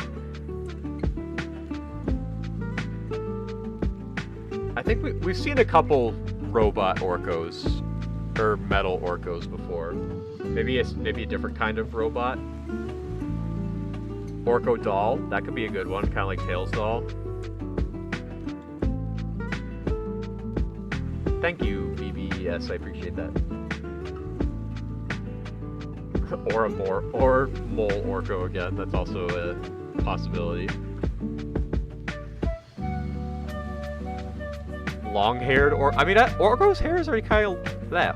I think we've seen a couple robot Orcos or metal Orcos before. Maybe a different kind of robot. Orco doll, that could be a good one, kind of like Tails doll. Thank you, BBS. I appreciate that. Or mole Orco again. That's also a possibility. long-haired, or I mean, Orko's hair is already kind of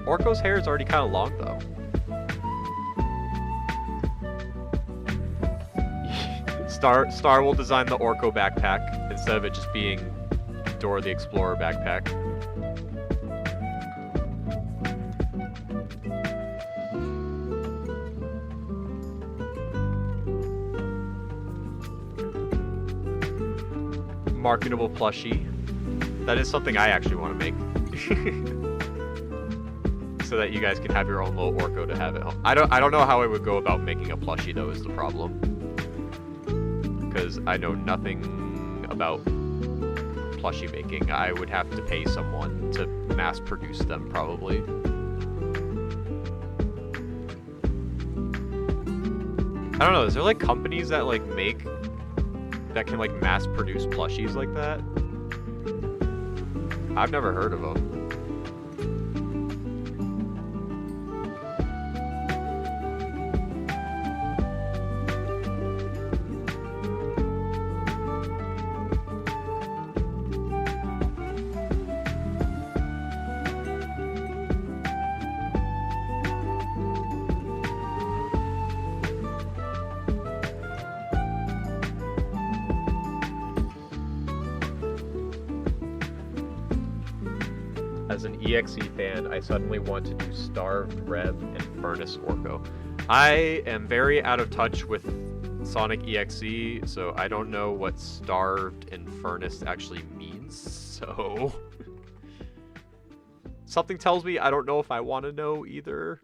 Orko's hair is already kind of long though. Star will design the Orko backpack instead of it just being Dora the Explorer backpack. Marketable plushie. That is something I actually want to make. So that you guys can have your own little Orko to have at home. I don't know how I would go about making a plushie though, is the problem. Because I know nothing about plushie making. I would have to pay someone to mass produce them probably. I don't know, is there like companies that like that can like mass produce plushies like that? I've never heard of them. As an EXE fan, I suddenly want to do Starved, Rev, and Furnace Orko. I am very out of touch with Sonic EXE, so I don't know what Starved and Furnace actually means, so... Something tells me I don't know if I want to know either.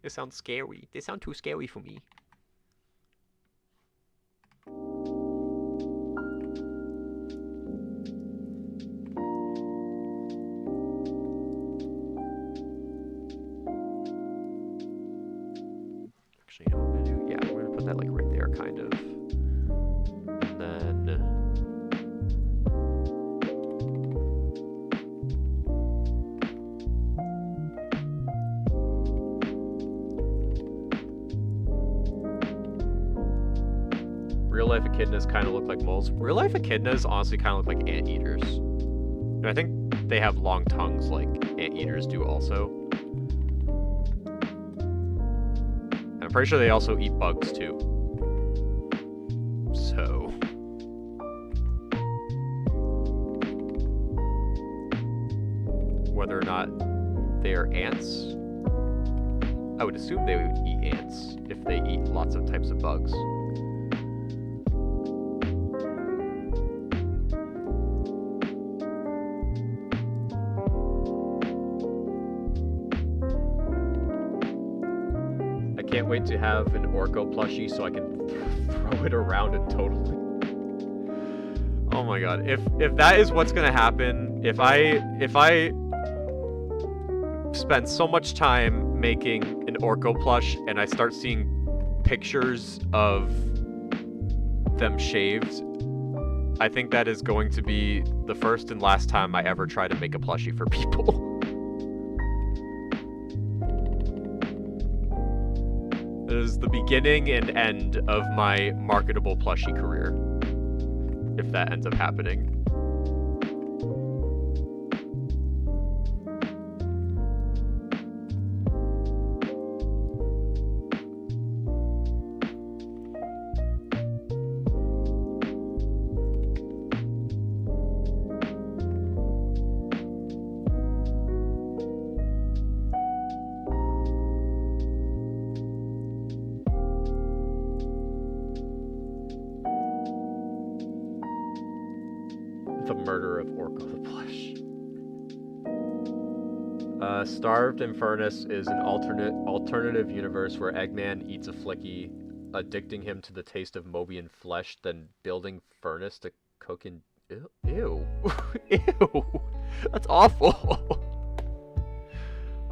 They sound scary. They sound too scary for me. Actually, you know what I'm gonna do? Yeah, we're gonna put that like right there, kind of. And then real life echidnas kind of look like moles. Real life echidnas honestly kind of look like anteaters. And I think they have long tongues like anteaters do also. I'm pretty sure they also eat bugs too. So... whether or not they are ants, I would assume they would eat ants if they eat lots of types of bugs. Can't wait to have an Orko plushie so I can throw it around and totally... Oh my god, if that is what's gonna happen, if I spend so much time making an Orko plush and I start seeing pictures of them shaved, I think that is going to be the first and last time I ever try to make a plushie for people. It is the beginning and end of my marketable plushie career, if that ends up happening. The murder of Orko the Plush. Starved and Furnace is an alternative universe where Eggman eats a Flicky, addicting him to the taste of Mobian flesh, then building Furnace to cook in... Ew. Ew. Ew. That's awful.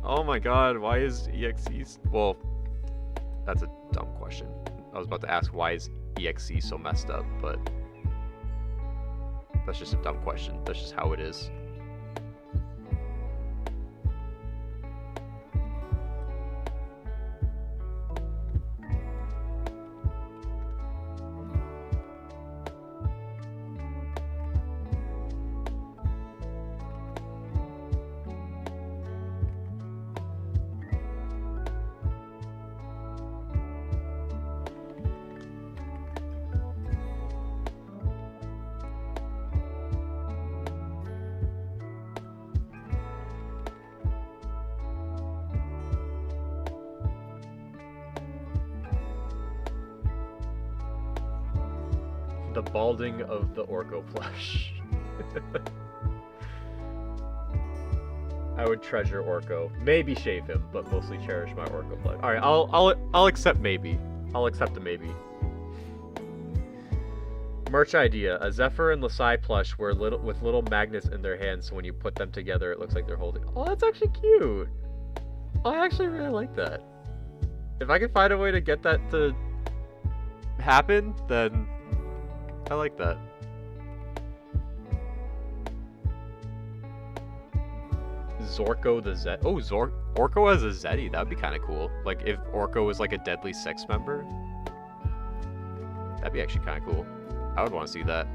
Oh my god, why is EXE... Well, that's a dumb question. I was about to ask why is EXE so messed up, but... that's just a dumb question. That's just how it is. The balding of the Orko plush. I would treasure Orko. Maybe shave him, but mostly cherish my Orko plush. All right, I'll accept maybe. I'll accept a maybe. Merch idea: a Zephyr and Lasai plush with little magnets in their hands, so when you put them together, it looks like they're holding. Oh, that's actually cute. Oh, I actually really like that. If I could find a way to get that to happen, then I like that. Zorko the Zed. Oh, Orko as a Zeddy. That'd be kind of cool. Like if Orko was like a deadly sex member. That'd be actually kind of cool. I would want to see that.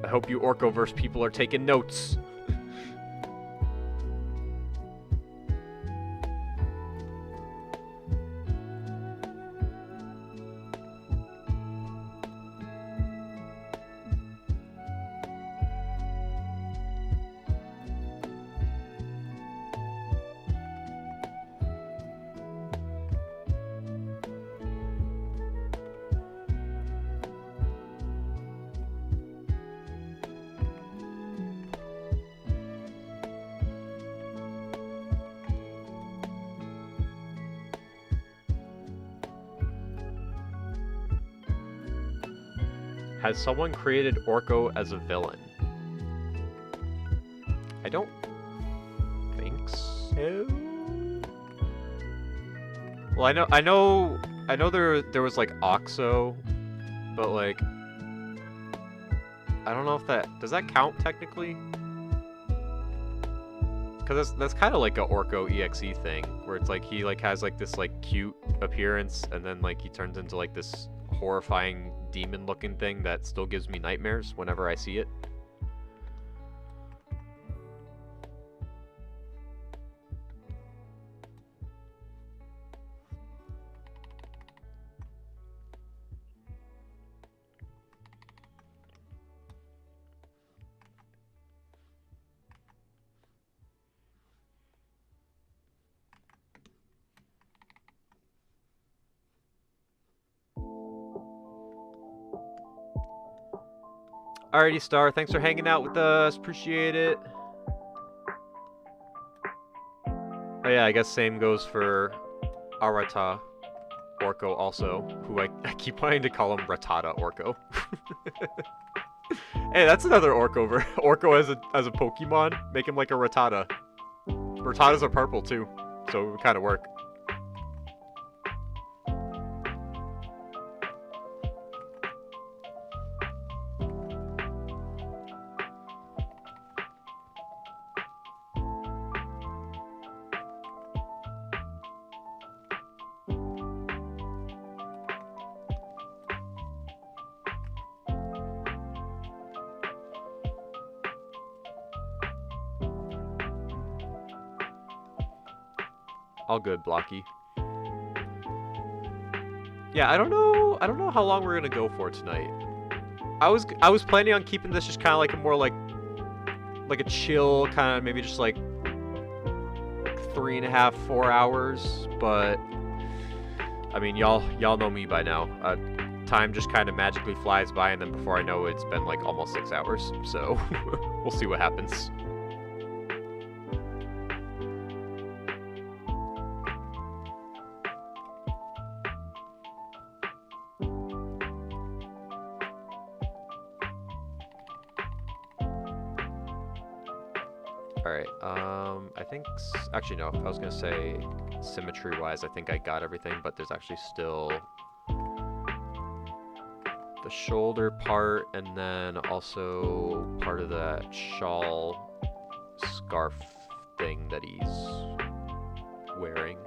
I hope you Orkoverse people are taking notes. Has someone created Orko as a villain? I don't think so. Well, I know there was like Oxo, but like I don't know if does that count technically? Because that's kind of like a Orko EXE thing, where it's like he like has like this like cute appearance, and then like he turns into like this horrifying demon looking thing that still gives me nightmares whenever I see it. Alrighty, Star. Thanks for hanging out with us. Appreciate it. Oh yeah, I guess same goes for Arata Orko also, who I keep wanting to call him Rattata Orko. Hey, that's another Orko as a Pokemon. Make him like a Rattata. Rattatas are purple too, so it would kind of work. All good, Blocky. Yeah, I don't know how long we're gonna go for tonight. I was planning on keeping this just kind of like a more like a chill kind of, maybe just like 3.5, 4 hours. But I mean, y'all know me by now. Time just kind of magically flies by, and then before I know it, it's been like almost 6 hours. So we'll see what happens. Alright, I think, actually no, I was gonna say symmetry-wise, I think I got everything, but there's actually still the shoulder part, and then also part of that shawl scarf thing that he's wearing.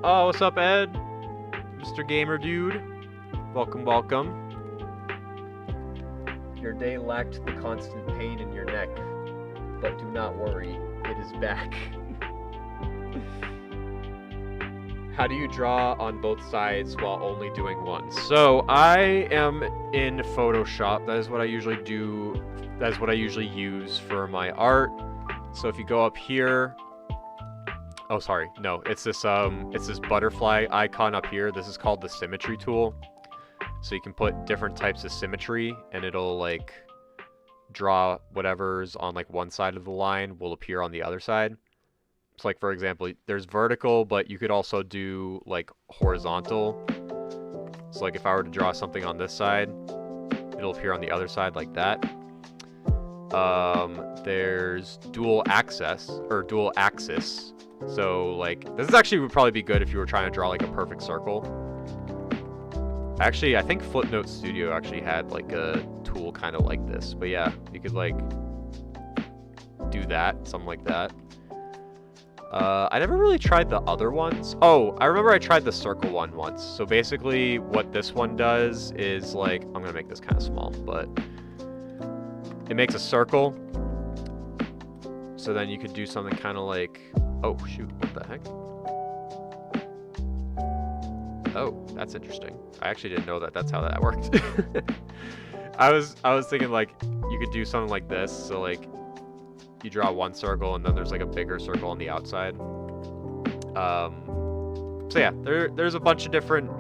Oh, what's up, Ed? Mr. Gamer Dude. Welcome, welcome. Your day lacked the constant pain in your neck, but do not worry, it is back. How do you draw on both sides while only doing one? So I am in Photoshop. That is what I usually do. That is what I usually use for my art. So if you go up here, oh sorry, no, it's this butterfly icon up here. This is called the symmetry tool. So you can put different types of symmetry, and it'll like draw whatever's on like one side of the line will appear on the other side. So like for example, there's vertical, but you could also do like horizontal. So like if I were to draw something on this side, it'll appear on the other side like that. There's dual axis. So like this is actually would probably be good if you were trying to draw like a perfect circle. Actually, I think Flipnote Studio actually had like a tool kind of like this. But yeah, you could like do that, something like that. I never really tried the other ones. Oh, I remember I tried the circle one once. So basically what this one does is like, I'm gonna make this kind of small, but it makes a circle. So then you could do something kind of like, oh shoot, what the heck? Oh, that's interesting. I actually didn't know that that's how that worked. I was thinking like you could do something like this. So like you draw one circle and then there's like a bigger circle on the outside. So yeah, there's a bunch of different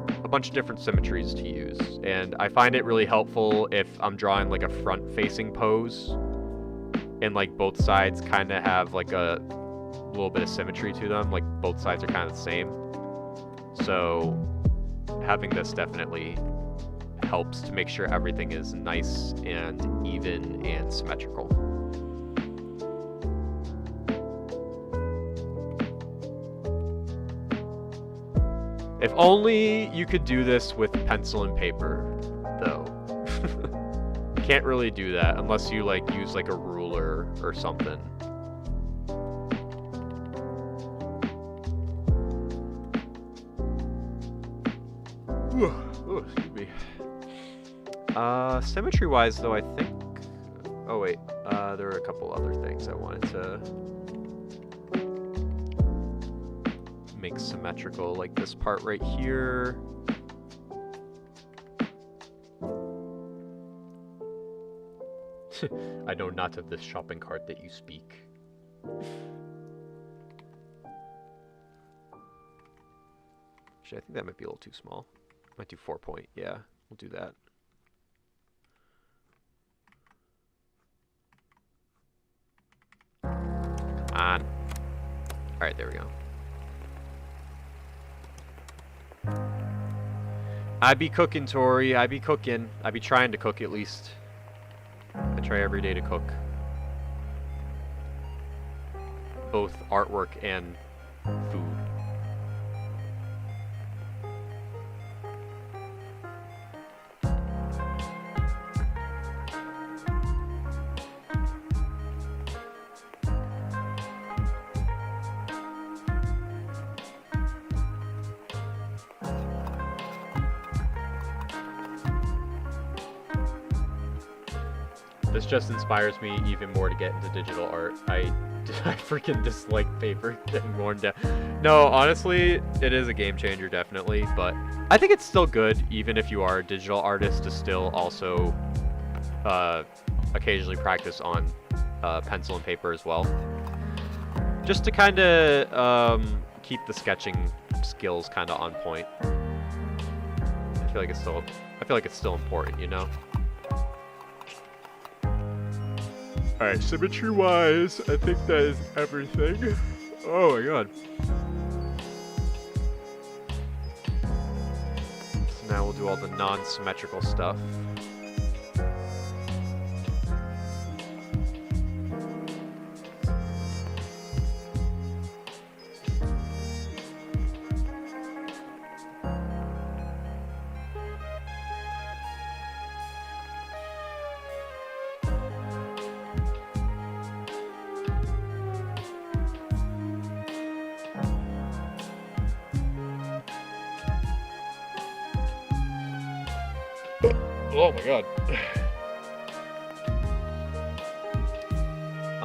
symmetries to use, and I find it really helpful if I'm drawing like a front facing pose and like both sides kind of have like a little bit of symmetry to them, like both sides are kind of the same. So having this definitely helps to make sure everything is nice and even and symmetrical. If only you could do this with pencil and paper, though. You can't really do that unless you like use like a ruler or something. Ooh, excuse me. Symmetry-wise, though, I think... Oh, wait. There are a couple other things I wanted to make symmetrical, like this part right here. I know not of this shopping cart that you speak. Actually, I think that might be a little too small. Might do 4 point. Yeah, we'll do that. Come on. Alright, there we go. I be cooking, Tori. I be cooking. I be trying to cook at least. I try every day to cook. Both artwork and food. This just inspires me even more to get into digital art. I freaking dislike paper getting worn down. No, honestly, it is a game changer, definitely. But I think it's still good, even if you are a digital artist, to still also occasionally practice on pencil and paper as well. Just to kind of keep the sketching skills kind of on point. I feel like it's still important, you know? Alright, symmetry-wise, I think that is everything. Oh my god. So now we'll do all the non-symmetrical stuff. Oh my god.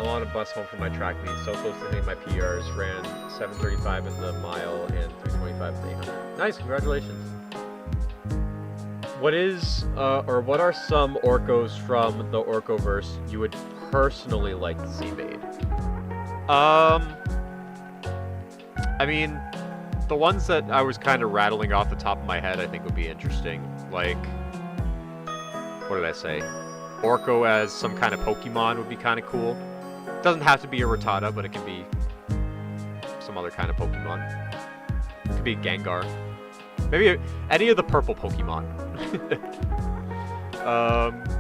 I'm on a bus home from my track meet, so close to hitting my PRs. Ran 7:35 in the mile and 3:25 in the 800. Nice, congratulations. What is, or what are some Orcos from the Orcoverse you would personally like to see made? I mean, the ones that I was kind of rattling off the top of my head I think would be interesting. Like, what did I say? Orco as some kind of Pokemon would be kind of cool. It doesn't have to be a Rattata, but it can be some other kind of Pokemon. It could be Gengar. Maybe any of the purple Pokemon.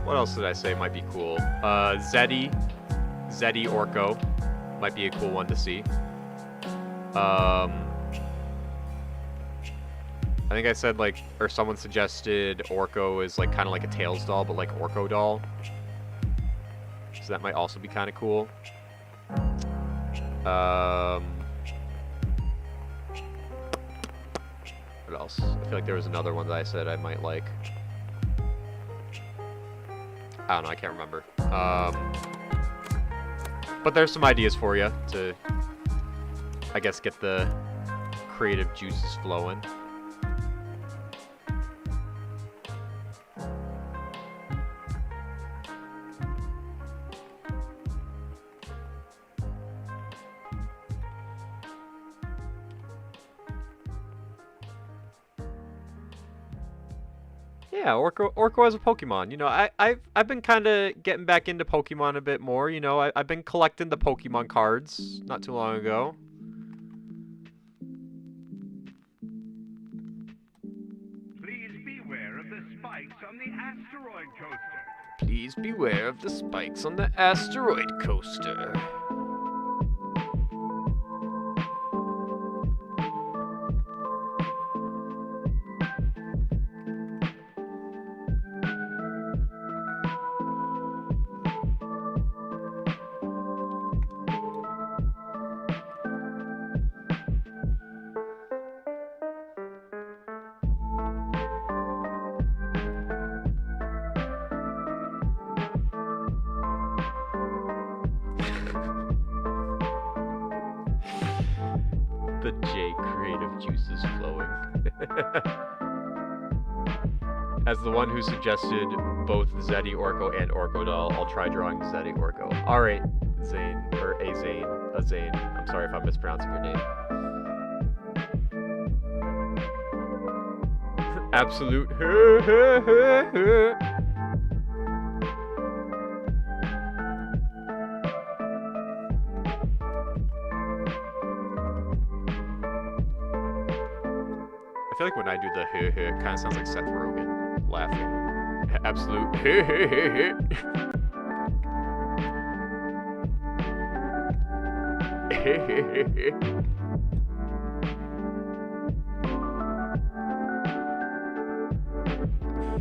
What else did I say might be cool? Zeddy Orco might be a cool one to see. I think I said, like, or someone suggested Orco is like kind of like a Tails doll, but like Orco doll. So that might also be kind of cool. What else? I feel like there was another one that I said I might like. I don't know, I can't remember. But there's some ideas for you to, I guess, get the creative juices flowing. Yeah, Orco as a Pokemon. You know, I've been kind of getting back into Pokemon a bit more. You know, I've been collecting the Pokemon cards not too long ago. Please beware of the spikes on the asteroid coaster. Please beware of the spikes on the asteroid coaster. The J creative juices flowing. As the one who suggested both Zeddy Orco and Orco doll, I'll try drawing Zeddy Orco. Alright, Zane, or Zane. I'm sorry if I'm mispronouncing your name. Absolute. I feel like when I do the it kind of sounds like Seth Rogen laughing. Absolute.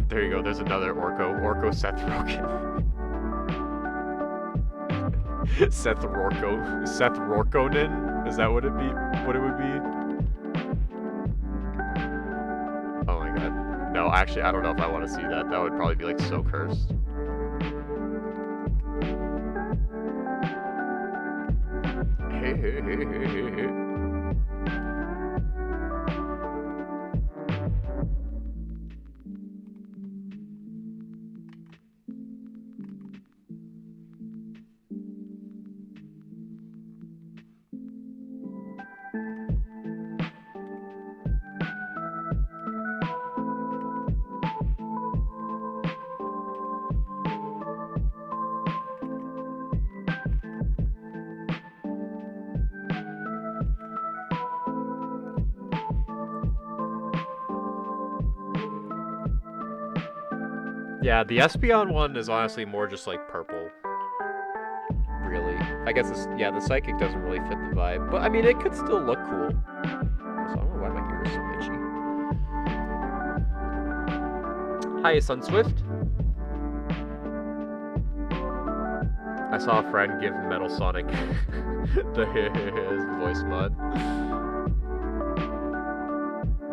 There you go. There's another Orco Seth Rogen. Seth Rourkonen? Is that what it would be? Oh my god. No, actually, I don't know if I want to see that. That would probably be, like, so cursed. Yeah, the Espeon one is honestly more just like purple. Really. I guess it's, yeah, the Psychic doesn't really fit the vibe. But I mean, it could still look cool. So I don't know why my ear is so itchy. Hi, Sunswift. I saw a friend give Metal Sonic the his voice mod.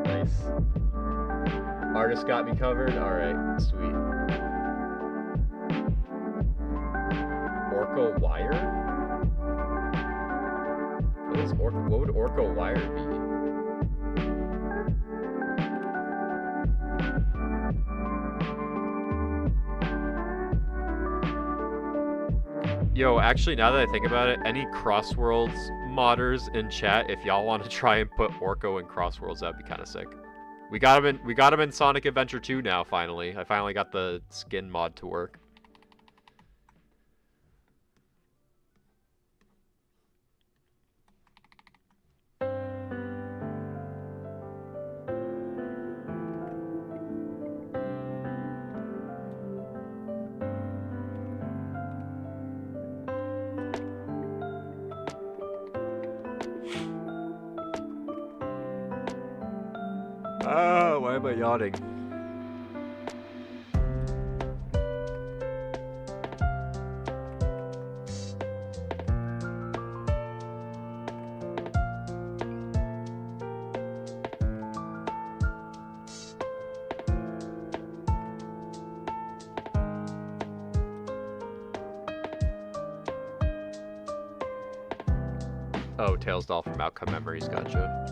Nice. Artist got me covered? Alright, sweet. Orco Wire? what would Orko Wire be? Yo, actually, now that I think about it, any Crossworlds modders in chat, if y'all want to try and put Orko in Crossworlds, that'd be kind of sick. We got him in Sonic Adventure 2 now. Finally, I finally got the skin mod to work. Why am I yawning? Oh, Tails Doll from Outcome Memories, gotcha.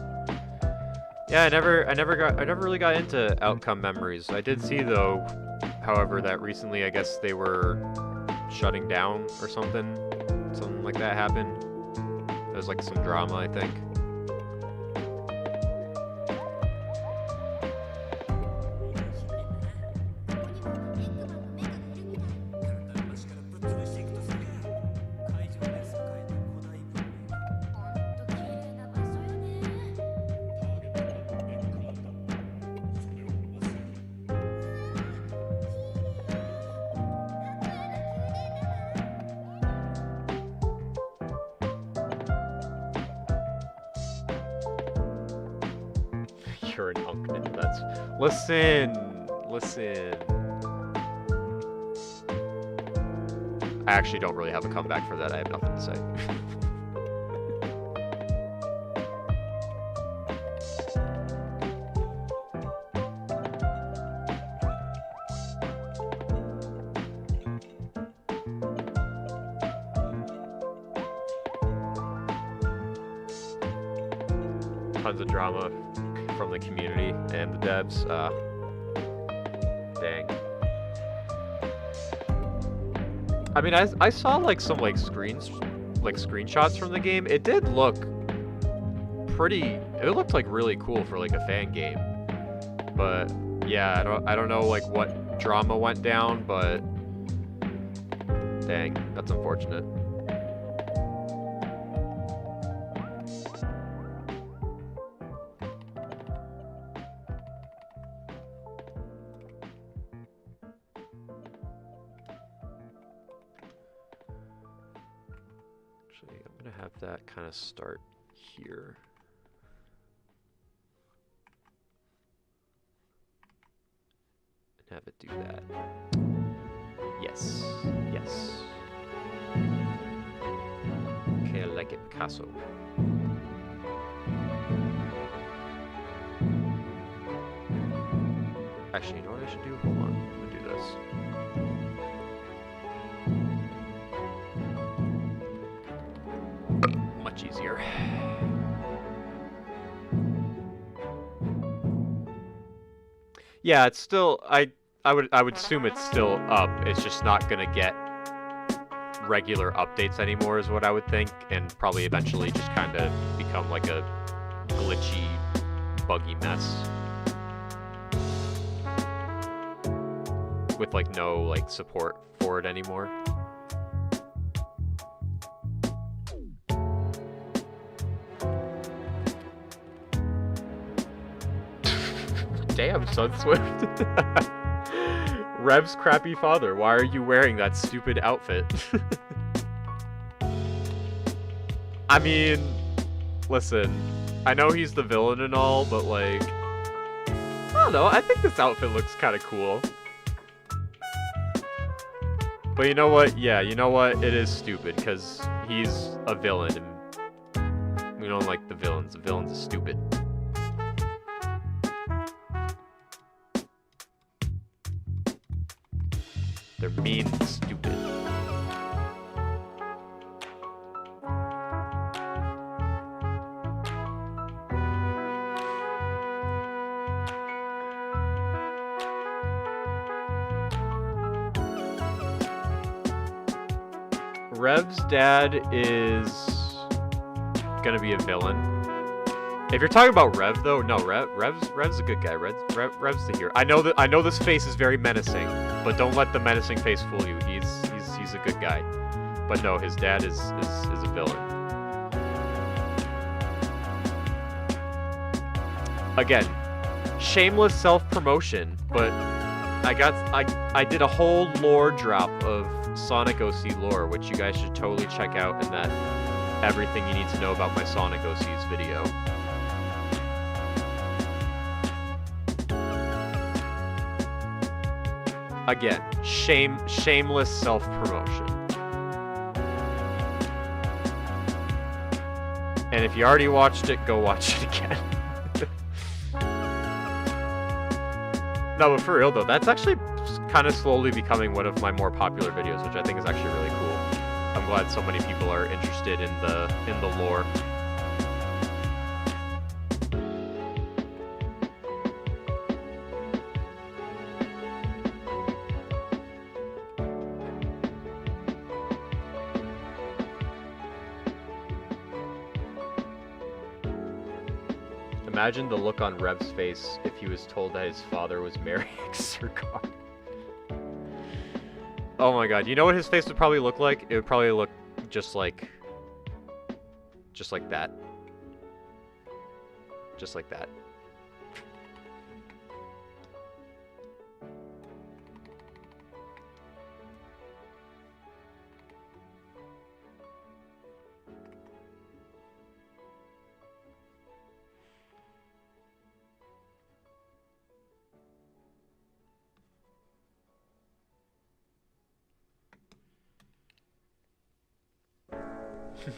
Yeah, I never really got into Outcome Memories. I did see though, however, that recently I guess they were shutting down or something. Something like that happened. There was like some drama, I think. You're an Unkman. That's listen. I actually don't really have a comeback for that. I have nothing to say. Tons of drama from the community and the devs. Dang. I mean, I saw like some screenshots from the game. It did look pretty. It looked like really cool for like a fan game. But yeah, I don't know like what drama went down, but dang, that's unfortunate. That kind of start here. And have it do that. Yes. Okay, I like it, Picasso. Actually, you know what I should do? Hold on, I'm gonna do this. Much easier. Yeah, it's still I would assume it's still up. It's just not gonna get regular updates anymore is what I would think, and probably eventually just kind of become like a glitchy, buggy mess with like no like support for it anymore. Damn, Sunswift. Rev's crappy father, why are you wearing that stupid outfit? I mean, listen, I know he's the villain and all, but like, I don't know, I think this outfit looks kind of cool. But you know what? Yeah, you know what? It is stupid, because he's a villain, and we don't like the villains. The villains are stupid. They're mean and stupid. Rev's dad is gonna be a villain. If you're talking about Rev, though, no, Rev's a good guy. Rev's the hero. I know this face is very menacing, but don't let the menacing face fool you. He's a good guy. But no, his dad is a villain. Again, shameless self-promotion, but I did a whole lore drop of Sonic OC lore, which you guys should totally check out in that everything you need to know about my Sonic OCs video. Again, shameless self-promotion. And if you already watched it, go watch it again. No, but for real though, that's actually kind of slowly becoming one of my more popular videos, which I think is actually really cool. I'm glad so many people are interested in the lore. Imagine the look on Rev's face if he was told that his father was marrying Sirkar. Oh my god, you know what his face would probably look like? It would probably look just like that. Just like that.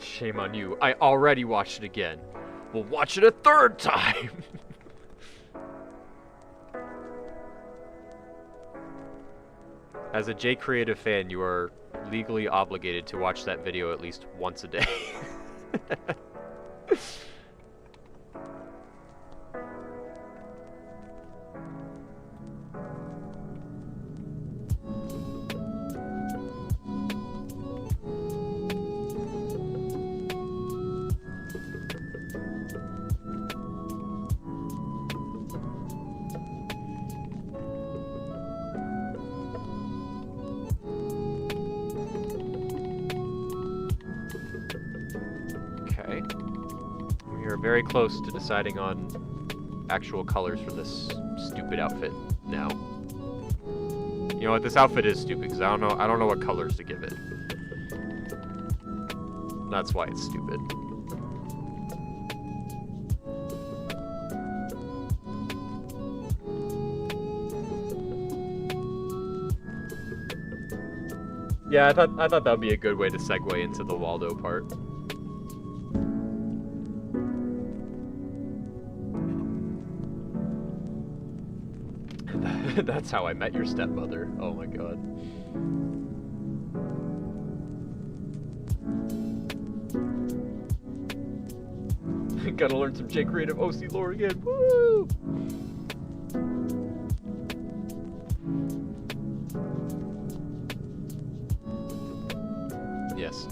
Shame on you. I already watched it again. We'll watch it a third time! As a J Creative fan, you are legally obligated to watch that video at least once a day. Very close to deciding on actual colors for this stupid outfit now. You know what? This outfit is stupid because I don't know what colors to give it. That's why it's stupid. Yeah, I thought that would be a good way to segue into the Waldo part. That's how I met your stepmother. Oh my god. Gotta learn some J Creative OC lore again. Woo! Yes.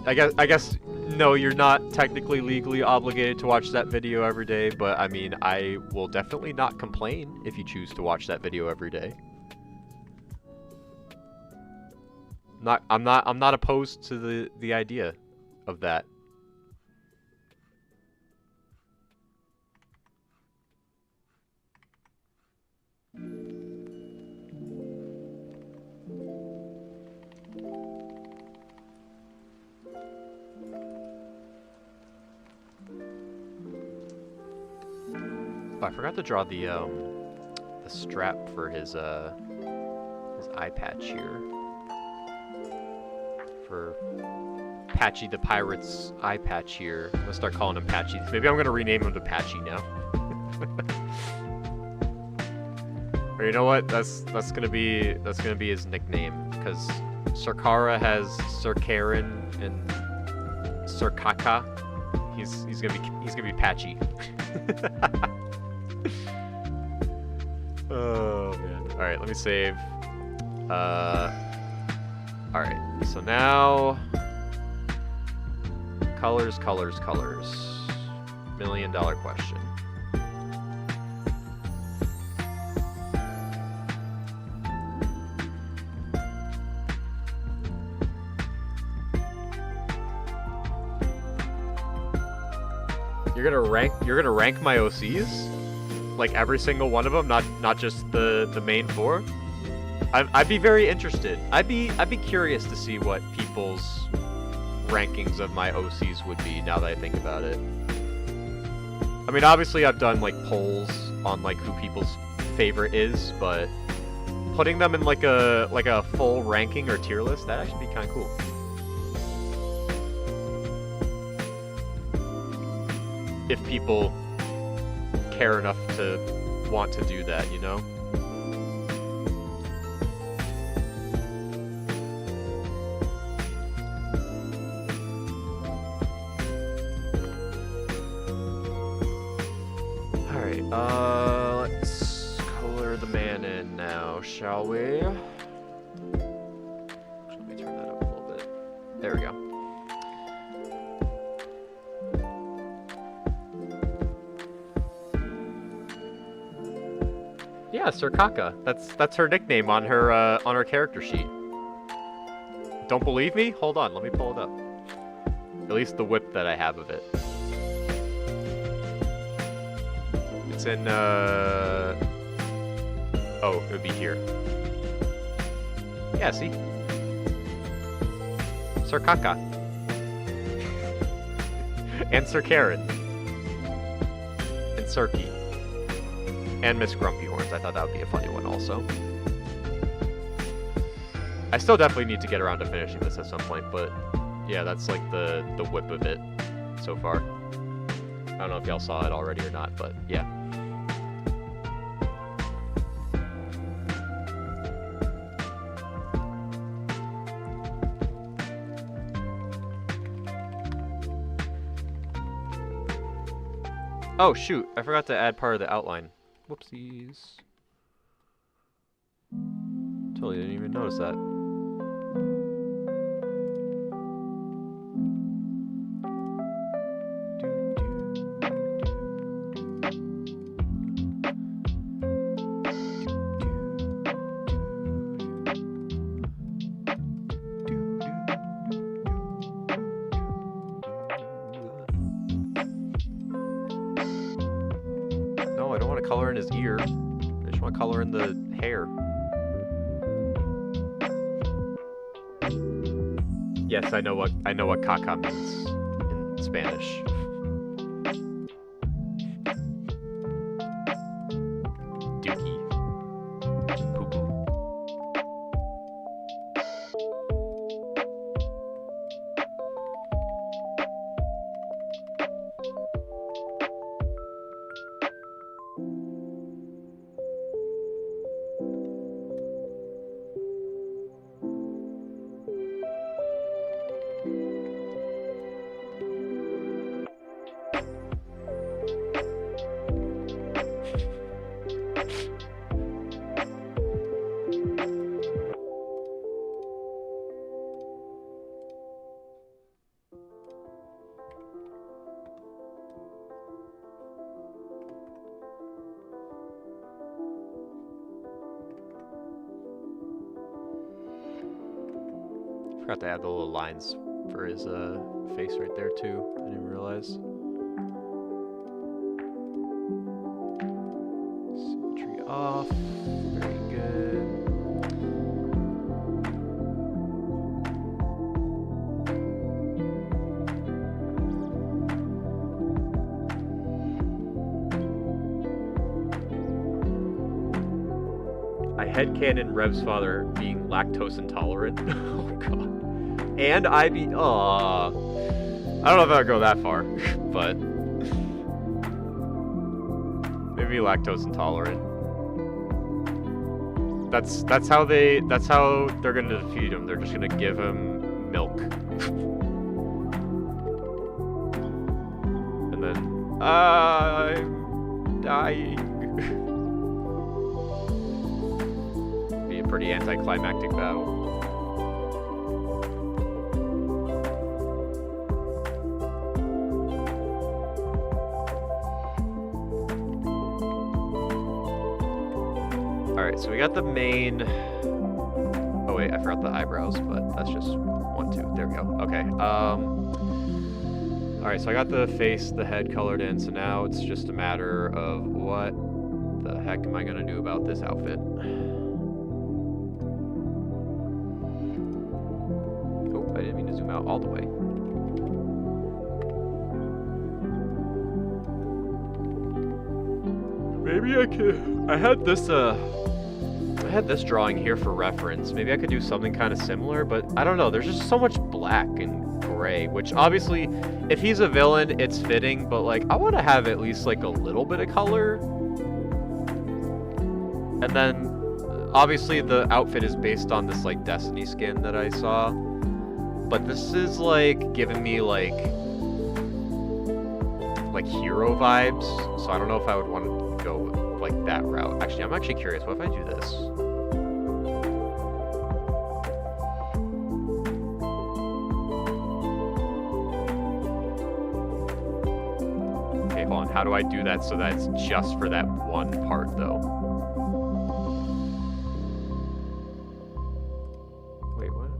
I guess no, you're not technically legally obligated to watch that video every day, but I mean, I will definitely not complain if you choose to watch that video every day. I'm not opposed to the idea of that. Oh, I forgot to draw the strap for his eye patch here. For Patchy the Pirate's eye patch here. I'm gonna start calling him Patchy. Maybe I'm gonna rename him to Patchy now. Or you know what? That's gonna be his nickname, because Sirkara has Sir Karen and Sir Kaka. He's gonna be Patchy. Oh man. Alright, let me save. Alright, so now Colors, colors, colors. $1 million question. You're gonna rank my OCs? Like every single one of them, not just the main 4? I'd be very interested. I'd be curious to see what people's rankings of my OCs would be now that I think about it. I mean, obviously I've done like polls on like who people's favorite is, but putting them in like a full ranking or tier list, that'd actually be kind of cool. If people care enough to want to do that, you know? Alright, let's color the man in now, shall we? Let me turn that up a little bit. There we go. Yeah, Sir Kaka. That's her nickname on her character sheet. Don't believe me? Hold on, let me pull it up. At least the whip that I have of it. It's in oh, it would be here. Yeah, see? Sir Kaka. And Sir Karen. And Sirky. And Miss Grumpy Horns. I thought that would be a funny one also. I still definitely need to get around to finishing this at some point, but yeah, that's like the whip of it so far. I don't know if y'all saw it already or not, but yeah. Oh shoot, I forgot to add part of the outline. Whoopsies. Totally didn't even notice that. No, I don't want to color in his ear. I just want to color in the hair. Yes, I know what caca means in Spanish. Dookie. Poo-poo. Forgot to add the little lines for his face right there too. I didn't realize. Symmetry off. Very good. I headcanon Rev's father being lactose intolerant. Oh god. And Ivy. Aww. I don't know if I'll go that far, but maybe lactose intolerant. That's how they're gonna defeat him. They're just gonna give him milk. And then I'm dying. Be a pretty anticlimactic battle. So we got the main... Oh wait, I forgot the eyebrows, but that's just 1, 2. There we go. Okay. Alright, so I got the face, the head colored in, so now it's just a matter of what the heck am I gonna do about this outfit? Oh, I didn't mean to zoom out all the way. Maybe I could... I had this drawing here for reference. Maybe I could do something kind of similar, but I don't know. There's just so much black and gray, which obviously, if he's a villain, it's fitting, but like, I want to have at least like a little bit of color. And then, obviously, the outfit is based on this like Destiny skin that I saw. But this is like giving me like hero vibes, so I don't know if I would want to go like that route. Actually, I'm actually curious. What if I do this? Okay, hold on. How do I do that so that it's just for that one part, though? Wait, what?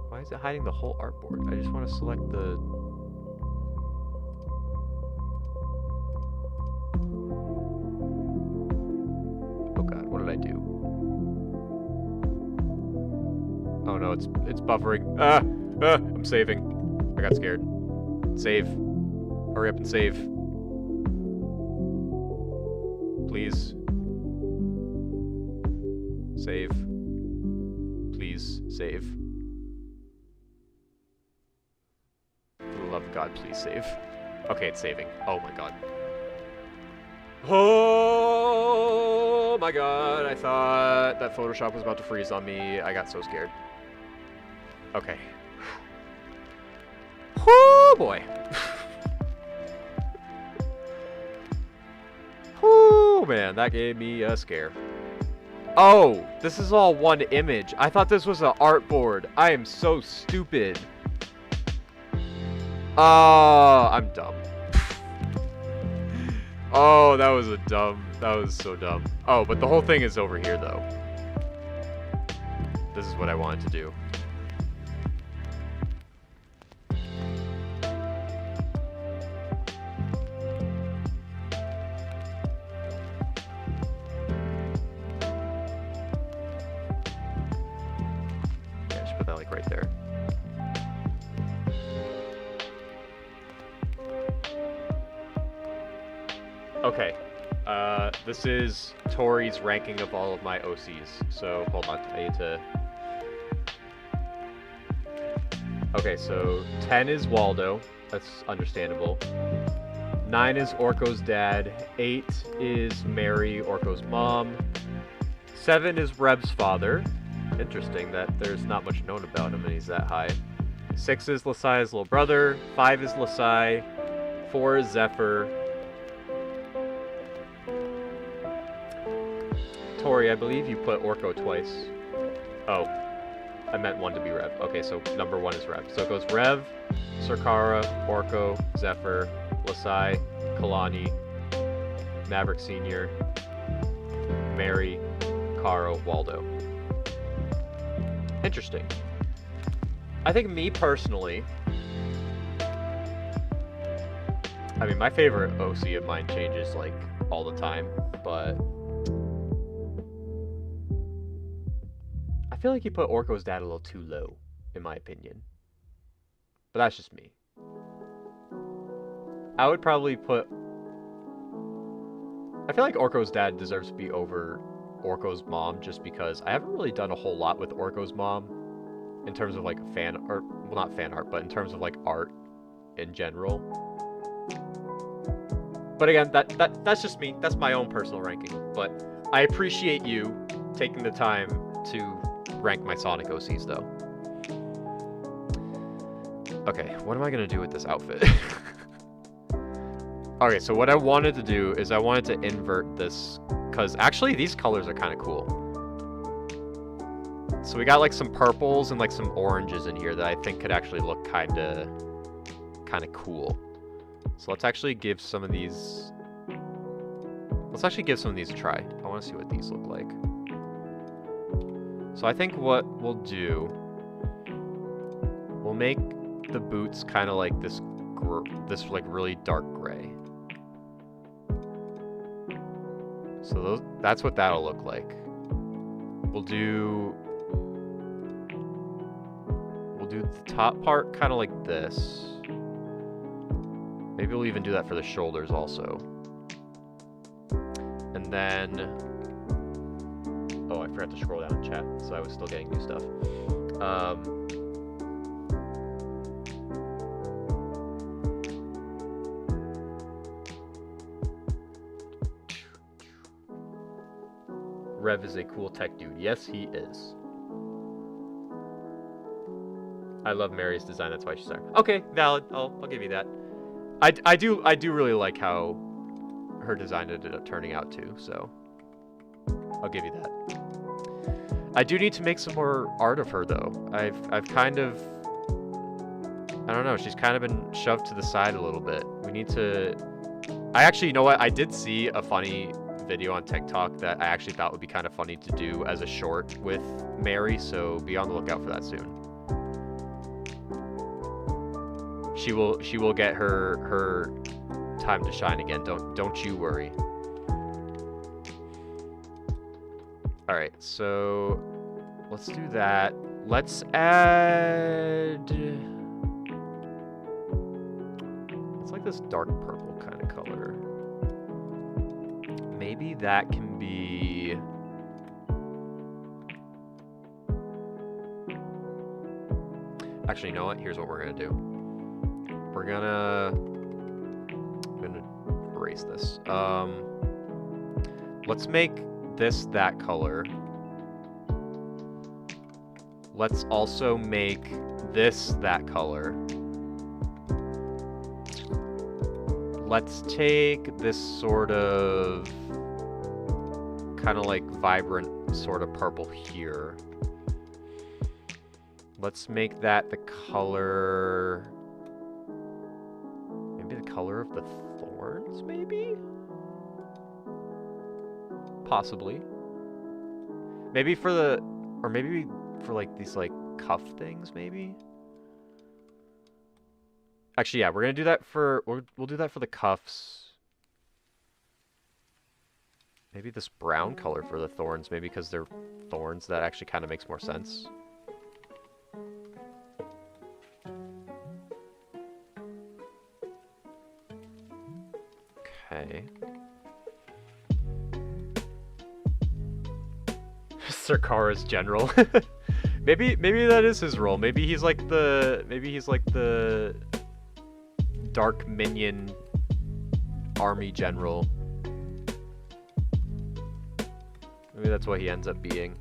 Why is it hiding the whole artboard? I just want to select the... I do? Oh no, it's buffering. I'm saving. I got scared. Save. Hurry up and save. Please. Save. Please save. For the love of God, please save. Okay, it's saving. Oh my god. Oh my god, I thought that Photoshop was about to freeze on me. I got so scared. Okay. Oh boy. Oh man, that gave me a scare. Oh, this is all one image. I thought this was an artboard. I am so stupid. I'm dumb. Oh, that was so dumb. Oh, but the whole thing is over here, though. This is what I wanted to do. Yeah, I should put that, like, right there. Okay, this is Tori's ranking of all of my OCs, so hold on, I need to... Okay, so 10 is Waldo, that's understandable. 9 is Orko's dad, 8 is Mary, Orko's mom. 7 is Rev's father. Interesting that there's not much known about him and he's that high. 6 is Lasai's little brother, 5 is Lasai, 4 is Zephyr. Tori, I believe you put Orko twice. Oh, I meant 1 to be Rev. Okay, so number 1 is Rev. So it goes Rev, Sarkara, Orko, Zephyr, Lasai, Kalani, Maverick Sr., Mary, Karo, Waldo. Interesting. I think me personally, I mean, my favorite OC of mine changes like all the time, but I feel like you put Orko's dad a little too low, in my opinion. But that's just me. I would probably put... I feel like Orko's dad deserves to be over Orko's mom, just because I haven't really done a whole lot with Orko's mom in terms of like fan art, well, not fan art, but in terms of like art in general. But again, that's just me. That's my own personal ranking. But I appreciate you taking the time to rank my Sonic OCs, though. Okay, what am I gonna do with this outfit? Okay, so what I wanted to do is I wanted to invert this, because actually these colors are kind of cool. So we got like some purples and like some oranges in here that I think could actually look kind of cool. So let's actually give some of these... Let's actually give some of these a try. I want to see what these look like. So I think what we'll do, we'll make the boots kind of like this like really dark gray. So that's what that'll look like. We'll do the top part kind of like this. Maybe we'll even do that for the shoulders also. And then, oh, I forgot to scroll down in chat, so I was still getting new stuff. Rev is a cool tech dude. Yes, he is. I love Mary's design. That's why she's there. Okay, valid. I'll give you that. I do really like how her design ended up turning out too. So I'll give you that. I do need to make some more art of her though. I've kind of, I don't know. She's kind of been shoved to the side a little bit. We need to. I actually, you know what? I did see a funny video on TikTok that I actually thought would be kind of funny to do as a short with Mary. So be on the lookout for that soon. She will get her time to shine again. Don't you worry. All right, so let's do that. Let's add. It's like this dark purple kind of color. Maybe that can be. Actually, you know what? Here's what we're gonna do. I'm gonna erase this. Let's make this that color. Let's also make this that color. Let's take this sort of kind of like vibrant sort of purple here. Let's make that the color. Maybe the color of the thorns, maybe? Possibly. Maybe for the, or maybe for like these like cuff things, maybe? Actually, yeah, we're gonna do that for, we'll do that for the cuffs. Maybe this brown color for the thorns, maybe because they're thorns, that actually kind of makes more sense. Okay. Sarkara's general. maybe that is his role. Maybe he's like the dark minion army general. Maybe that's what he ends up being.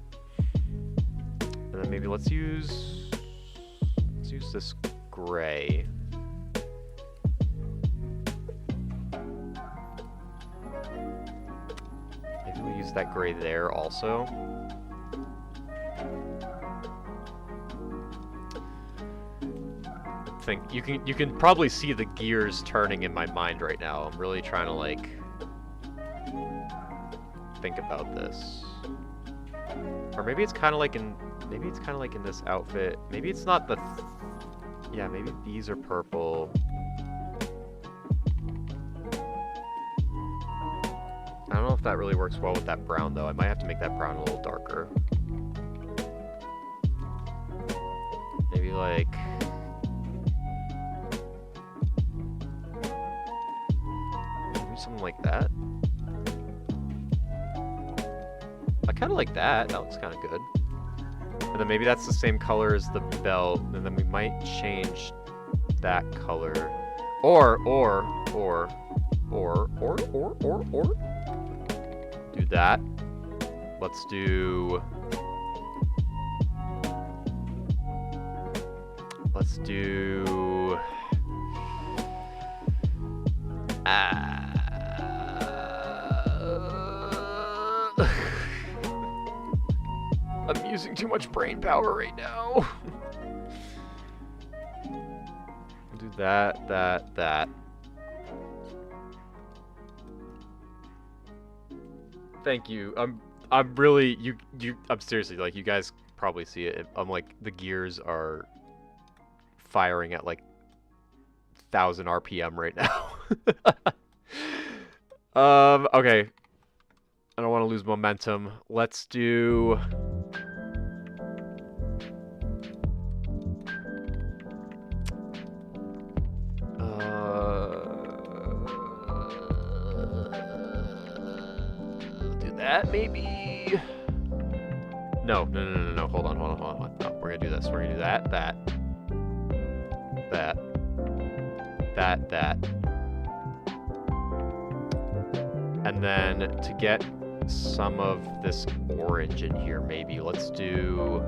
And then maybe let's use this gray. Maybe we'll use that gray there also. I think you can probably see the gears turning in my mind right now. I'm really trying to like think about this. Or maybe it's kind of like in this outfit. Maybe it's not the yeah, maybe these are purple. I don't know if that really works well with that brown though. I might have to make that brown a little darker. Maybe like something like that. I kind of like that. That looks kind of good. And then maybe that's the same color as the belt, and then we might change that color. Or do that. Let's do I'm using too much brain power right now. Do that. Thank you. I'm really I'm seriously, like, you guys probably see it. I'm like, the gears are firing at like 1,000 RPM right now. Okay. I don't want to lose momentum. Let's do do that maybe. No. Hold on. No, we're gonna do this. We're gonna do that. And then to get some of this orange in here, maybe let's do.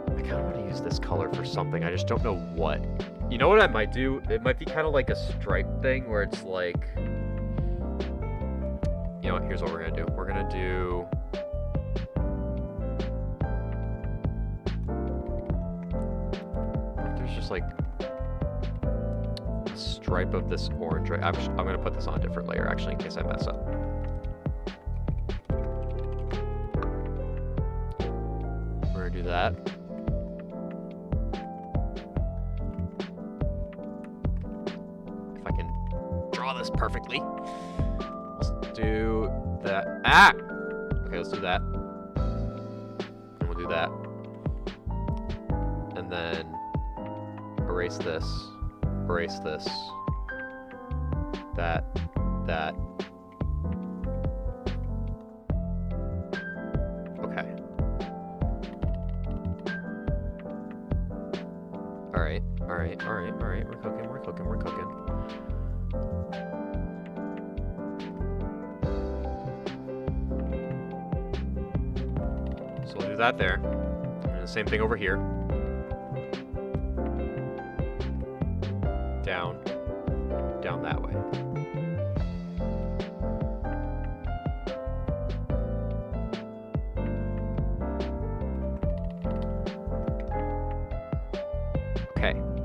I kind of want to use this color for something. I just don't know what. You know what I might do? It might be kind of like a stripe thing where it's like. You know what? Here's what we're gonna do. We're gonna do. There's just like a stripe of this orange. Right? I'm gonna put this on a different layer actually in case I mess up. We're gonna do that. If I can draw this perfectly. Do that. Okay, let's do that. And we'll do that. And then erase this. Erase this. That. Okay. Alright. We're cooking. So we'll do that there. And the same thing over here. Down that way.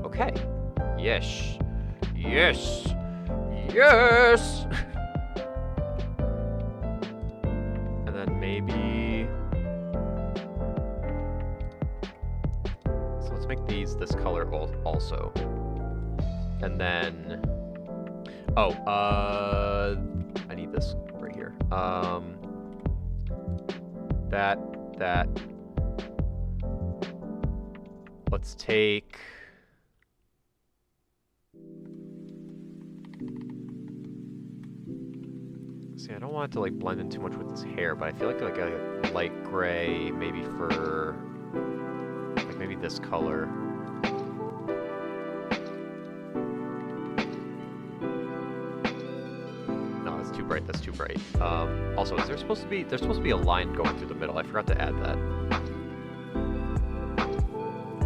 Okay. Yes. And then maybe. So let's make these this color also. And then, I need this right here. That. Let's take. See, I don't want it to like blend in too much with his hair, but I feel like a light gray, maybe for, like maybe this color. That's too bright. Also, is there's supposed to be a line going through the middle. I forgot to add that.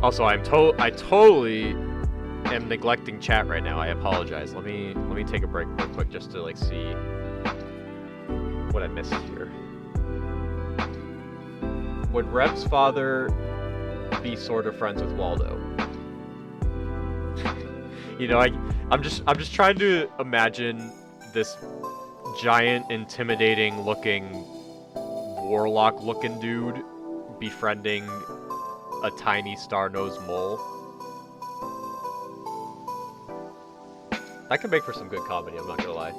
Also, I totally am neglecting chat right now. I apologize. Let me take a break real quick just to like see what I missed here. Would Rep's father be sort of friends with Waldo? You know, I'm just trying to imagine this giant, intimidating looking, warlock looking dude befriending a tiny star-nosed mole. That could make for some good comedy, I'm not gonna lie.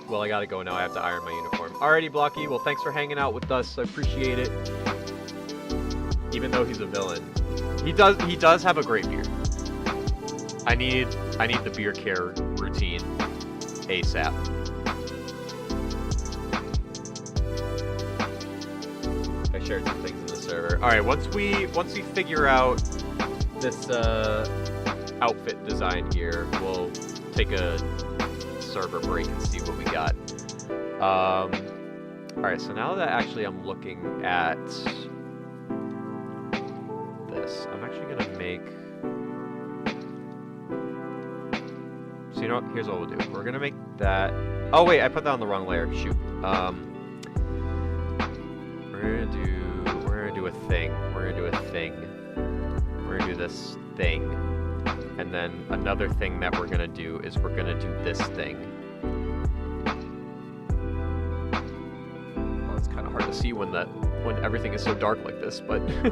Well, I gotta go now. I have to iron my uniform. Alrighty, Blocky. Well, thanks for hanging out with us. I appreciate it. Even though he's a villain. He does have a great beard. I need the beer care routine ASAP. I shared some things in the server. All right, once we figure out this outfit design here, we'll take a server break and see what we got. All right, so now that actually I'm looking at this, I'm actually gonna make. So you know what? Here's what we'll do. We're gonna make that. Oh wait, I put that on the wrong layer. Shoot. We're gonna do a thing. we're gonna do this thing. And then another thing that we're gonna do is we're gonna do this thing. Well, it's kind of hard to see when everything is so dark like this, but we're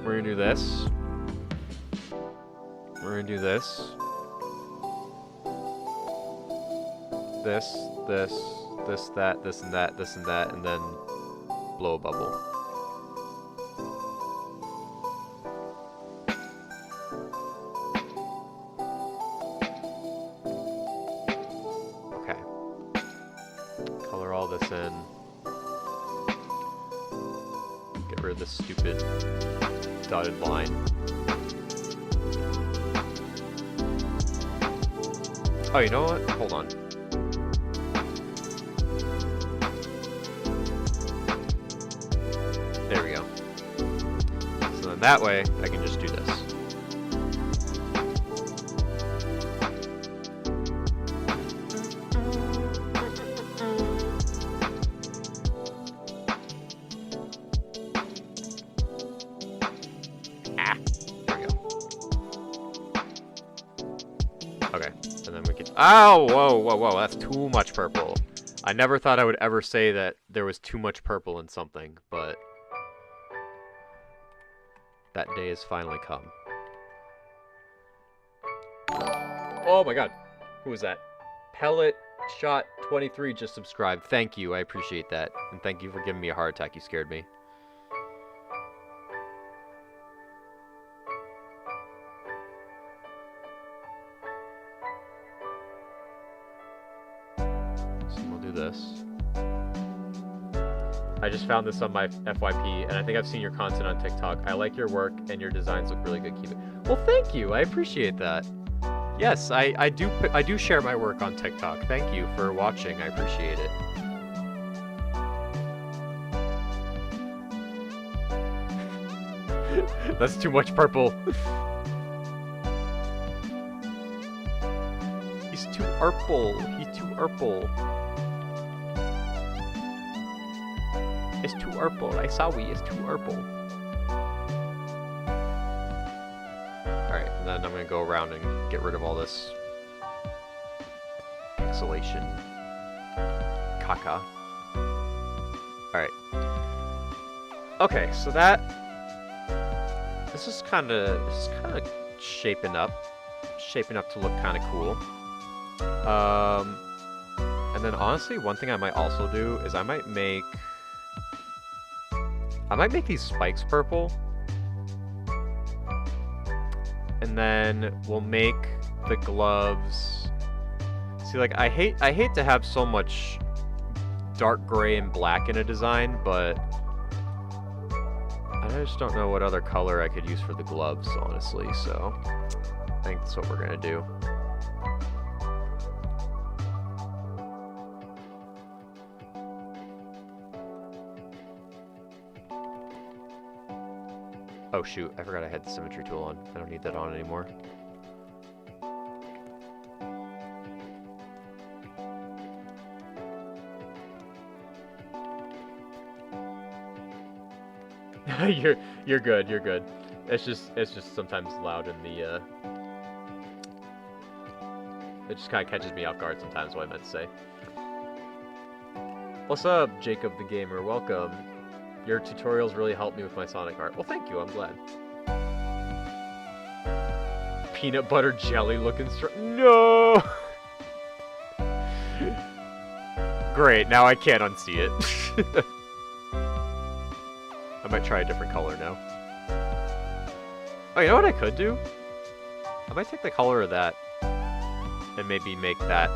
gonna do this. We're gonna do this. This, that, this and that, this and that, and then blow a bubble. Okay. Color all this in. Get rid of this stupid dotted line. Oh, you know what? Hold on. There we go. So then that way, I can just do this. Ah, there we go. Okay, and then we can... Oh, whoa, whoa, whoa, that's too much purple. I never thought I would ever say that there was too much purple in something, but... that day has finally come. Oh my god. Who was that? Pellet Shot 23 just subscribed. Thank you. I appreciate that. And thank you for giving me a heart attack. You scared me. So we'll do this. I just found this on my FYP, and I think I've seen your content on TikTok. I like your work, and your designs look really good. Keep it. Well, thank you. I appreciate that. Yes, I do share my work on TikTok. Thank you for watching. I appreciate it. That's too much purple. He's too purple. He's too purple. It's too purple. I saw we. It's too purple. Alright, and then I'm going to go around and get rid of all this pixelation. Caca. Alright. Okay, so that... This is kind of shaping up. Shaping up to look kind of cool. And then honestly, one thing I might also do is I might make these spikes purple. And then we'll make the gloves. See, like, I hate to have so much dark gray and black in a design, but I just don't know what other color I could use for the gloves, honestly, so I think that's what we're gonna do. Oh shoot, I forgot I had the symmetry tool on. I don't need that on anymore. You're good, you're good. It's just sometimes loud in the it just kinda catches me off guard sometimes, what I meant to say. What's up, Jacob the Gamer? Welcome. Your tutorials really helped me with my Sonic art. Well, thank you. I'm glad. Peanut butter jelly looking No! Great. Now I can't unsee it. I might try a different color now. Oh, you know what I could do? I might take the color of that and maybe make that.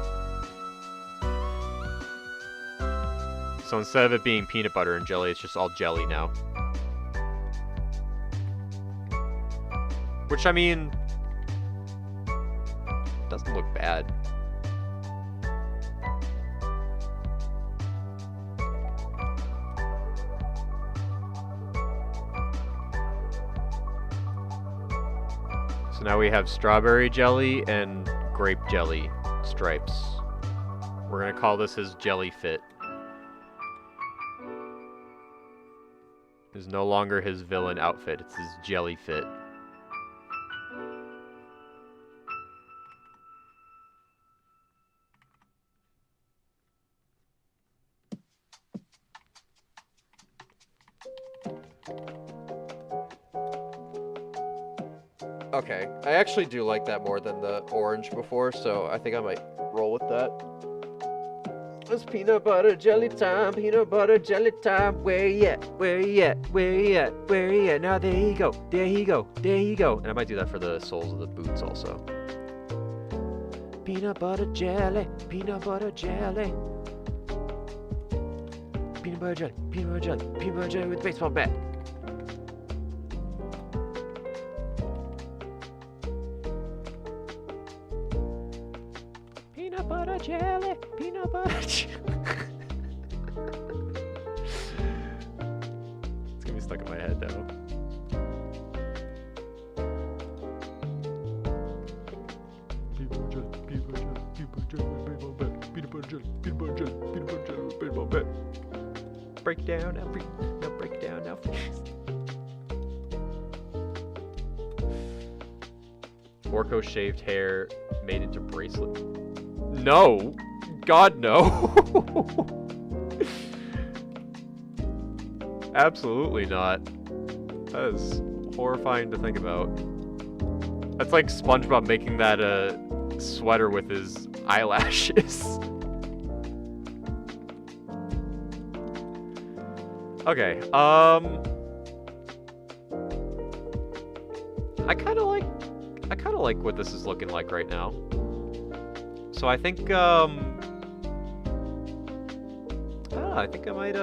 So instead of it being peanut butter and jelly, it's just all jelly now. Which, I mean, doesn't look bad. So now we have strawberry jelly and grape jelly stripes. We're gonna call this his Jelly Fit. is no longer his villain outfit. It's his jelly fit. Okay, I actually do like that more than the orange before, so I think I might roll with that. It's peanut butter jelly time, peanut butter jelly time. Where you at? Where you at? Where you at? Where you at? Now there you go, there you go, there you go. And I might do that for the soles of the boots also. Peanut butter jelly, peanut butter jelly. Peanut butter jelly, peanut butter jelly, peanut butter jelly with a baseball bat. Peanut butter jelly, peanut butter jelly. It's gonna be stuck in my head though. Peanut butter jelly, peanut butter jelly, peanut butter jelly with baseball bat. Peanut butter jelly, peanut butter jelly, peanut butter jelly with baseball bat. Break down now, break down now. Orko shaved hair made into bracelet. No! God, no! Absolutely not. That is horrifying to think about. That's like SpongeBob making that sweater with his eyelashes. Okay, I kind of like what this is looking like right now. So I think, I don't know, I think I might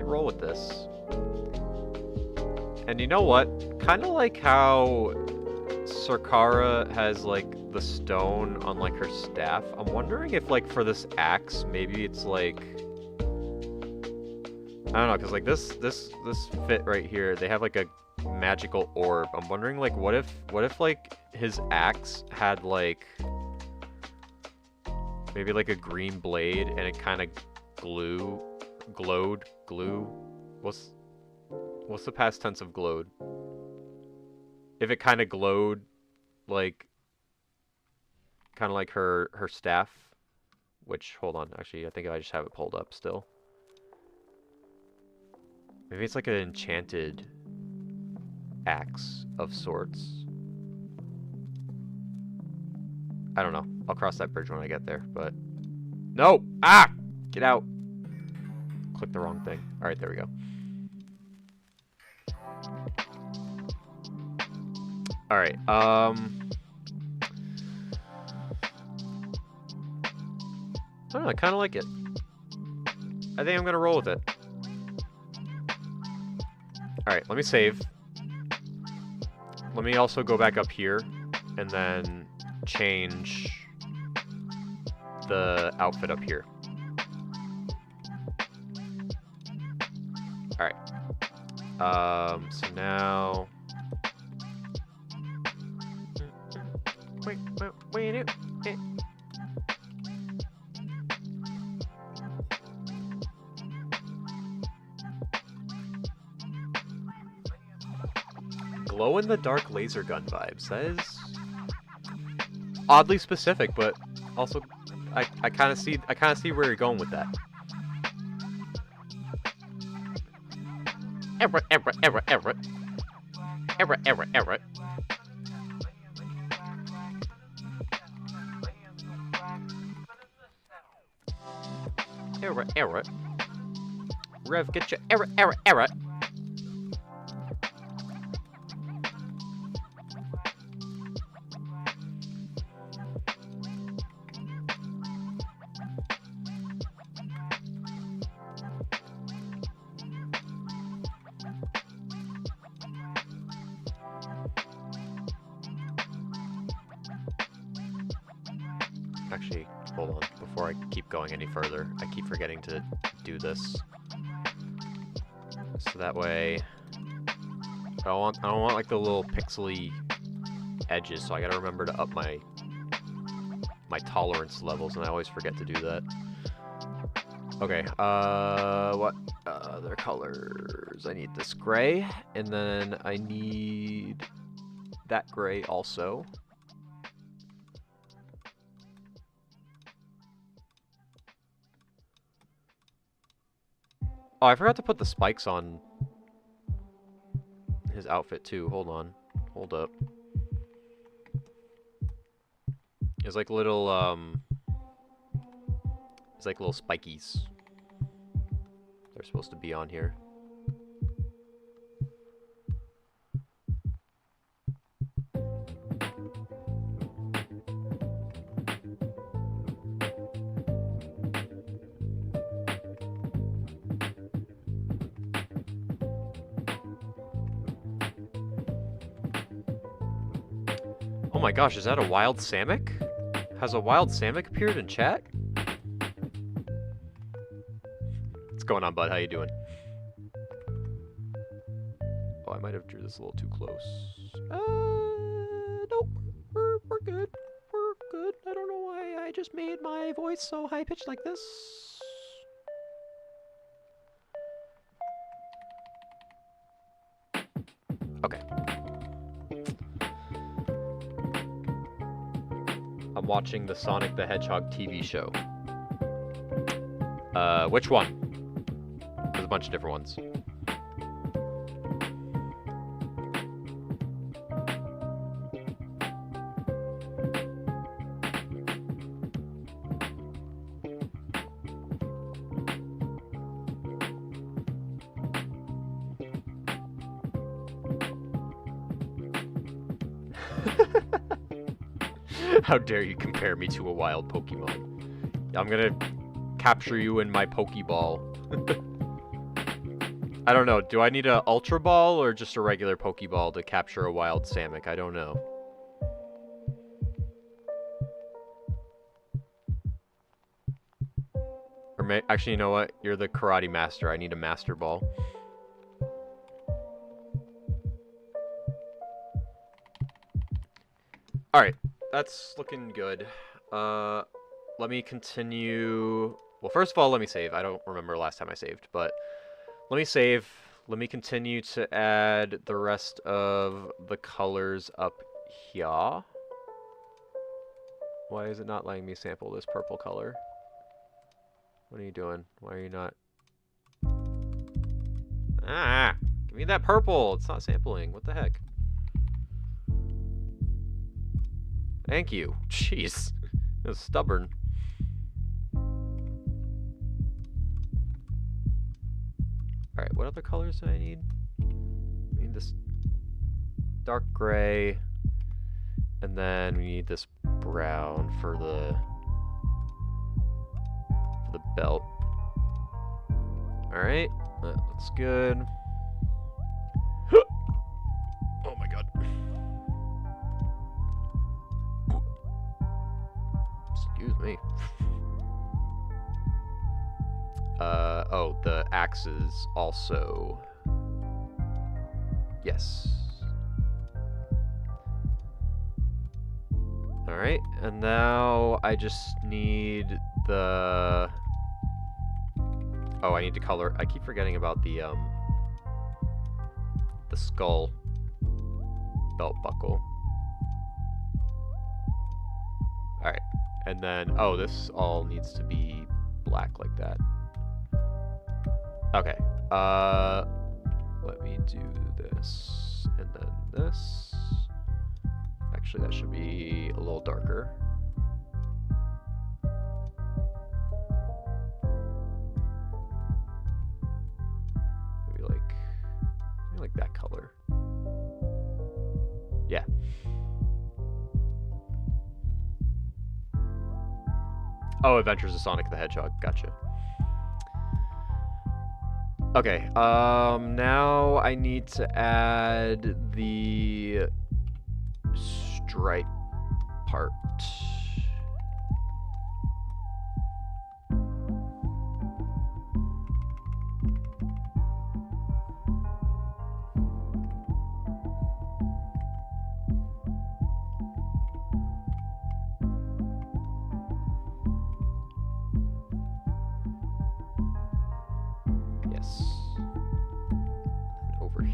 roll with this. And you know what? Kind of like how Sarkara has, like, the stone on, like, her staff. I'm wondering if, like, for this axe, maybe it's, like... I don't know, because, like, this fit right here, they have, like, a magical orb. I'm wondering, like, what if, like, his axe had, like... maybe like a green blade and it kind of glowed. What's the past tense of glowed? If it kind of glowed, like, kind of like her staff, which, hold on, actually, I think I just have it pulled up still. Maybe it's like an enchanted axe of sorts. I don't know. I'll cross that bridge when I get there, but... No! Ah! Get out! Click the wrong thing. Alright, there we go. Alright, I don't know, I kinda like it. I think I'm gonna roll with it. Alright, let me save. Let me also go back up here, and then change the outfit up here. Alright. So now... Glow-in-the-dark laser gun vibes. That is oddly specific, but also I kind of see where you're going with that. Everett. Rev, get your Everett. Actually, hold on. Before I keep going any further, I keep forgetting to do this. So that way, I don't want like the little pixely edges. So I gotta remember to up my tolerance levels, and I always forget to do that. Okay, what other colors? I need this gray, and then I need that gray also. Oh, I forgot to put the spikes on his outfit too. Hold on. Hold up. It's like little, it's like little spikies. They're supposed to be on here. Oh my gosh, is that a wild Samick? Has a wild Samick appeared in chat? What's going on, bud? How you doing? Oh, I might have drew this a little too close. Nope. We're good. We're good. I don't know why I just made my voice so high-pitched like this. Okay. I'm watching the Sonic the Hedgehog TV show. Which one? There's a bunch of different ones. How dare you compare me to a wild Pokemon? I'm gonna capture you in my Pokeball. I don't know, do I need a Ultra Ball or just a regular Pokeball to capture a wild Samick? I don't know. Or actually, you know what? You're the Karate Master. I need a Master Ball. Alright. That's looking good. Let me continue. Well, first of all, let me save. I don't remember last time I saved, but let me save. Let me continue to add the rest of the colors up here. Why is it not letting me sample this purple color? What are you doing? Why are you not? Ah! Give me that purple! It's not sampling. What the heck? Thank you. Jeez. It was stubborn. Alright, what other colors do I need? I need this dark gray. And then we need this brown for the belt. Alright, that looks good. Oh my god. Excuse me. Oh, the axes also. Yes. Alright, and now I just need the... Oh, I need to color... I keep forgetting about the skull belt buckle. Alright, and then... Oh, this all needs to be black like that. Okay, let me do this, and then this. Actually, that should be a little darker. Maybe like that color. Yeah. Oh, Adventures of Sonic the Hedgehog. Gotcha. Okay, now I need to add the stripe part.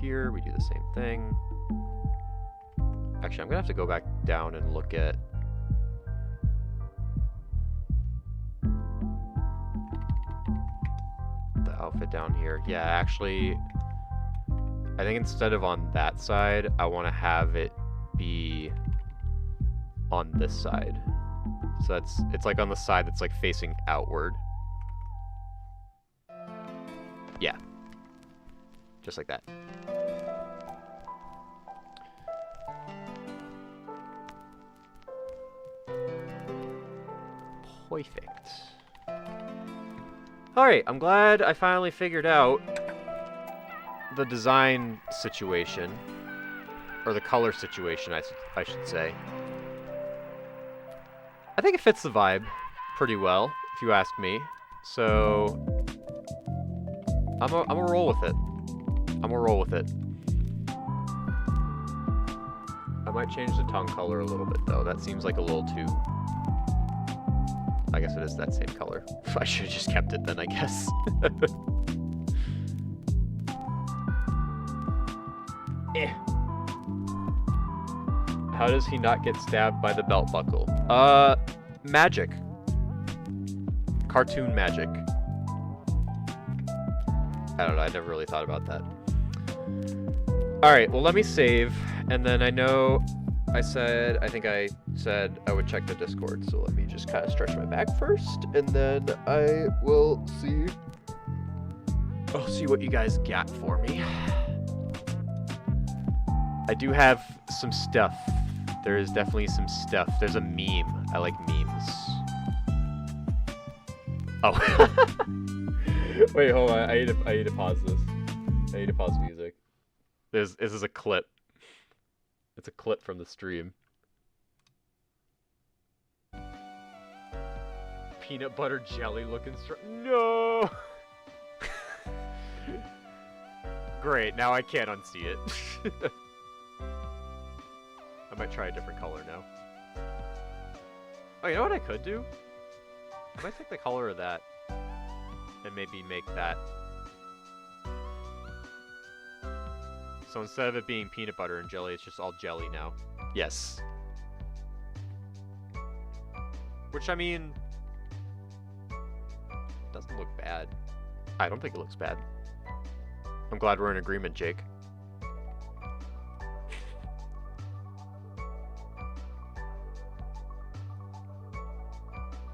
here, we do the same thing. Actually, I'm gonna have to go back down and look at the outfit down here. Yeah, actually, I think instead of on that side, I want to have it be on this side. So it's like on the side that's like facing outward. Yeah. Just like that. Perfect. Alright, I'm glad I finally figured out the design situation. Or the color situation, I should say. I think it fits the vibe pretty well, if you ask me. So I'm a roll with it. I'm gonna roll with it. I might change the tongue color a little bit though. That seems like a little too... I guess it is that same color. I should have just kept it then, I guess. Eh. How does he not get stabbed by the belt buckle? Magic. Cartoon magic. I don't know, I never really thought about that. Alright, well let me save, and then I know I think I said I would check the Discord, so let me just kind of stretch my back first, and then I will see... I'll see what you guys got for me. I do have some stuff. There is definitely some stuff. There's a meme. I like memes. Oh. Wait, hold on. I need to pause this. I need to pause music. This is a clip. It's a clip from the stream. Peanut butter jelly looking No! Great, now I can't unsee it. I might try a different color now. Oh, you know what I could do? I might take the color of that and maybe make that. So instead of it being peanut butter and jelly, it's just all jelly now. Yes. Which, I mean, doesn't look bad. I don't think it looks bad. I'm glad we're in agreement, Jake.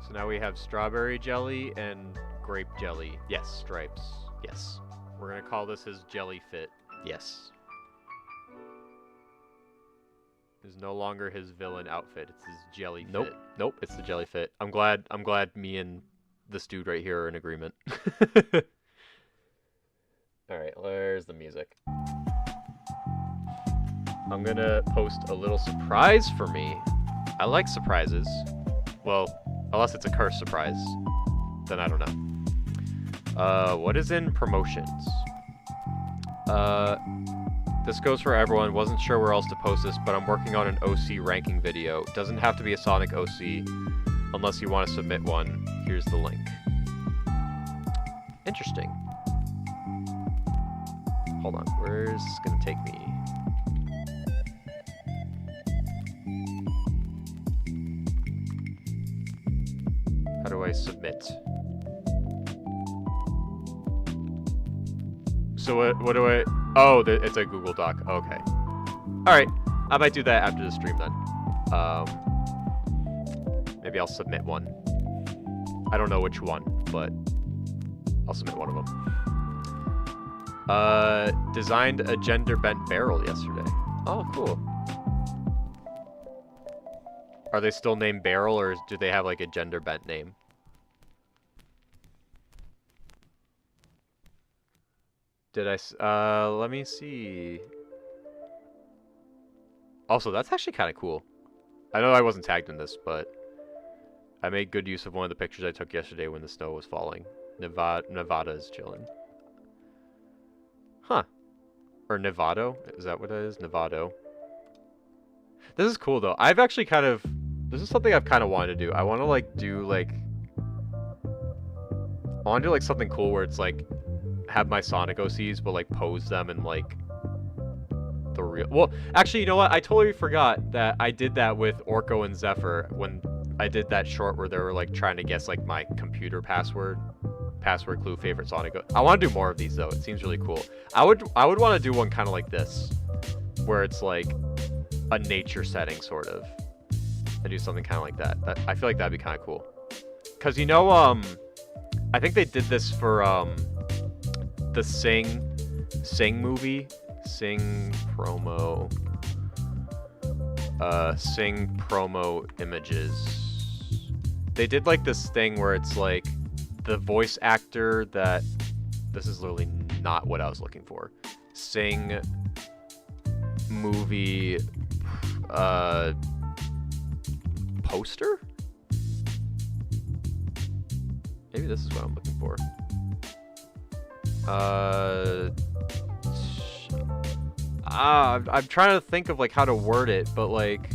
So now we have strawberry jelly and grape jelly. Yes, stripes. Yes. We're gonna call this his jelly fit. Yes. Is no longer his villain outfit. It's his jelly fit. Nope, it's the jelly fit. I'm glad me and this dude right here are in agreement. Alright, where's the music? I'm gonna post a little surprise for me. I like surprises. Well, unless it's a cursed surprise. Then I don't know. What is in promotions? This goes for everyone. Wasn't sure where else to post this, but I'm working on an OC ranking video. Doesn't have to be a Sonic OC, unless you want to submit one. Here's the link. Interesting. Hold on, where's this gonna take me? How do I submit? So what do I... Oh, it's a Google Doc. Okay. Alright. I might do that after the stream then. Maybe I'll submit one. I don't know which one, but I'll submit one of them. Designed a gender-bent barrel yesterday. Oh, cool. Are they still named Barrel, or do they have like a gender-bent name? Did I... let me see. Also, that's actually kind of cool. I know I wasn't tagged in this, but I made good use of one of the pictures I took yesterday when the snow was falling. Nevada is chilling. Huh. Or Nevado? Is that what it is? Nevado. This is cool, though. I've actually kind of... This is something I've kind of wanted to do. I want to, like, do, like... I want to do, like, something cool where it's, like... have my Sonic OCs, but like pose them in like the real... Well, actually, you know what? I totally forgot that I did that with Orko and Zephyr when I did that short where they were like trying to guess like my computer password clue favorite Sonic. I want to do more of these though. It seems really cool. I would want to do one kind of like this, where it's like a nature setting sort of, and do something kind of like that. I feel like that'd be kind of cool. Cause you know, I think they did this for the Sing movie, Sing promo images. They did like this thing where it's like the voice actor that, this is literally not what I was looking for. Sing movie poster? Maybe this is what I'm looking for. I'm trying to think of like how to word it, but like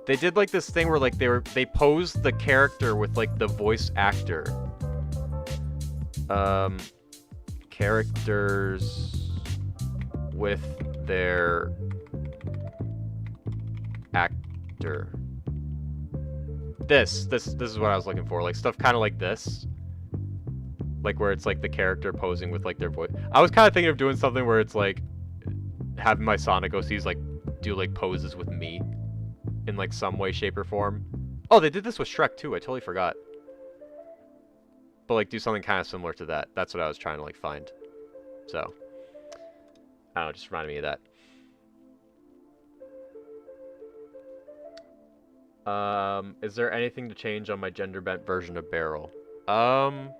they did like this thing where like they posed the character with like the voice actor. Characters with their actor. This is what I was looking for. Like stuff kind of like this. Like where it's like the character posing with like their voice. I was kind of thinking of doing something where it's like having my Sonic OCs like do like poses with me in like some way, shape, or form. Oh, they did this with Shrek too. I totally forgot. But like do something kind of similar to that. That's what I was trying to like find. So I don't know, just reminded me of that. Is there anything to change on my gender bent version of Barrel? Well,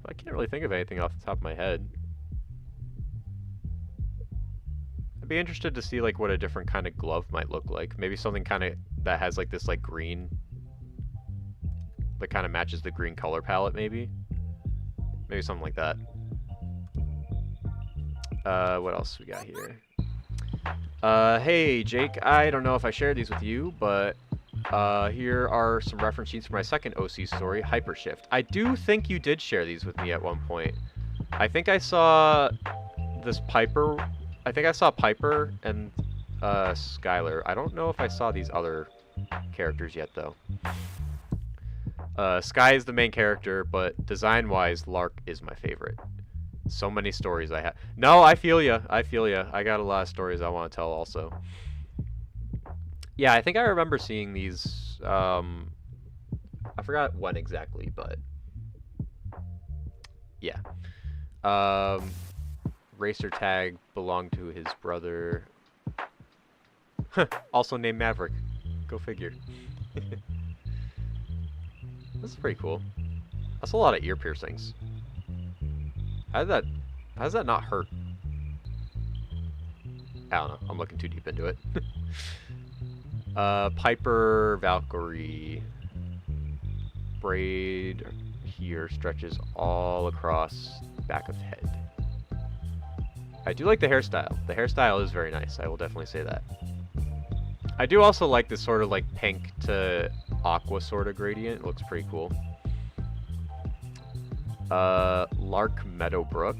I can't really think of anything off the top of my head. I'd be interested to see like what a different kind of glove might look like. Maybe something kind of that has like this like green, that kind of matches the green color palette. Maybe something like that. What else we got here? Hey Jake, I don't know if I shared these with you, but here are some reference sheets for my second OC story, Hypershift. I do think you did share these with me at one point. I think I saw this Piper. I think I saw Piper and Skylar. I don't know if I saw these other characters yet, though. Sky is the main character, but design-wise, Lark is my favorite. So many stories I have. No, I feel ya. I feel ya. I got a lot of stories I want to tell also. Yeah, I think I remember seeing these. I forgot when exactly, but yeah. Racer Tag belonged to his brother, also named Maverick. Go figure. This is pretty cool. That's a lot of ear piercings. How does that not hurt? I don't know. I'm looking too deep into it. Piper, Valkyrie. Braid here stretches all across the back of the head. I do like the hairstyle. The hairstyle is very nice. I will definitely say that. I do also like this sort of like pink to aqua sort of gradient. It looks pretty cool. Lark Meadowbrook.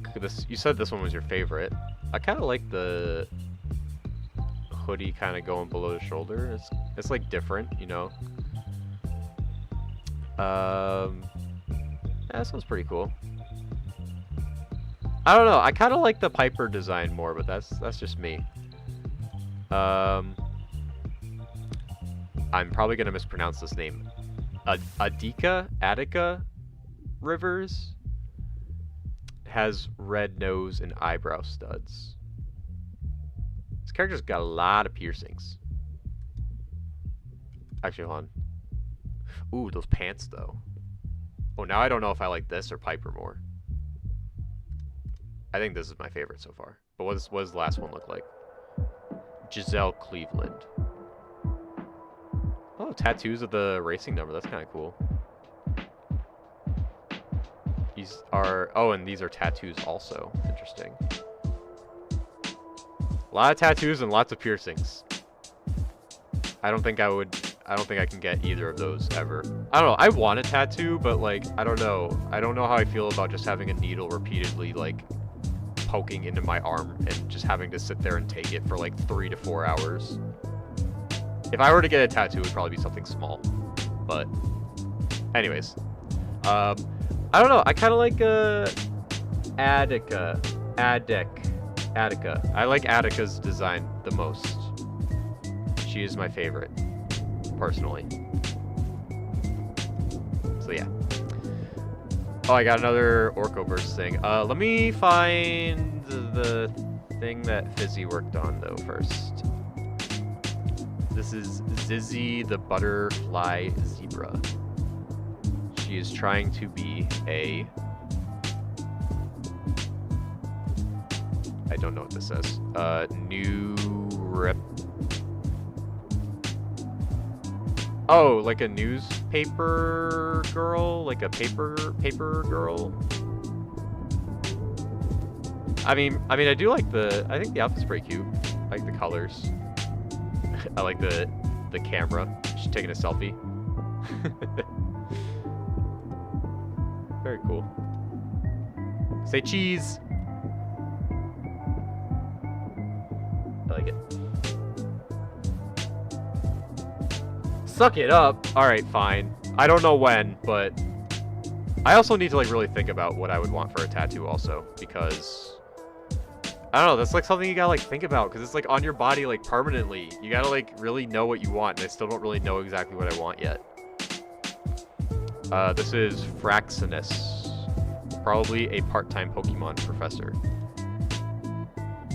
You said this one was your favorite. I kind of like the hoodie kind of going below the shoulder. It's like different, you know. Yeah, that sounds pretty cool. I don't know. I kind of like the Piper design more, but that's just me. I'm probably gonna mispronounce this name. Attica Rivers has red nose and eyebrow studs. This character's got a lot of piercings. Actually, hold on. Ooh, those pants though. Oh, now I don't know if I like this or Piper more. I think this is my favorite so far. But what does the last one look like? Giselle Cleveland. Oh, tattoos of the racing number. That's kind of cool. These are... Oh, and these are tattoos also. Interesting. A lot of tattoos and lots of piercings. I don't think I would I don't think I can get either of those ever. I don't know. I want a tattoo, but like, I don't know. I don't know how I feel about just having a needle repeatedly like poking into my arm and just having to sit there and take it for like 3 to 4 hours. If I were to get a tattoo, it would probably be something small. But anyways, I don't know. I kind of like Attica. I like Attica's design the most. She is my favorite, personally. So yeah. Oh, I got another Orcoverse thing. Let me find the thing that Fizzy worked on though first. This is Zizzy the Butterfly Zebra. She is trying to be a... I don't know what this says. New rep... Oh, like a newspaper girl? Like a paper girl? I mean, I do like I think the outfit's pretty cute. I like the colors. I like the camera. She's taking a selfie. Very cool. Say cheese. I like it. Suck it up. All right, fine. I don't know when, but I also need to like really think about what I would want for a tattoo also, because I don't know, that's like something you gotta like think about, because it's like on your body like permanently. You gotta like really know what you want, and I still don't really know exactly what I want yet. This is Fraxinus, probably a part-time Pokemon professor.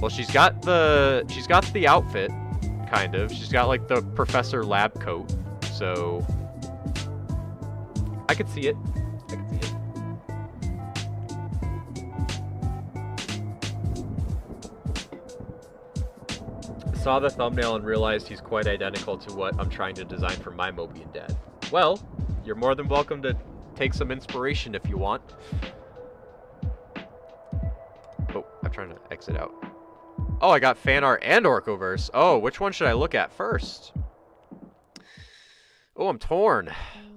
Well, she's got the outfit, kind of. She's got like the professor lab coat, so I could see it. I could see it. Saw the thumbnail and realized he's quite identical to what I'm trying to design for my Mobian dad. Well, you're more than welcome to take some inspiration if you want. Oh, I'm trying to exit out. Oh, I got fan art and Orcoverse. Oh, which one should I look at first? Oh, I'm torn.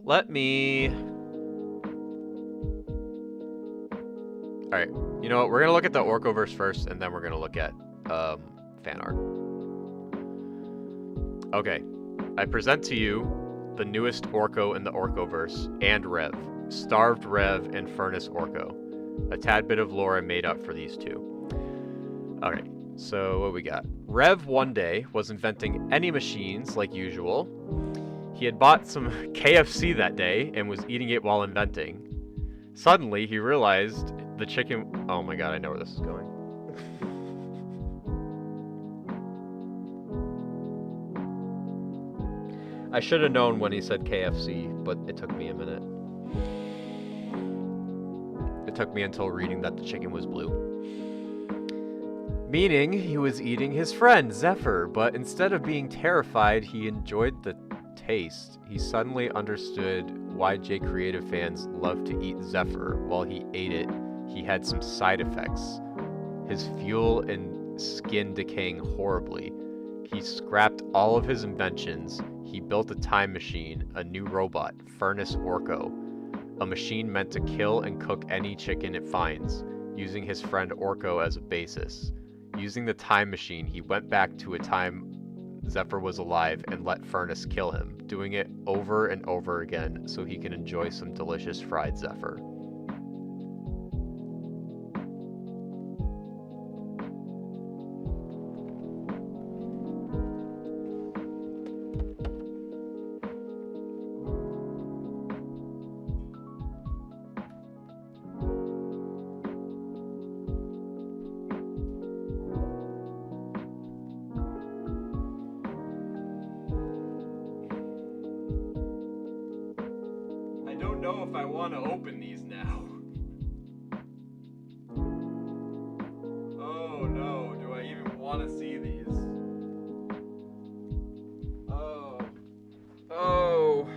Let me... Alright, you know what? We're going to look at the Orcoverse first, and then we're going to look at fan art. Okay, I present to you the newest Orco in the Orcoverse, and Rev. Starved Rev and Furnace Orco. A tad bit of lore I made up for these two. Alright, so what we got? Rev one day was inventing any machines like usual. He had bought some KFC that day and was eating it while inventing. Suddenly, he realized the chicken... Oh my god, I know where this is going. I should have known when he said KFC, but it took me a minute. It took me until reading that the chicken was blue. Meaning, he was eating his friend, Zephyr, but instead of being terrified, he enjoyed the taste. He suddenly understood why J Creative fans love to eat Zephyr. While he ate it, he had some side effects. His fuel and skin decaying horribly. He scrapped all of his inventions. He built a time machine, a new robot, Furnace Orco. A machine meant to kill and cook any chicken it finds, using his friend Orco as a basis. Using the time machine, he went back to a time Zephyr was alive and let Furnace kill him, doing it over and over again so he can enjoy some delicious fried Zephyr. I don't know if I want to open these now. Oh no, do I even want to see these? Oh. Oh.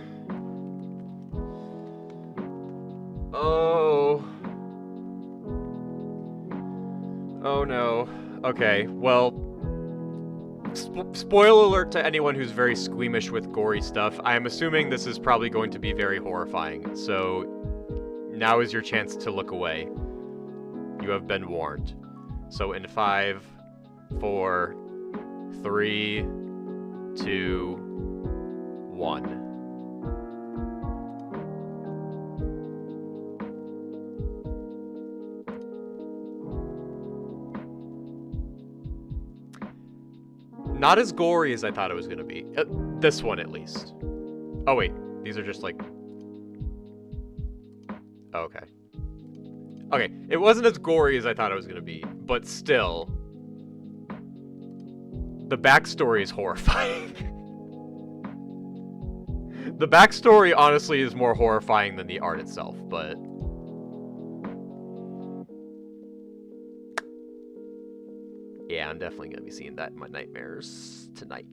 Oh. Oh no. Okay, well, spoiler alert to anyone who's very squeamish with gory stuff. I am assuming this is probably going to be very horrifying. So now is your chance to look away. You have been warned. So in 5, 4, 3, 2, 1. Not as gory as I thought it was going to be. This one, at least. Oh, wait. These are just, like... Oh, okay. Okay, it wasn't as gory as I thought it was going to be, but still... The backstory is horrifying. The backstory, honestly, is more horrifying than the art itself, but... Yeah, I'm definitely going to be seeing that in my nightmares tonight.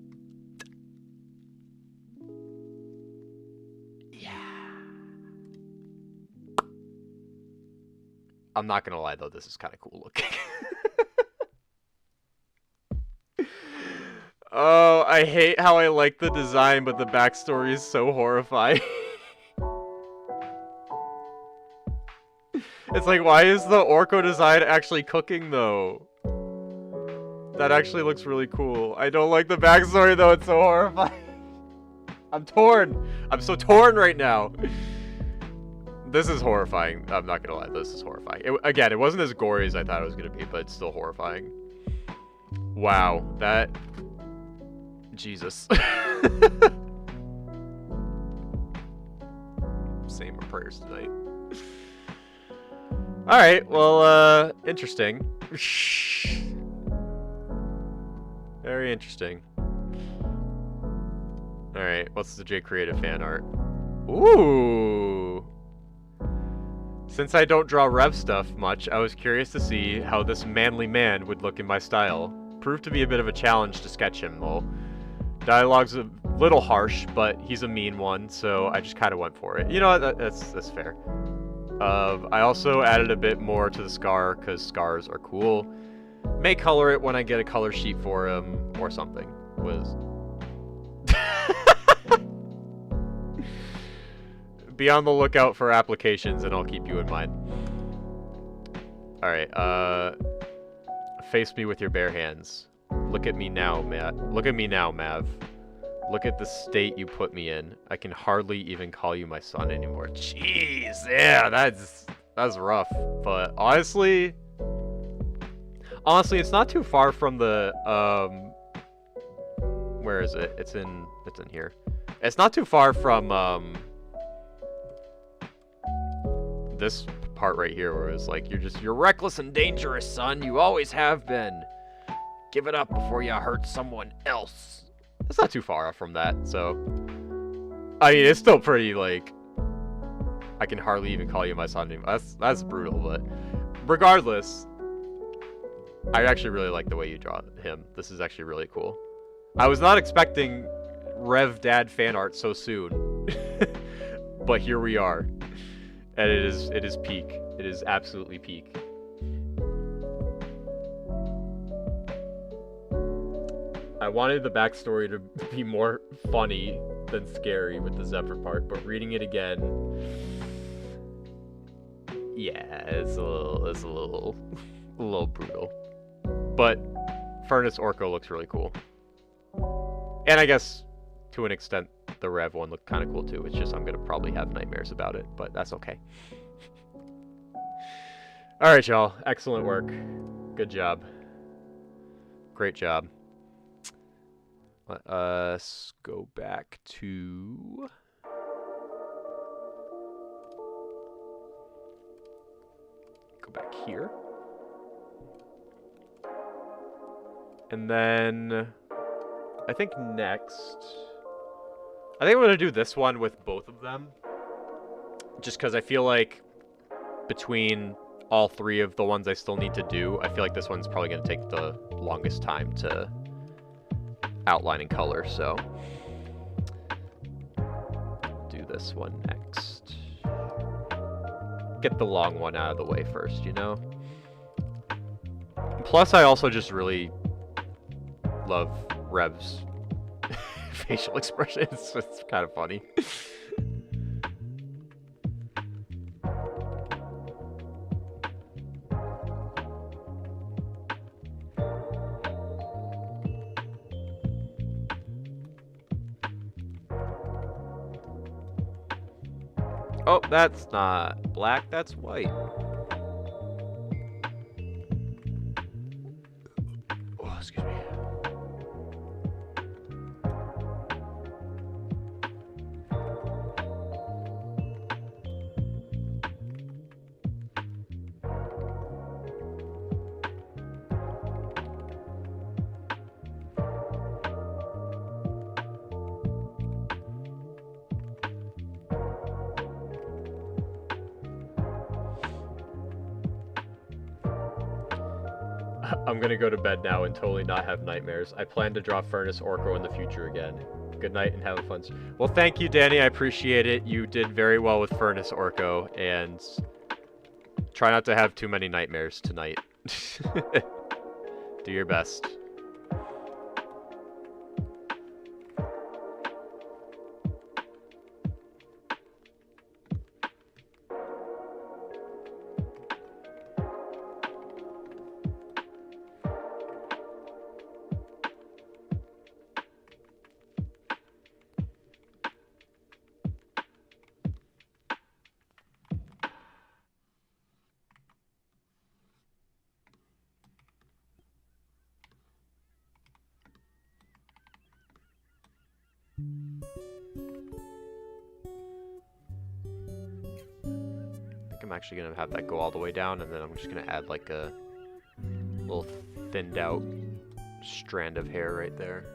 Yeah. I'm not going to lie, though. This is kind of cool looking. Oh, I hate how I like the design, but the backstory is so horrifying. It's like, why is the Orko design actually cooking, though? That actually looks really cool. I don't like the backstory, though. It's so horrifying. I'm torn. I'm so torn right now. This is horrifying. I'm not gonna lie. This is horrifying. Again, it wasn't as gory as I thought it was gonna be, but it's still horrifying. Wow. That... Jesus. Saying my prayers tonight. Alright, well, interesting. Very interesting. Alright, what's the J Creative fan art? Ooh! Since I don't draw Rev stuff much, I was curious to see how this manly man would look in my style. Proved to be a bit of a challenge to sketch him, though. Dialogue's a little harsh, but he's a mean one, so I just kind of went for it. You know what? That's fair. I also added a bit more to the scar, because scars are cool. May color it when I get a color sheet for him, or something. Be on the lookout for applications, and I'll keep you in mind. Alright, face me with your bare hands. Look at me now, Matt. Look at me now, Mav. Look at the state you put me in. I can hardly even call you my son anymore. Jeez, yeah, that's rough. But honestly, it's not too far from the where is it? It's in here. It's not too far from this part right here where it's like you're reckless and dangerous, son. You always have been. Give it up before you hurt someone else. It's not too far off from that, so I mean, it's still pretty, like, I can hardly even call you my son anymore. That's brutal, but regardless, I actually really like the way you draw him. This is actually really cool. I was not expecting Rev Dad fan art so soon, but here we are, and it is peak. It is absolutely peak. I wanted the backstory to be more funny than scary with the Zephyr part, but reading it again, yeah, it's a little brutal. But Furnace Orko looks really cool, and I guess to an extent the Rev one looked kind of cool too. It's just I'm gonna probably have nightmares about it, but that's okay. All right, y'all, excellent work, good job, great job. Let us go back to... Go back here. And then... I think next... I think I'm going to do this one with both of them. Just because I feel like between all three of the ones I still need to do, I feel like this one's probably going to take the longest time to... outline in color, so do this one next. Get the long one out of the way first, you know? Plus, I also just really love Rev's facial expression. It's kind of funny. Oh, that's not black, that's white. Oh, excuse me. I'm gonna go to bed now and totally not have nightmares. I plan to draw Furnace Orko in the future again. Good night and have a fun... Well, thank you, Danny. I appreciate it. You did very well with Furnace Orko, and try not to have too many nightmares tonight. Do your best. I'm actually gonna have that go all the way down, and then I'm just gonna add like a little thinned out strand of hair right there.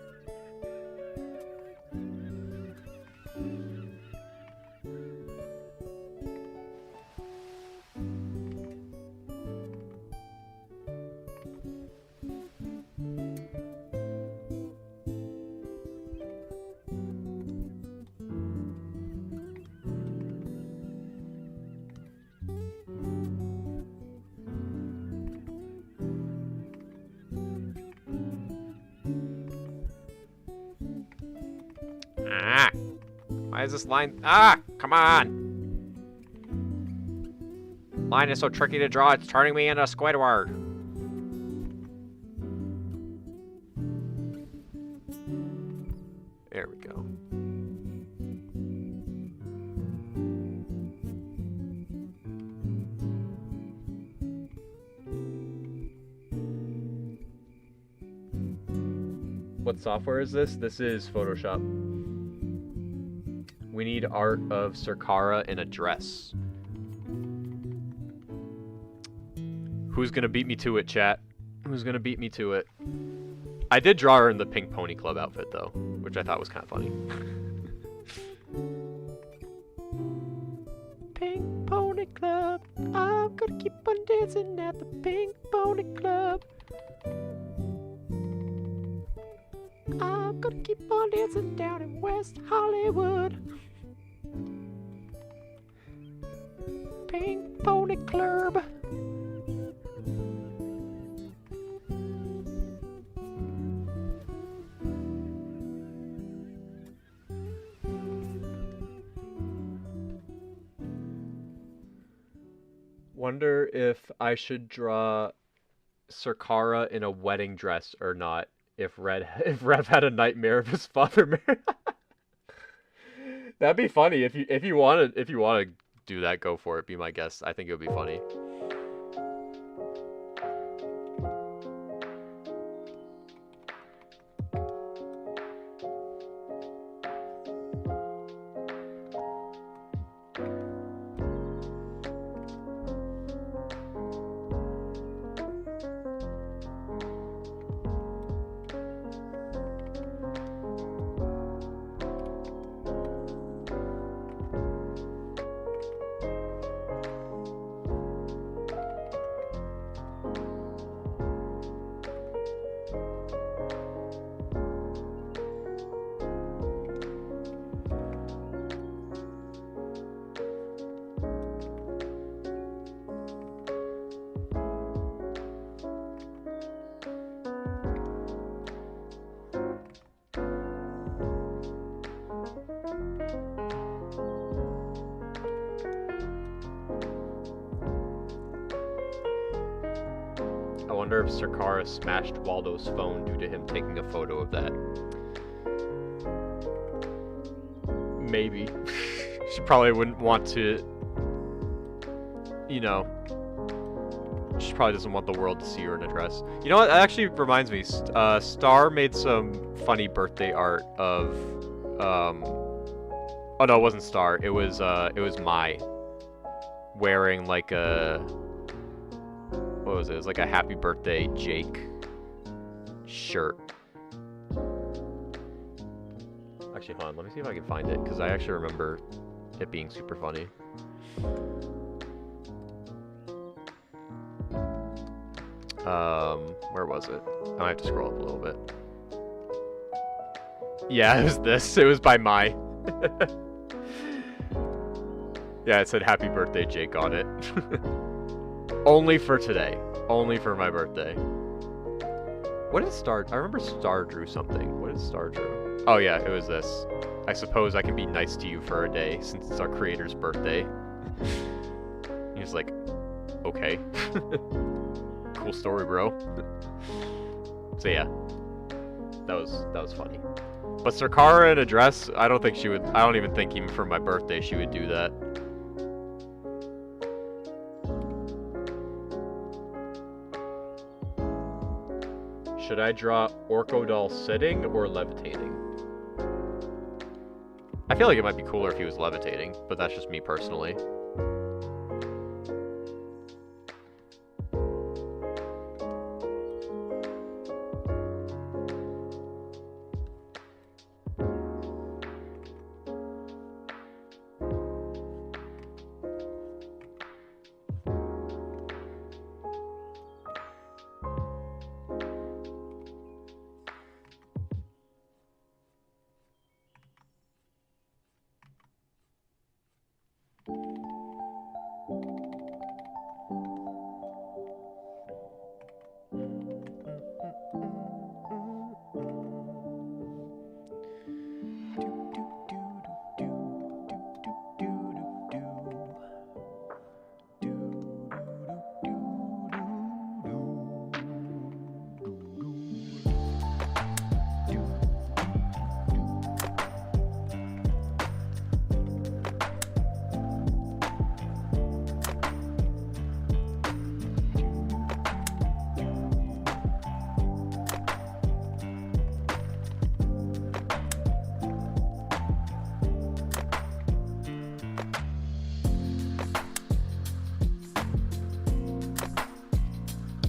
Ah! Why is this line... Ah! Come on! Line is so tricky to draw, it's turning me into Squidward. There we go. What software is this? This is Photoshop. We need art of Sarkara in a dress. Who's gonna beat me to it, chat? Who's gonna beat me to it? I did draw her in the Pink Pony Club outfit, though, which I thought was kind of funny. Pink Pony Club, I'm gonna keep on dancing at the Pink Pony Club. I'm gonna keep on dancing down in West Hollywood. Pink Pony Club. Wonder if I should draw Sarkara in a wedding dress or not. If Rev had a nightmare of his father married. That'd be funny. If you want to do that, go for it. Be my guest. I think it would be funny. I wonder if Sarkara smashed Waldo's phone due to him taking a photo of that. Maybe. She probably wouldn't want to, you know, she probably doesn't want the world to see her in a dress. You know what? That actually reminds me. Star made some funny birthday art of, oh no, it wasn't Star. It was Mai wearing like a, what was it? It was like a happy birthday Jake shirt. Actually, hold on. Let me see if I can find it, because I actually remember it being super funny. Where was it? I might have to scroll up a little bit. Yeah, it was this. It was by Mai. Yeah, it said happy birthday Jake on it. Only for today. Only for my birthday. What did Star... I remember Star drew something. What did Star drew? Oh yeah, it was this. I suppose I can be nice to you for a day, since it's our creator's birthday. He's like, okay. Cool story, bro. So yeah. That was funny. But Sarkara in a dress, I don't think she would... I don't even think even for my birthday she would do that. Should I draw Orko sitting or levitating? I feel like it might be cooler if he was levitating, but that's just me personally.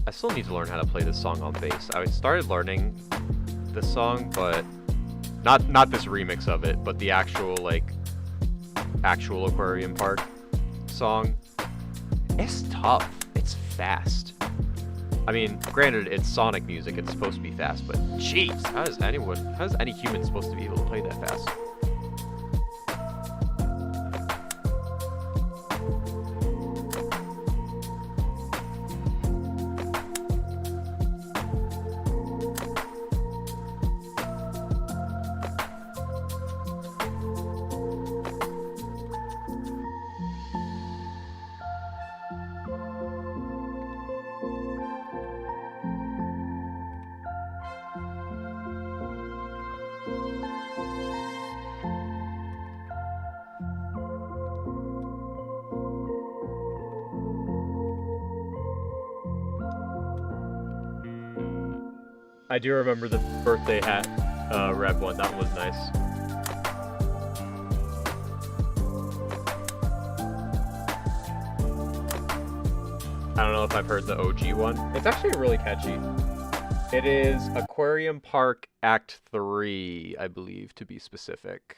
I still need to learn how to play this song on bass. I started learning this song, but not this remix of it, but the actual actual Aquarium Park song. It's tough. It's fast. I mean, granted, it's Sonic music. It's supposed to be fast, but jeez, how is any human supposed to be able to play that fast? I do remember the birthday hat red one. That was nice. I don't know if I've heard the OG one. It's actually really catchy. It is Aquarium Park Act 3, I believe, to be specific.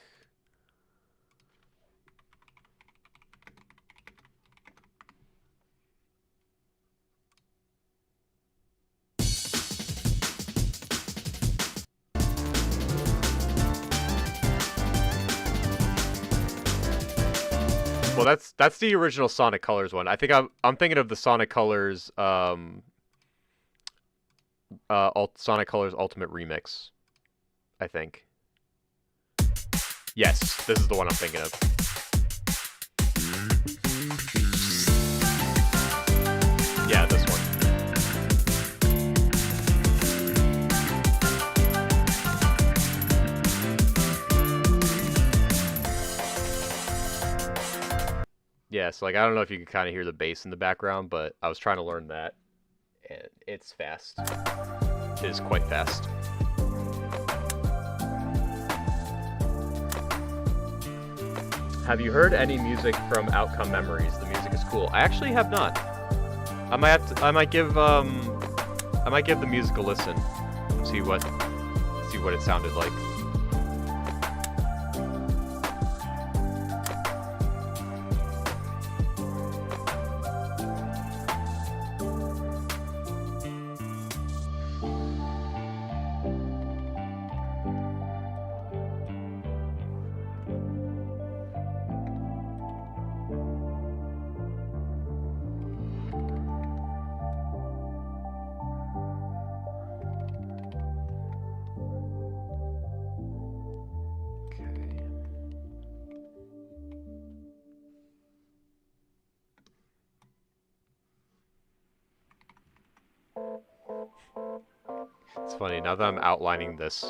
Well, that's the original Sonic Colors one. I think I'm thinking of the Sonic Colors Sonic Colors Ultimate Remix, I think. Yes, this is the one I'm thinking of. Yeah, this one. Yeah, so like I don't know if you can kind of hear the bass in the background, but I was trying to learn that, and it's fast. It is quite fast. Have you heard any music from Outcome Memories? The music is cool. I actually have not. I might give the music a listen. See what it sounded like. It's funny, now that I'm outlining this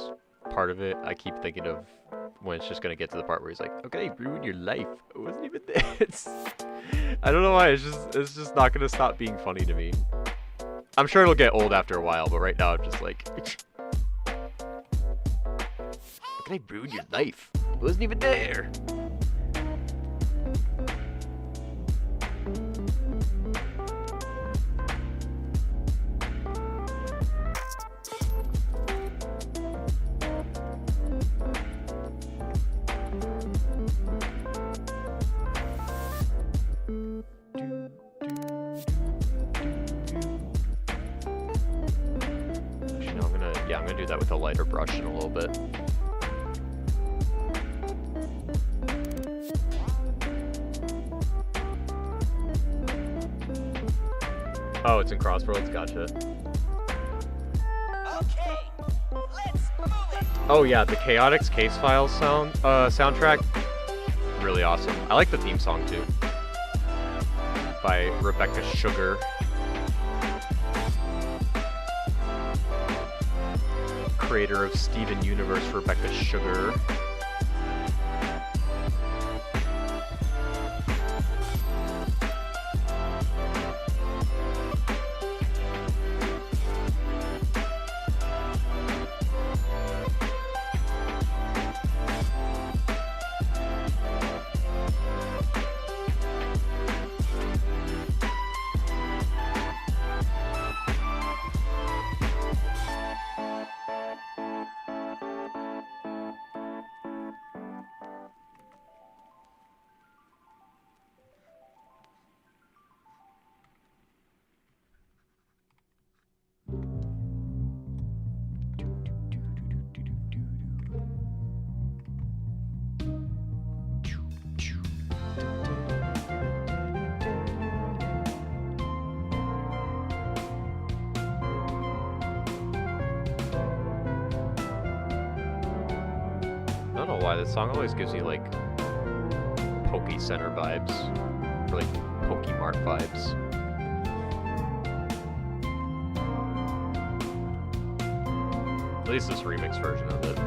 part of it, I keep thinking of when it's just gonna get to the part where he's like, okay, ruin your life. It wasn't even this. I don't know why, it's just not gonna stop being funny to me. I'm sure it'll get old after a while, but right now I'm just like, how can I ruin your life? It wasn't even there. I'm gonna do that with a lighter brush in a little bit. Oh, it's in Crossroads, gotcha. Okay, let's move it. Oh yeah, the Chaotix Case Files soundtrack, really awesome. I like the theme song too, by Rebecca Sugar. Creator of Steven Universe, Rebecca Sugar. I don't know why, this song always gives you like Poke Center vibes, or like Pokemart vibes. At least this remix version of it.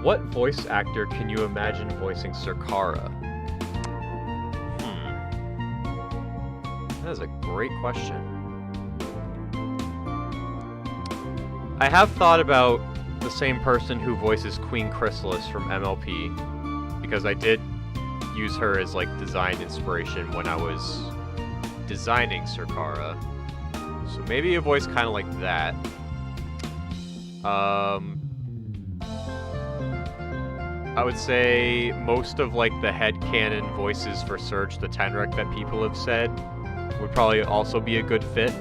What voice actor can you imagine voicing Serkara? That is a great question. I have thought about the same person who voices Queen Chrysalis from MLP, because I did use her as like design inspiration when I was designing Serkara. So maybe a voice kind of like that. I would say most of like the headcanon voices for Surge the Tenrec that people have said would probably also be a good fit.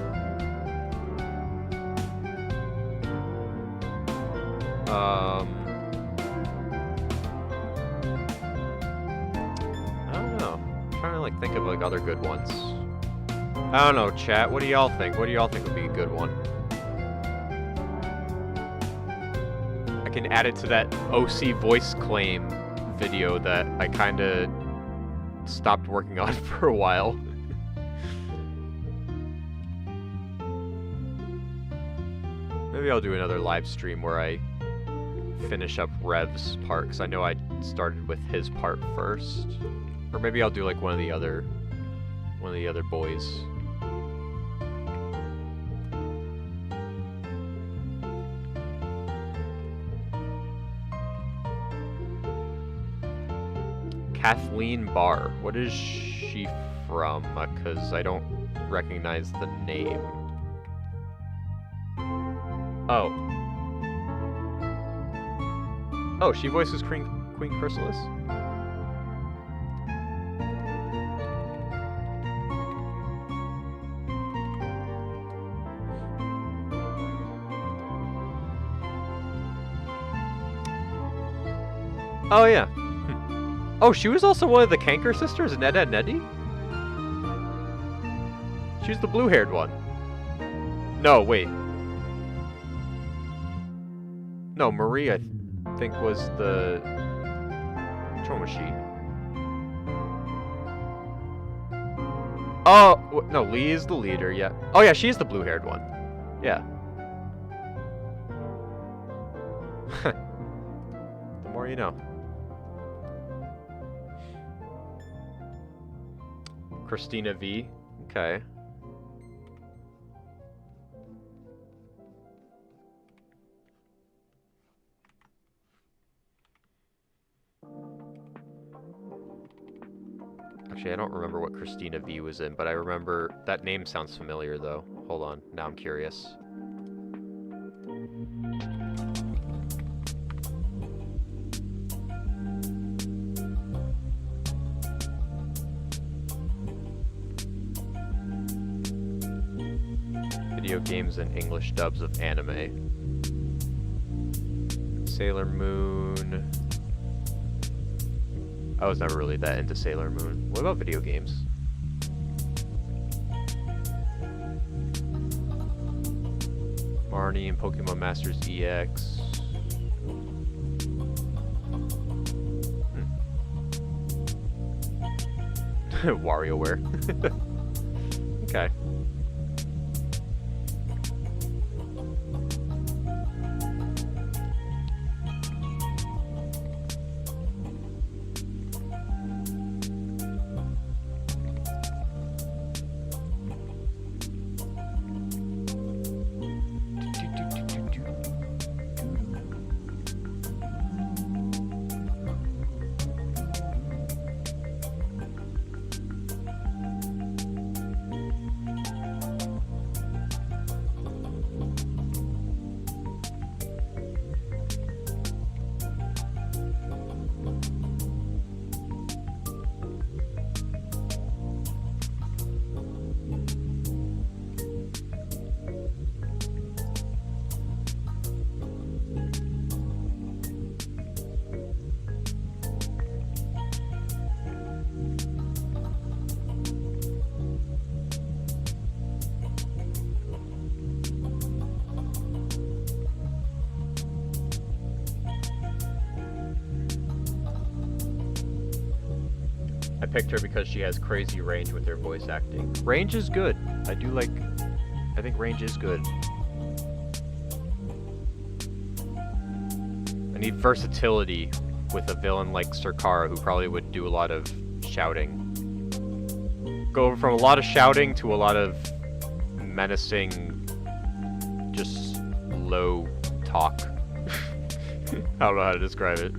I don't know. I'm trying to like think of like other good ones. I don't know, chat. What do y'all think? What do y'all think would be a good one? I can add it to that OC voice claim video that I kind of stopped working on for a while. Maybe I'll do another live stream where I finish up Rev's part, because I know I started with his part first. Or maybe I'll do like one of the other boys. Kathleen Barr. What is she from? Because I don't recognize the name. Oh. Oh, she voices Queen Chrysalis? Oh, yeah. Oh, she was also one of the Kanker sisters, Ned and Neddy? She was the blue-haired one. No, wait. No, Marie, I think, was the... Which one was she? Oh, no, Lee is the leader, yeah. Oh, yeah, she's the blue-haired one. Yeah. The more you know. Christina V. Okay. Actually, I don't remember what Christina V was in, but I remember that name sounds familiar though. Hold on, now I'm curious. Video games and English dubs of anime. Sailor Moon. I was never really that into Sailor Moon. What about video games? Marnie and Pokemon Masters EX. WarioWare. Okay. I picked her because she has crazy range with her voice acting. Range is good. I think range is good. I need versatility with a villain like Serkara, who probably would do a lot of shouting. Go from a lot of shouting to a lot of menacing, just low talk. I don't know how to describe it.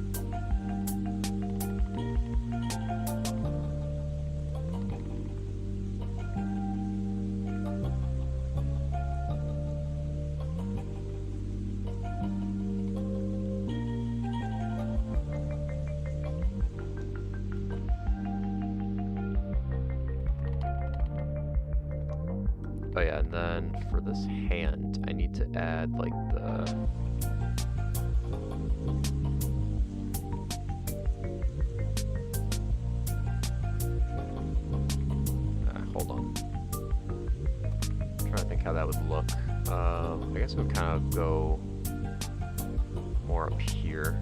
Oh yeah, and then for this hand, I need to add like the... hold on. I'm trying to think how that would look. I guess it would kind of go more up here.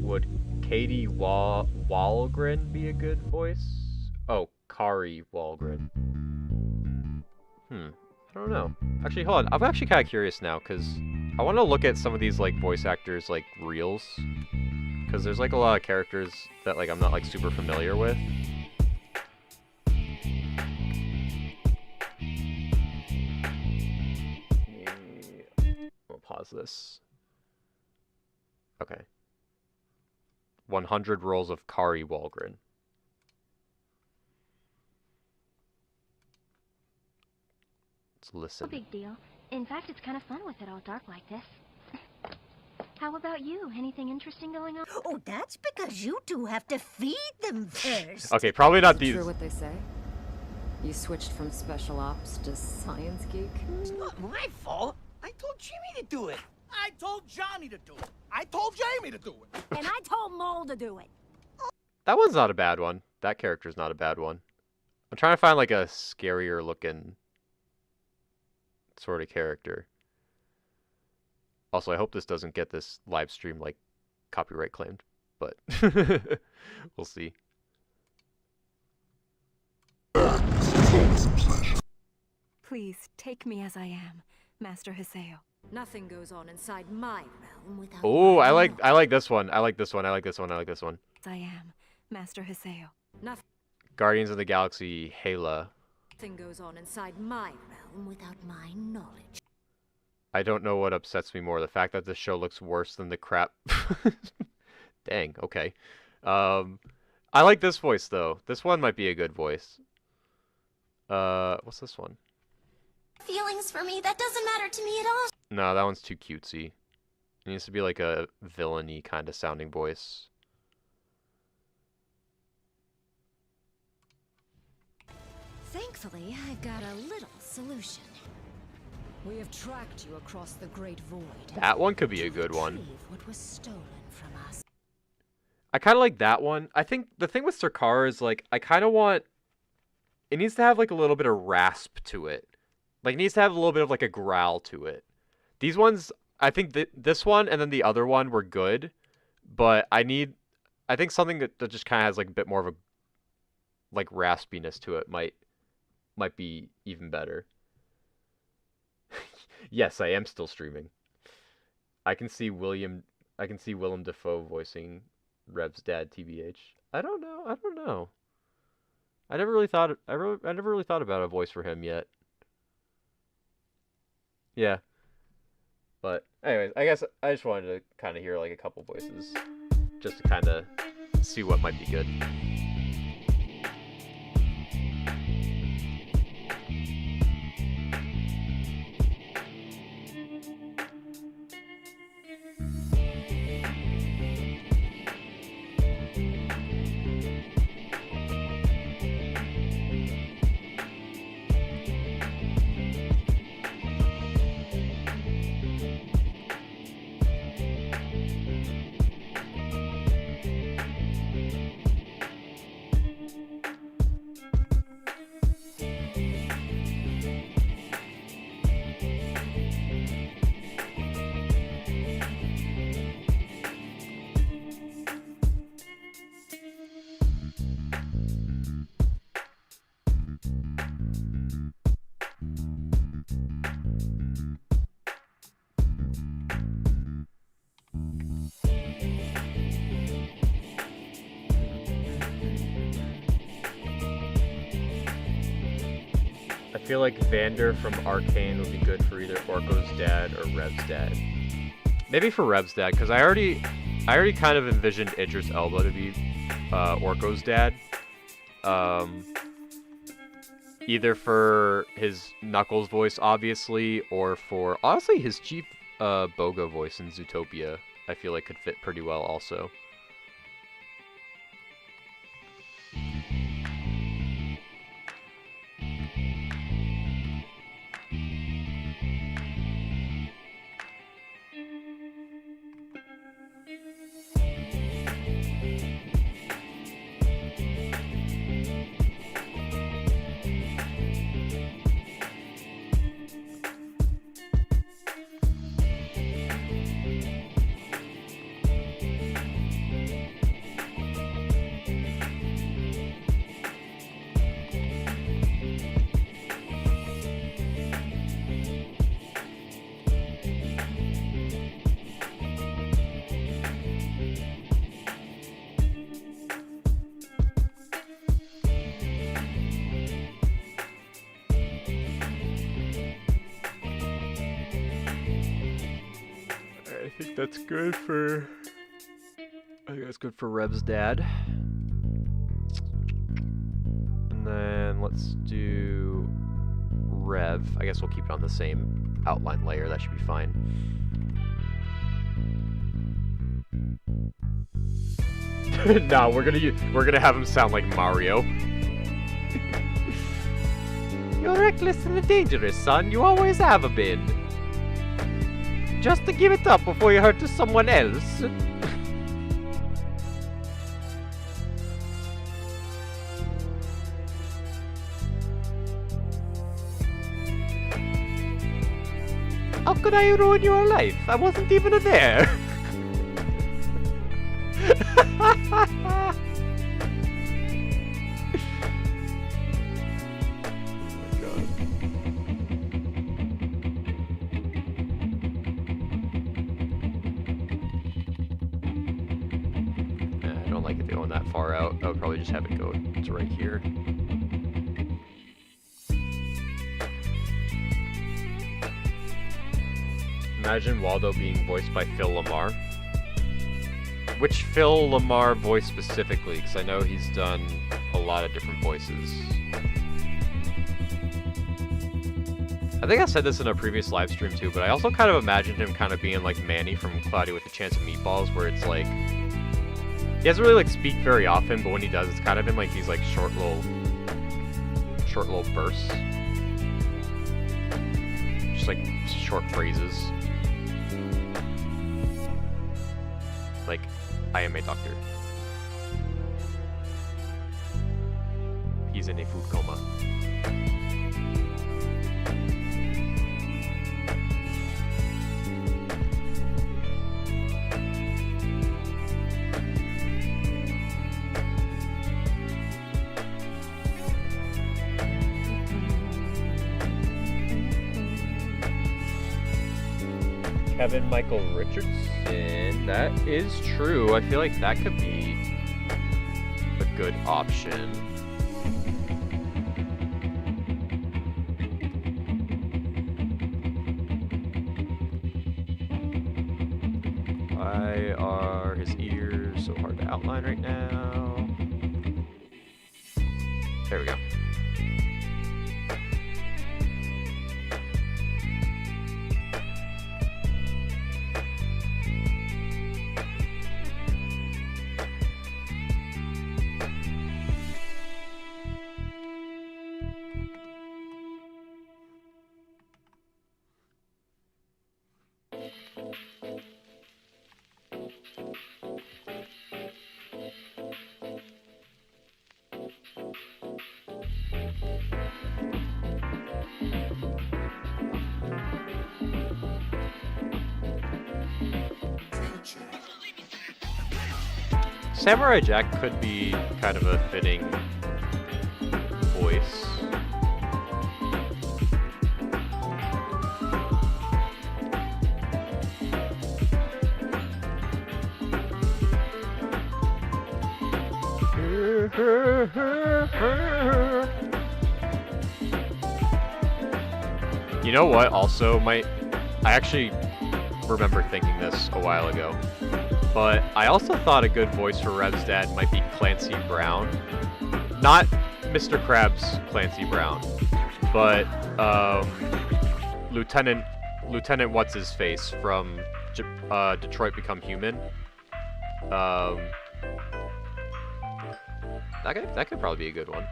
Would Katie Walgren be a good voice? Oh, Kari Walgren. I don't know. Actually, hold on. I'm actually kind of curious now, because I want to look at some of these, like, voice actors, like, reels. Because there's, like, a lot of characters that, like, I'm not, like, super familiar with. I'll pause this. Okay. 100 roles of Kari Walgren. Let's listen. No big deal. In fact, it's kind of fun with it all dark like this. How about you? Anything interesting going on? Oh, that's because you two have to feed them first. Okay, probably not Is it these. true what they say? You switched from special ops to science geek? It's not my fault. I told Jimmy to do it. I told Johnny to do it. I told Jamie to do it. And I told Mole to do it. That one's not a bad one. That character's not a bad one. I'm trying to find like a scarier looking sort of character. Also, I hope this doesn't get this live stream like copyright claimed, but we'll see. Please take me as I am, Master Hiseo. Nothing goes on inside my realm without. Oh, I my like knowledge. this one. I like this one. I like this one. I like this one. As I am, Master Hiseo. Nothing Guardians of the Galaxy Hela. goes on inside my realm without my knowledge. I don't know what upsets me more, the fact that this show looks worse than the crap. Dang, okay. I like this voice though. This one might be a good voice. What's this one? Feelings for me, that doesn't matter to me at all. No, that one's too cutesy. It needs to be like a villainy kind of sounding voice. Thankfully, I've got a little solution. We have tracked you across the great void. That one could be a to good one. retrieve what was stolen from us. I kind of like that one. I think the thing with Sarkar is like, I kind of want... It needs to have like a little bit of rasp to it. Like, it needs to have a little bit of like a growl to it. These ones, I think this one and then the other one were good. But I think something that just kind of has like a bit more of a like raspiness to it might be even better. Yes, I am still streaming. I can see Willem Dafoe voicing Rev's dad, TBH. I don't know. I never really thought about a voice for him yet. Yeah. But anyways, I guess I just wanted to kind of hear like a couple voices just to kind of see what might be good. feel like Vander from Arcane would be good for either Orko's dad or Rev's dad. Maybe for Rev's dad, because I already kind of envisioned Idris Elba to be Orko's dad. Either for his Knuckles voice, obviously, or for, honestly, his Chief Boga voice in Zootopia, I feel like could fit pretty well also. I think that's good for... I think that's good for Rev's dad. And then let's do Rev. I guess we'll keep it on the same outline layer. That should be fine. Nah, we're gonna have him sound like Mario. You're reckless and dangerous, son. You always have been. Just to give it up before you hurt to someone else. How could I ruin your life? I wasn't even there. Far out. I would probably just have it go to right here. Imagine Waldo being voiced by Phil Lamar. Which Phil Lamar voice specifically? Because I know he's done a lot of different voices. I think I said this in a previous live stream too, but I also kind of imagined him kind of being like Manny from Cloudy with a Chance of Meatballs, where it's like he doesn't really like speak very often, but when he does, it's kind of in like these like short little bursts, just like short phrases, like "I am a doctor." He's in a food coma. Kevin Michael Richardson, that is true. I feel like that could be a good option. Why are his ears so hard to outline right now? There we go. Samurai Jack could be kind of a fitting voice. You know what? Also, I actually remember thinking this a while ago, but I also thought a good voice for Rev's dad might be Clancy Brown. Not Mr. Krabs Clancy Brown, but Lieutenant what's his face from Detroit Become Human. That could probably be a good one.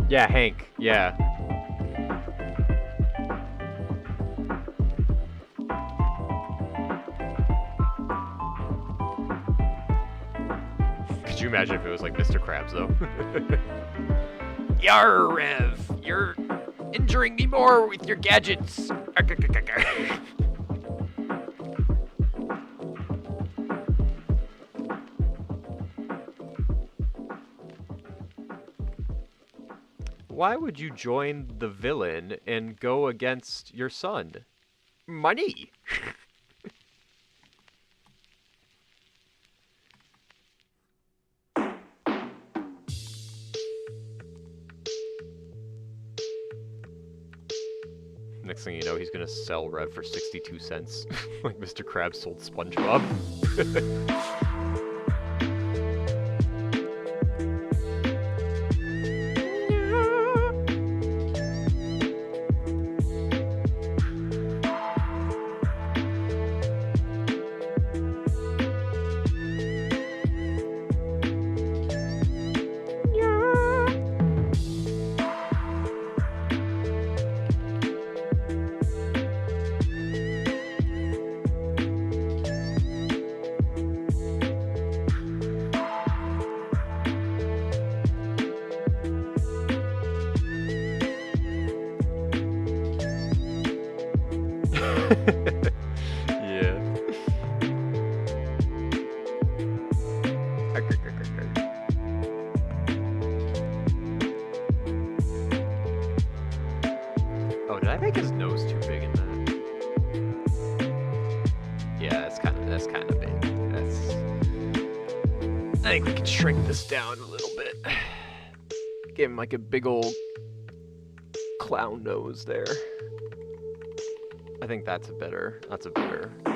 Yeah, Hank. Yeah. Could you imagine if it was like Mr. Krabs, though? Yar, Rev! You're injuring me more with your gadgets! Why would you join the villain and go against your son? Money! Next thing you know, he's gonna sell Rev for 62 cents. Like Mr. Krabs sold SpongeBob. Yeah. Oh, did I make his nose too big in that? Yeah, that's kind of big. I think we can shrink this down a little bit. Give him like a big old clown nose there. I think that's a better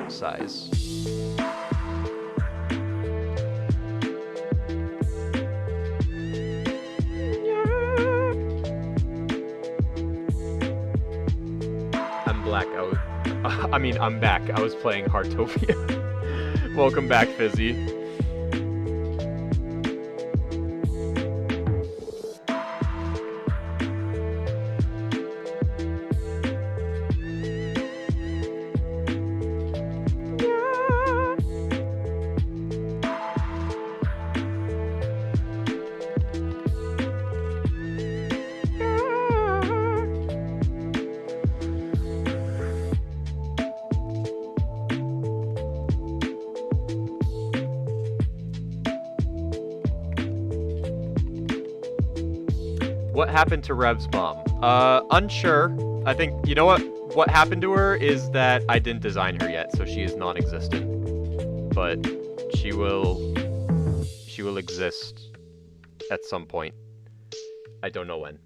size. I'm black. I'm back. I was playing Heartopia. Welcome back, Fizzy. What happened to Rev's mom? Unsure. I think, you know what happened to her is that I didn't design her yet, so she is non-existent. But she will exist at some point. I don't know when.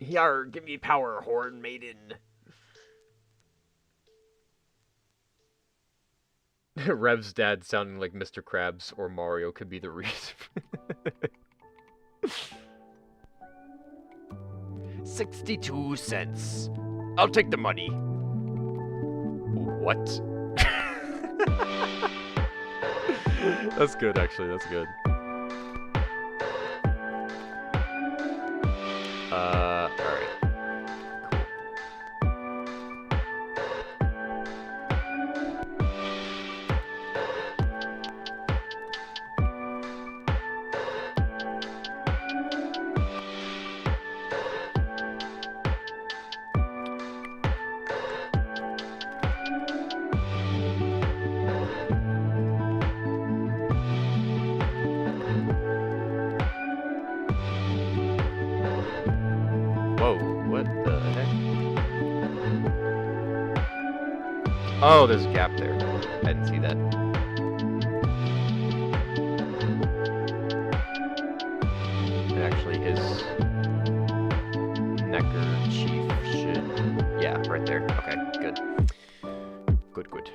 Yar, give me power, Horn Maiden. Rev's dad sounding like Mr. Krabs or Mario could be the reason. 62 cents. I'll take the money. What? That's good, actually. That's good. Alright. Whoa, what the heck? Oh, there's a gap there. I didn't see that. Actually, his neckerchief should... Yeah, right there. Okay, good. Good, good.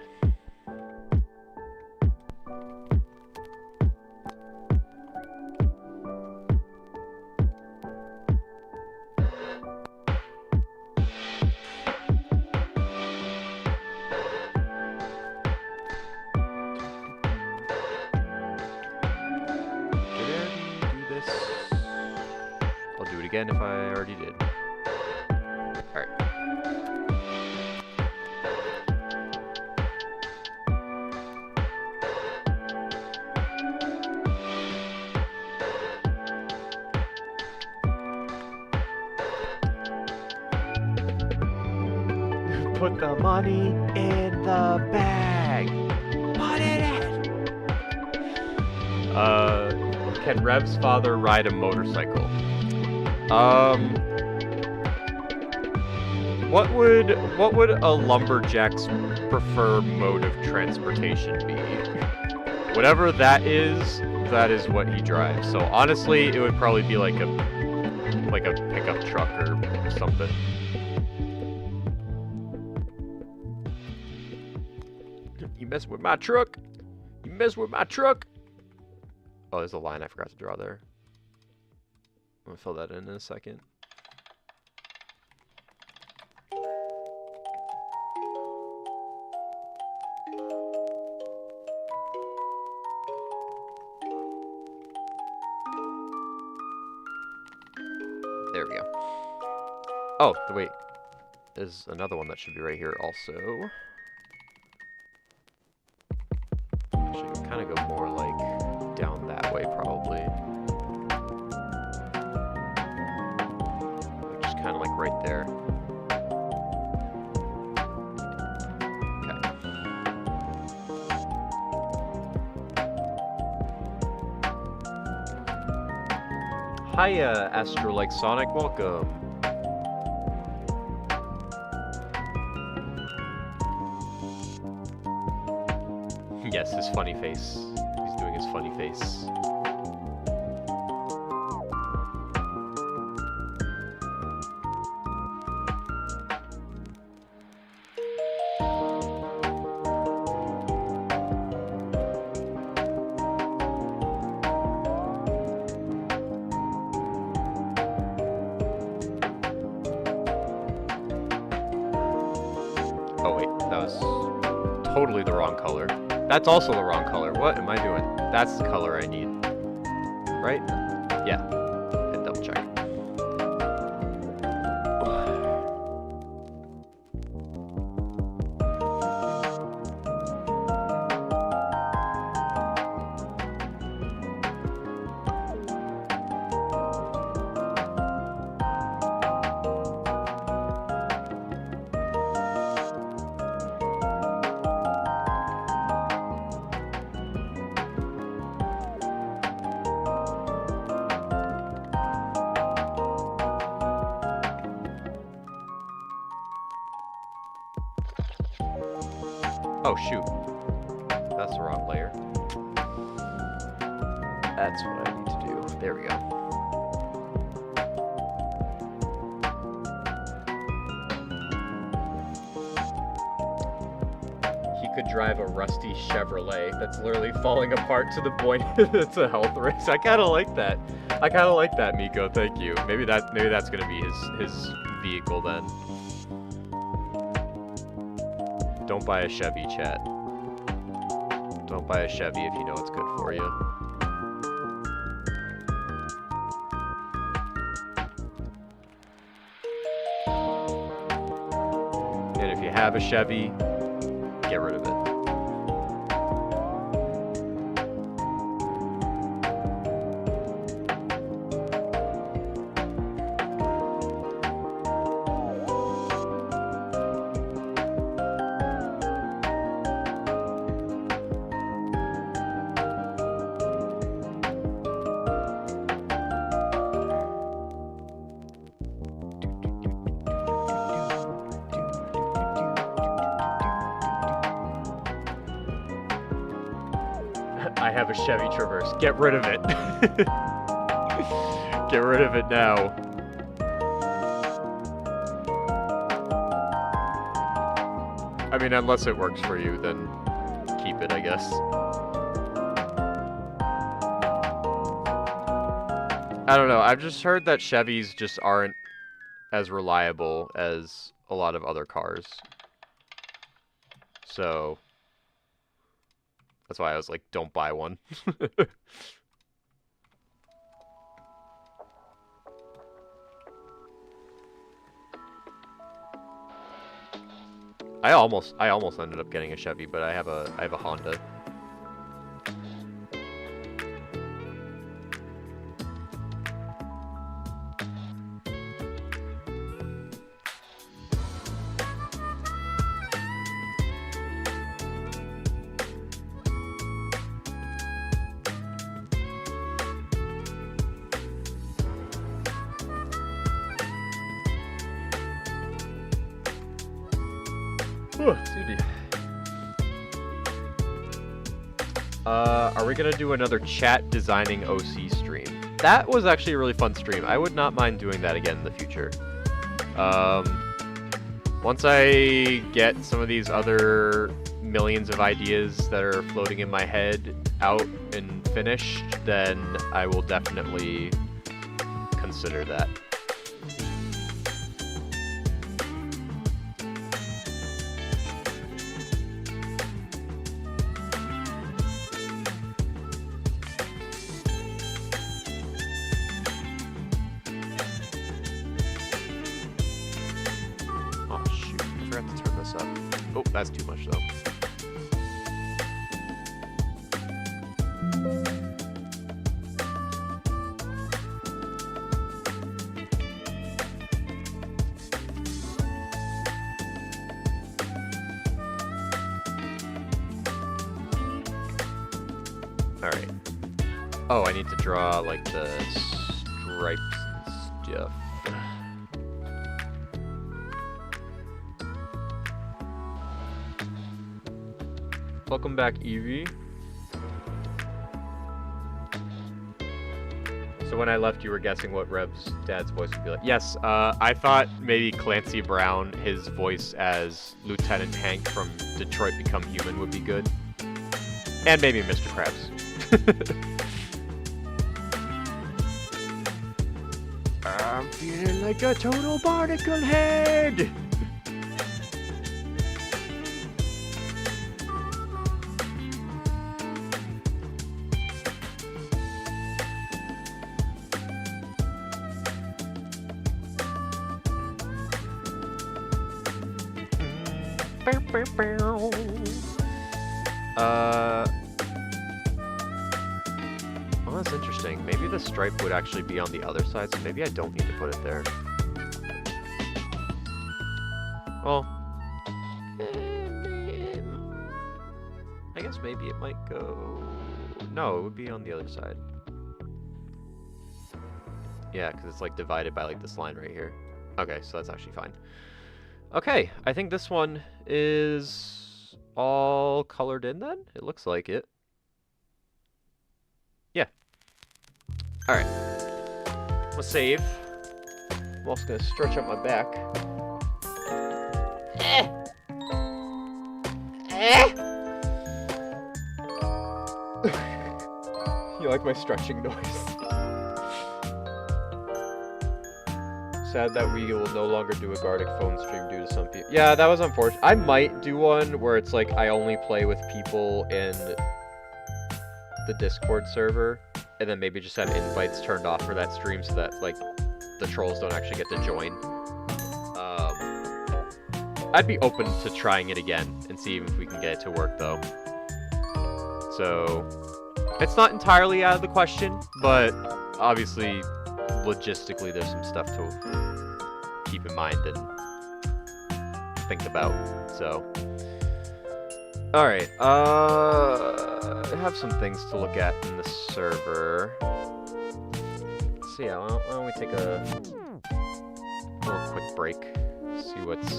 Again if I already did. Alright. Put the money in the bag. Put it in. Can Rev's father ride a motorcycle? What would a lumberjack's preferred mode of transportation be? Whatever that is what he drives. So honestly, it would probably be like a pickup truck or something. You mess with my truck? You mess with my truck? Oh, there's a line I forgot to draw there. I'm gonna fill that in a second. There we go. Oh, wait. There's another one that should be right here also. Should kind of go more like down that way probably. Just kind of like right there. Hiya, Astrolike Sonic, welcome. Yes, his funny face. He's doing his funny face. Totally the wrong color. That's also the wrong color. What am I doing? That's the color I need. Right? Yeah. And double check. Oh shoot, that's the wrong layer. That's what I need to do. There we go. He could drive a rusty Chevrolet that's literally falling apart to the point it's a health risk. I kind of like that. I kind of like that, Miko. Thank you. Maybe that's gonna be his vehicle then. Don't buy a Chevy, chat. Don't buy a Chevy if you know it's good for you. And if you have a Chevy, get rid of it. have a Chevy Traverse. Get rid of it. Get rid of it now. I mean, unless it works for you, then keep it, I guess. I don't know. I've just heard that Chevys just aren't as reliable as a lot of other cars. So that's why I was like, don't buy one. I almost ended up getting a Chevy, but I have a Honda. Excuse me. Are we gonna do another chat designing OC stream? That was actually a really fun stream. I would not mind doing that again in the future. Once I get some of these other millions of ideas that are floating in my head out and finished, then I will definitely consider that. That's too much, though. Alright. Oh, I need to draw, like, the stripes and stuff. Welcome back, Evie. So when I left, you were guessing what Reb's dad's voice would be like. Yes, I thought maybe Clancy Brown, his voice as Lieutenant Hank from Detroit Become Human would be good. And maybe Mr. Krabs. I'm feeling like a total barnacle head! Well, that's interesting. Maybe the stripe would actually be on the other side, so maybe I don't need to put it there. Well, I guess maybe it might go... No, it would be on the other side. Yeah, because it's like divided by like this line right here. Okay, so that's actually fine. Okay, I think this one is all colored in then? It looks like it. Yeah. Alright. I'm gonna save. I'm also gonna stretch out my back. You like my stretching noise? Sad that we will no longer do a Gartic phone stream due to some people. Yeah, that was unfortunate. I might do one where it's like I only play with people in the Discord server, and then maybe just have invites turned off for that stream so that like the trolls don't actually get to join. I'd be open to trying it again and see if we can get it to work though. So it's not entirely out of the question, but obviously logistically there's some stuff to keep in mind and think about. So alright, I have some things to look at in the server. So yeah, why don't we take a little quick break, see what's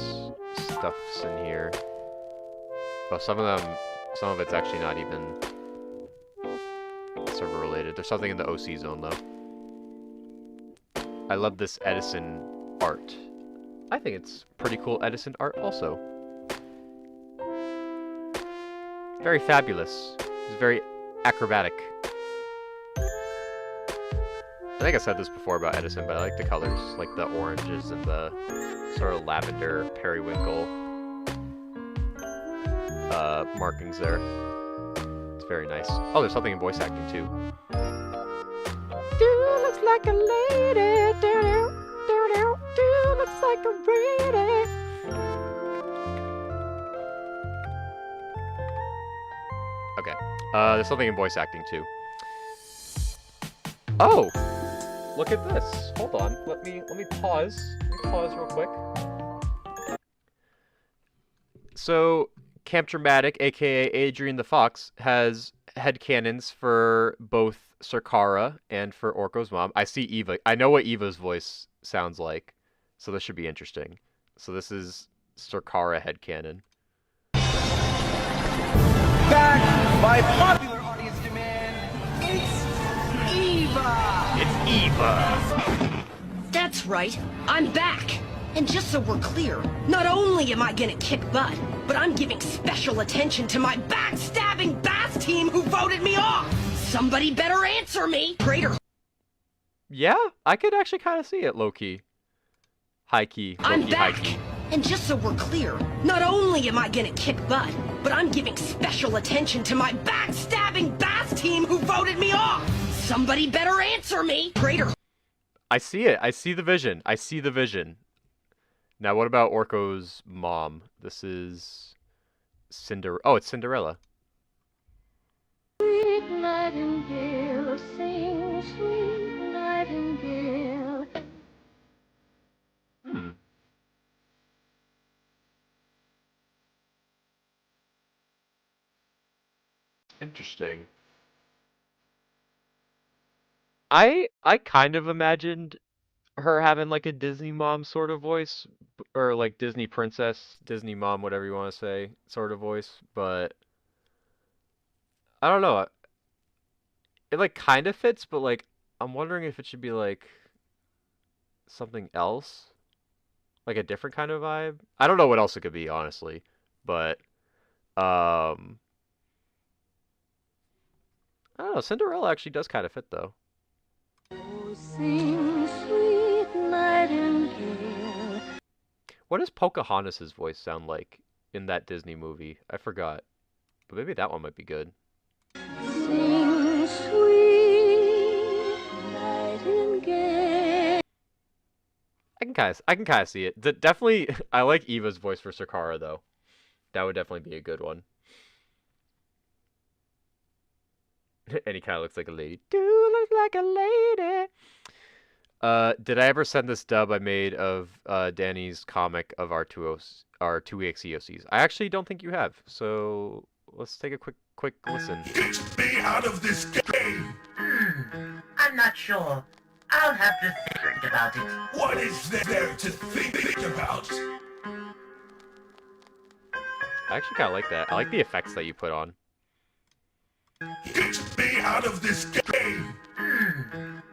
stuff's in here. Oh, some of it's actually not even not server related. There's something in the OC zone though. I love this Edison art. I think it's pretty cool Edison art also. Very fabulous. It's very acrobatic. I think I said this before about Edison, but I like the colors, like the oranges and the sort of lavender periwinkle markings there. It's very nice. Oh, there's something in voice acting too. Dude looks like a lady. Dude looks like a lady. Okay. There's something in voice acting too. Oh, look at this. Hold on. Let me pause. Let me pause real quick. So, Camp Dramatic, aka Adrian the Fox, has headcanons for both Serkara and for Orko's mom. I see Eva. I know what Eva's voice sounds like, so this should be interesting. So this is Serkara headcanon. Back by popular audience demand, it's Eva! It's Eva! That's right, I'm back! And just so we're clear, not only am I gonna kick butt, but I'm giving special attention to my backstabbing Bath team who voted me off! Somebody better answer me! Traitor! Yeah, I could actually kind of see it, low-key. High-key, I'm low-key, back! high-key. And just so we're clear, not only am I gonna kick butt, but I'm giving special attention to my backstabbing Bath team who voted me off! Somebody better answer me! Traitor! I see it. I see the vision. I see the vision. Now, what about Orko's mom? This is Oh, it's Cinderella. Sweet nightingale, sing, sweet nightingale. Interesting. I kind of imagined her having like a Disney mom sort of voice, or like Disney princess, Disney mom, whatever you want to say, sort of voice, but I don't know. It like kind of fits, but like I'm wondering if it should be like something else, like a different kind of vibe. I don't know what else it could be, honestly, but I don't know. Cinderella actually does kind of fit though. Sing, sweet nightingale. What does Pocahontas' voice sound like in that Disney movie? I forgot. But maybe that one might be good. Sing, sweet nightingale. I can kind of see it. Definitely, I like Eva's voice for Serkara though. That would definitely be a good one. And he kind of looks like a lady. Do look like a lady. Did I ever send this dub I made of Danny's comic of our two EXEOCs? I actually don't think you have. So let's take a quick listen. Get me out of this game! I'm not sure. I'll have to think about it. What is there to think about? I actually kind of like that. I like the effects that you put on. Get me out of this game!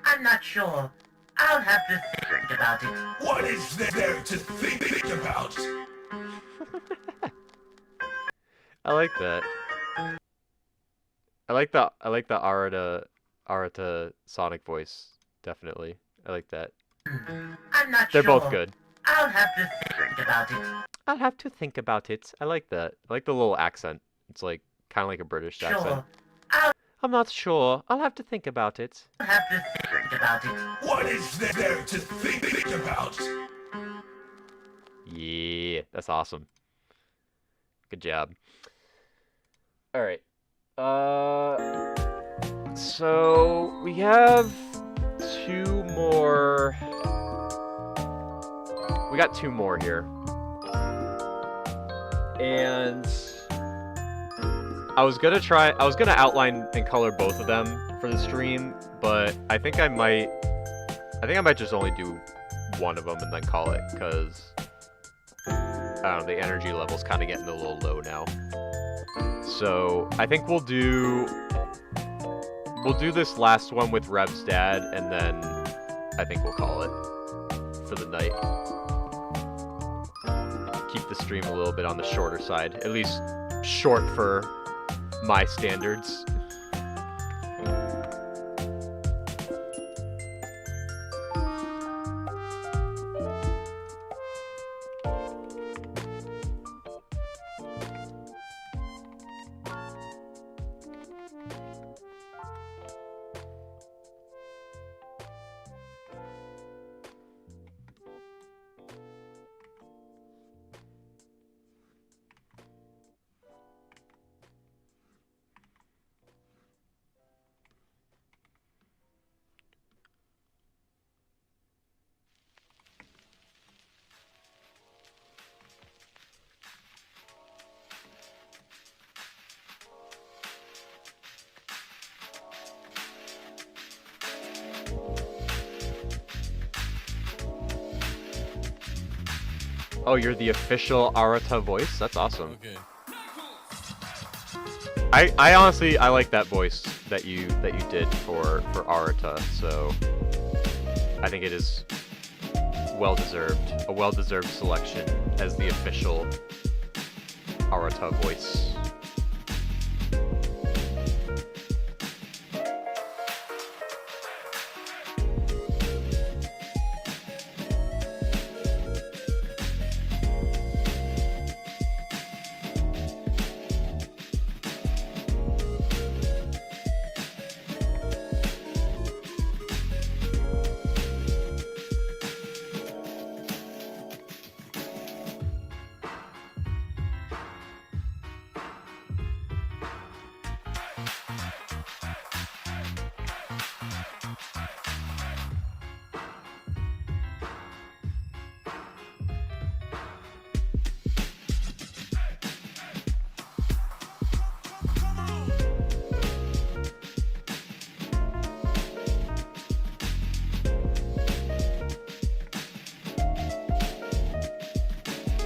I'm not sure. I'll have to think about it. What is there to think about? I like that. I like the Arata Sonic voice. Definitely. I like that. I'm not They're sure. both good. I'll have to think about it. I'll have to think about it. I like that. I like the little accent. It's like kind of like a British accent. I'm not sure. I'll have to think about it. I'll have to think about it. What is there to think about? Yeah, that's awesome. Good job. All right. So we have two more. We got two more here. And I was gonna outline and color both of them for the stream, but I think I might just only do one of them and then call it, because I don't know, the energy level's kind of getting a little low now. So I think we'll do we'll do this last one with Rev's dad, and then I think we'll call it for the night. Keep the stream a little bit on the shorter side, at least short for my standards. Oh, you're the official Arata voice? That's awesome. Okay. I honestly like that voice that you did for Arata, so I think it is well deserved. A well deserved selection as the official Arata voice.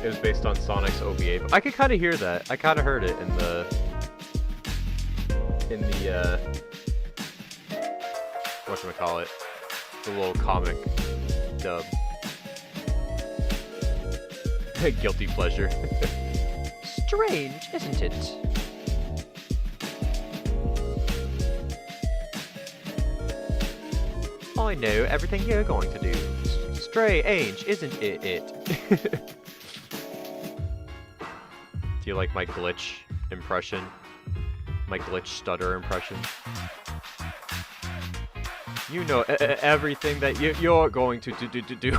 It was based on Sonic's OVA. I could kind of hear that. I kind of heard it in the whatchamacallit, the little comic dub. Guilty pleasure. Strange, isn't it? I know everything you're going to do. Strange, isn't it? Do you like my glitch impression? My glitch stutter impression? You know everything that you're going to do.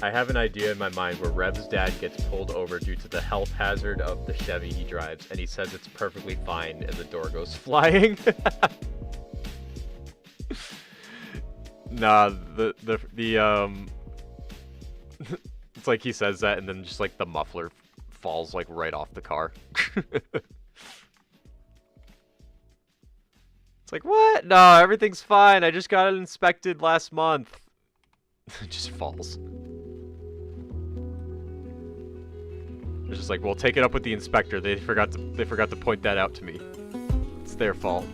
I have an idea in my mind where Rev's dad gets pulled over due to the health hazard of the Chevy he drives, and he says it's perfectly fine, and the door goes flying. Nah, it's like he says that, and then just like the muffler falls like right off the car. It's like, what? No, everything's fine. I just got it inspected last month. It just falls. It's just like, well, take it up with the inspector. They forgot to point that out to me. It's their fault.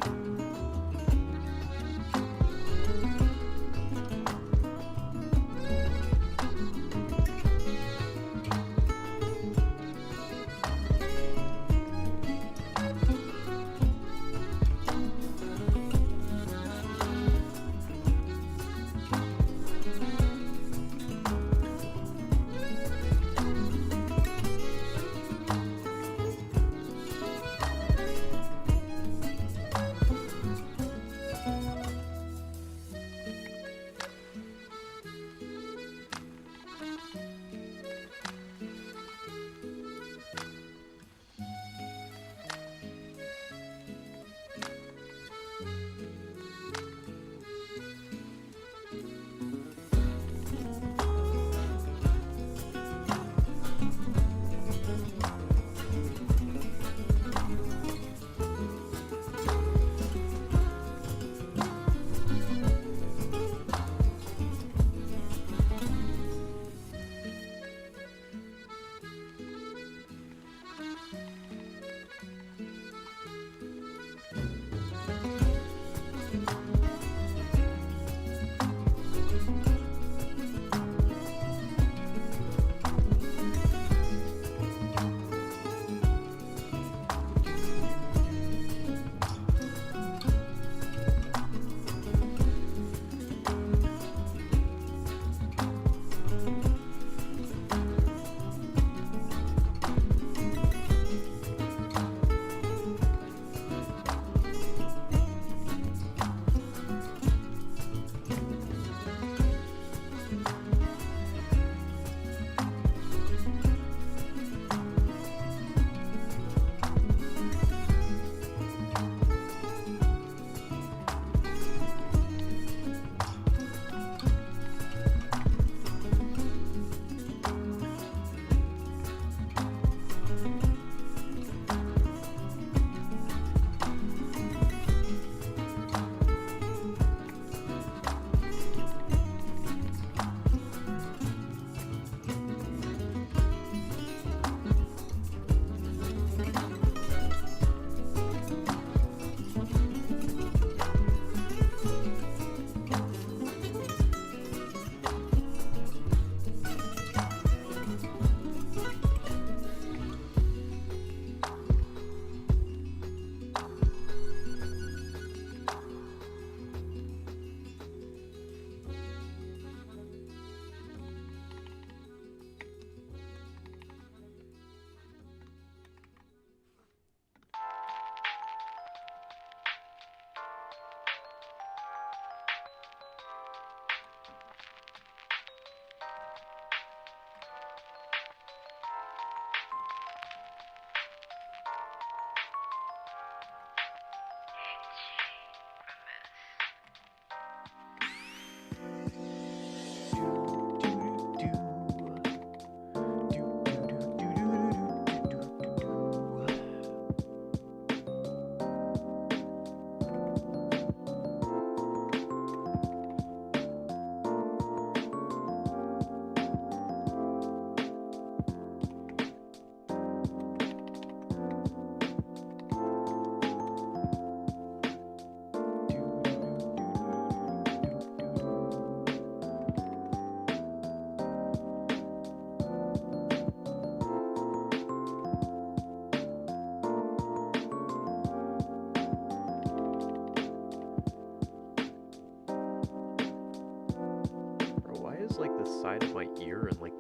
just like the side of my ear and like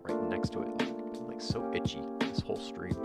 right next to it. I'm like so itchy this whole stream.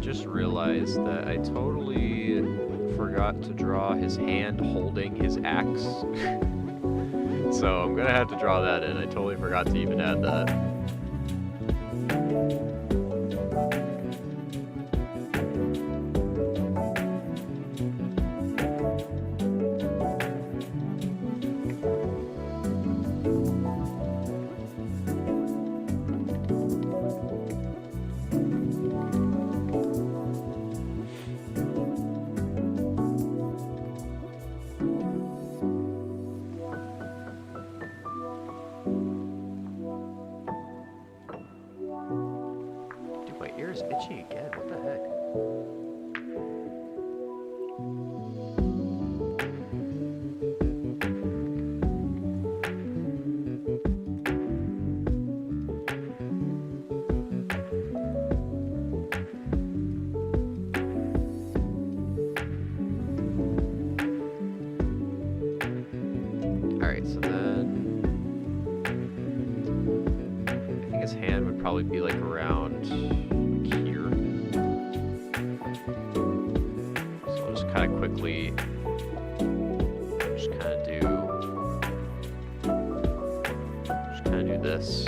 Just realized that I totally forgot to draw his hand holding his axe. So I'm gonna have to draw that in. I totally forgot to even add that. Itchy again, what the heck? Alright, so then I think his hand would probably be like around quickly just kind of do this.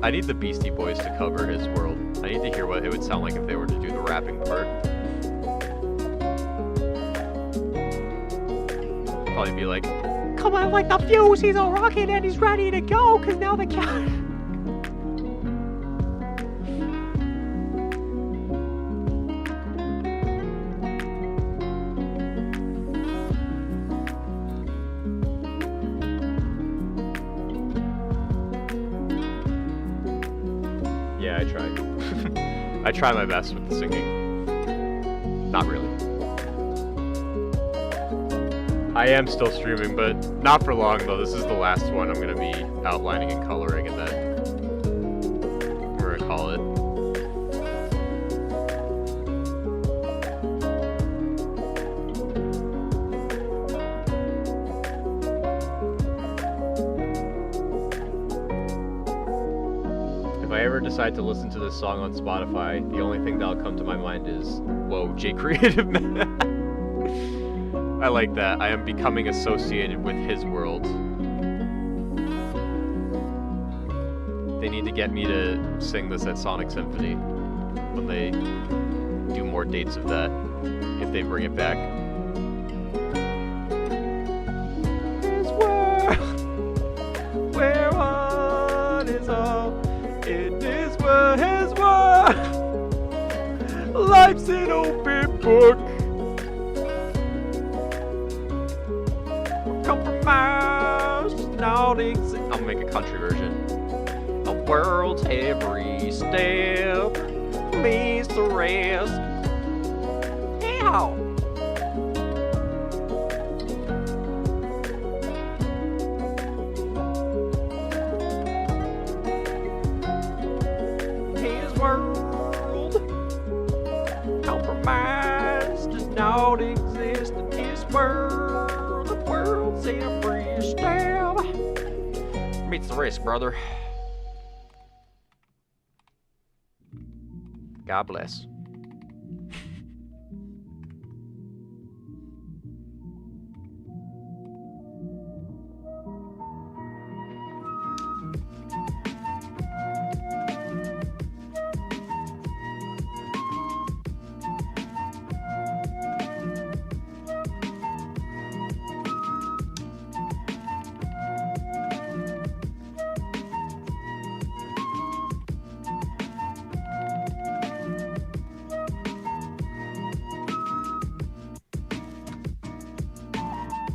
I need the Beastie Boys to cover his world. I need to hear what it would sound like if they were to do the rapping part. Probably be like, come on, like the fuse, he's a rocket and he's ready to go, cause now the cat. Yeah, I try. I try my best with the singing. Not really. I am still streaming, but not for long though. This is the last one I'm gonna be outlining and coloring, and then we're gonna call it. If I ever decide to listen to this song on Spotify, the only thing that'll come to my mind is, whoa, J Creative Man. I like that. I am becoming associated with his world. They need to get me to sing this at Sonic Symphony when they do more dates of that, if they bring it back. His world, where one is all, it is his world. Life's an open book. I'll make a country version. The world's every step leads to rest. Ow! His world compromised does not exist in his world. The world's every step meets the risk, brother. God bless.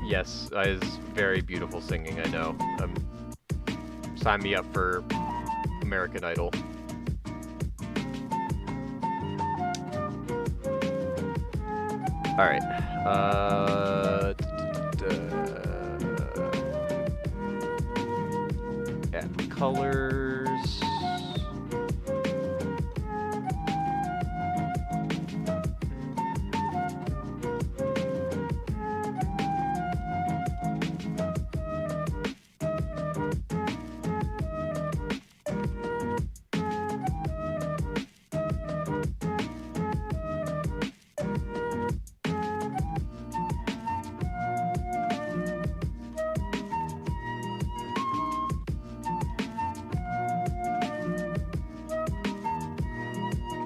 Yes, that is very beautiful singing, I know. Sign me up for American Idol. Alright. Add colors.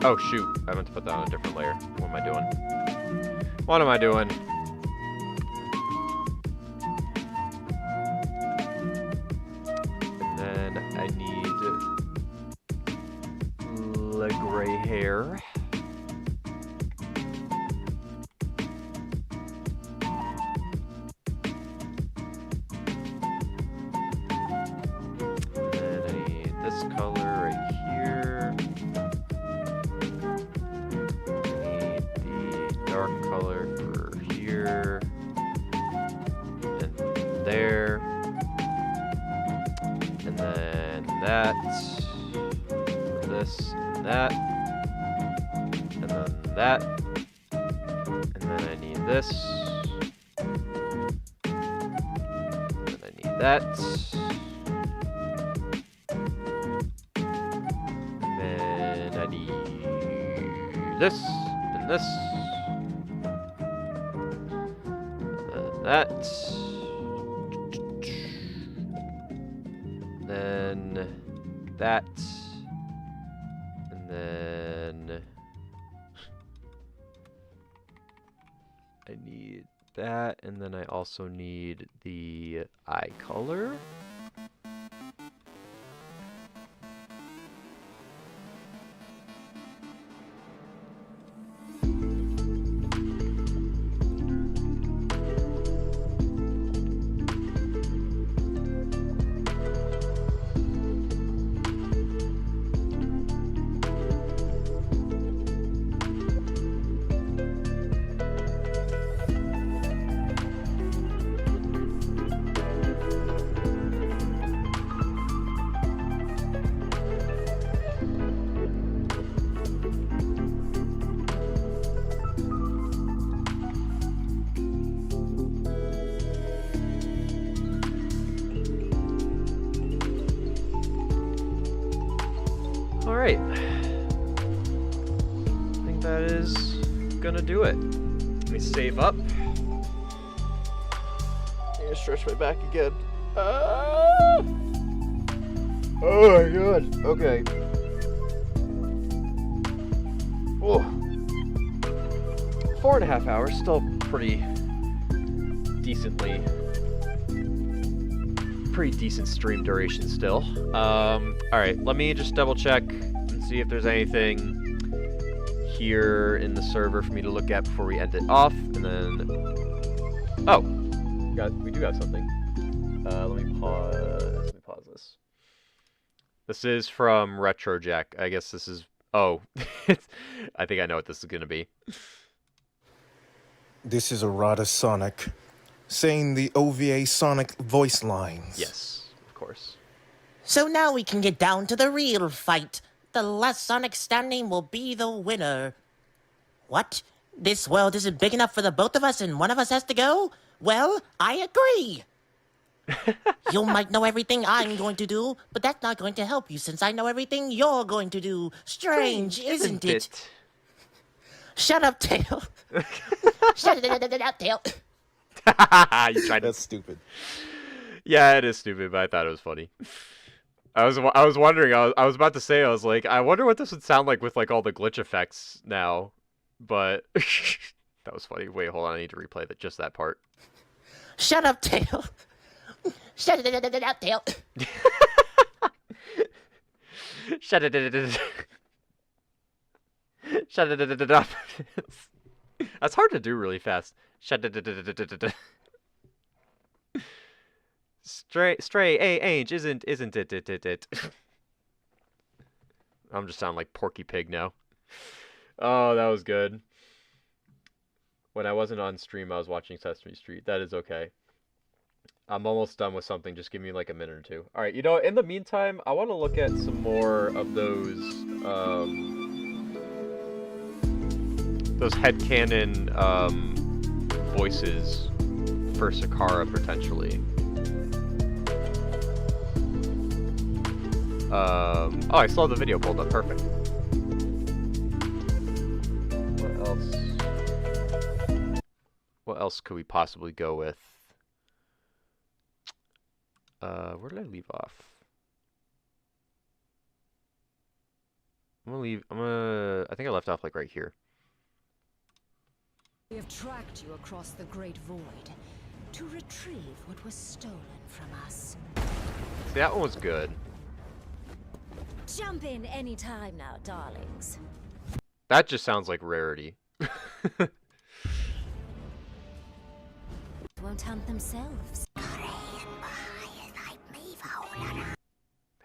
Oh shoot, I meant to put that on a different layer. What am I doing? What am I doing? And then I need the gray hair. And then I need this color right here. Dark color for here and there, and then that for this and that, and then that, and then I need this, and I need that, and then I need this and this. That. that. And then I need that, and then I also need the eye color. Alright. I think that is gonna do it. Let me save up. I'm gonna stretch my back again. Oh my god. Okay. Oh. 4.5 hours. Still pretty decent stream duration still. Alright, let me just double check and see if there's anything here in the server for me to look at before we end it off, and then... Oh! We do have something. Let me pause this. This is from RetroJack. I guess this is... Oh. I think I know what this is gonna be. This is Arata Sonic, saying the OVA Sonic voice lines. Yes, of course. So now we can get down to the real fight. The last Sonic standing will be the winner. What? This world isn't big enough for the both of us and one of us has to go? Well, I agree. You might know everything I'm going to do, but that's not going to help you since I know everything you're going to do. Strange, isn't it? Shut up, Tail. Shut up, Tail. You tried That's stupid. Yeah, it is stupid, but I thought it was funny. I was wondering. I was about to say. I was like, I wonder what this would sound like with like all the glitch effects now. But that was funny. Wait, hold on. I need to replay just that part. Shut up, Tail. Shut up, Tail. Shut it. Shut it up. That's hard to do really fast. Shut it. Stray, ain't, isn't it? I'm just sounding like Porky Pig now. Oh, that was good. When I wasn't on stream, I was watching Sesame Street. That is okay. I'm almost done with something. Just give me like a minute or two. All right, you know, in the meantime, I want to look at some more of those headcanon voices for Sakara potentially. Oh, I saw the video pulled up. Perfect. What else? What else could we possibly go with? Where did I leave off? I think I left off like right here. We have tracked you across the Great Void to retrieve what was stolen from us. See, that one was good. Jump in any time now, darlings. That just sounds like Rarity. Won't hunt themselves.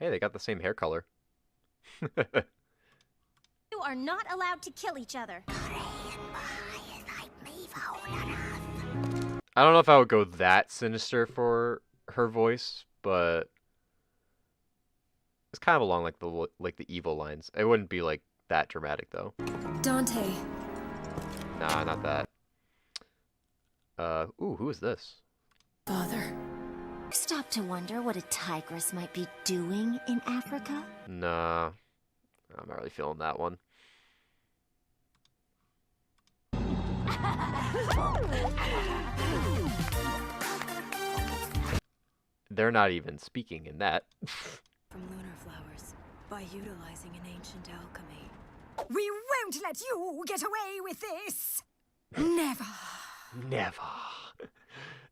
Hey, they got the same hair color. You are not allowed to kill each other. I don't know if I would go that sinister for her voice, but it's kind of along like the evil lines. It wouldn't be like that dramatic though. Dante. Nah, not that. Ooh, who is this? Father. Stop to wonder what a tigress might be doing in Africa? Nah, I'm not really feeling that one. They're not even speaking in that. From lunar flowers. by utilizing an ancient alchemy. We won't let you get away with this! Never! Never.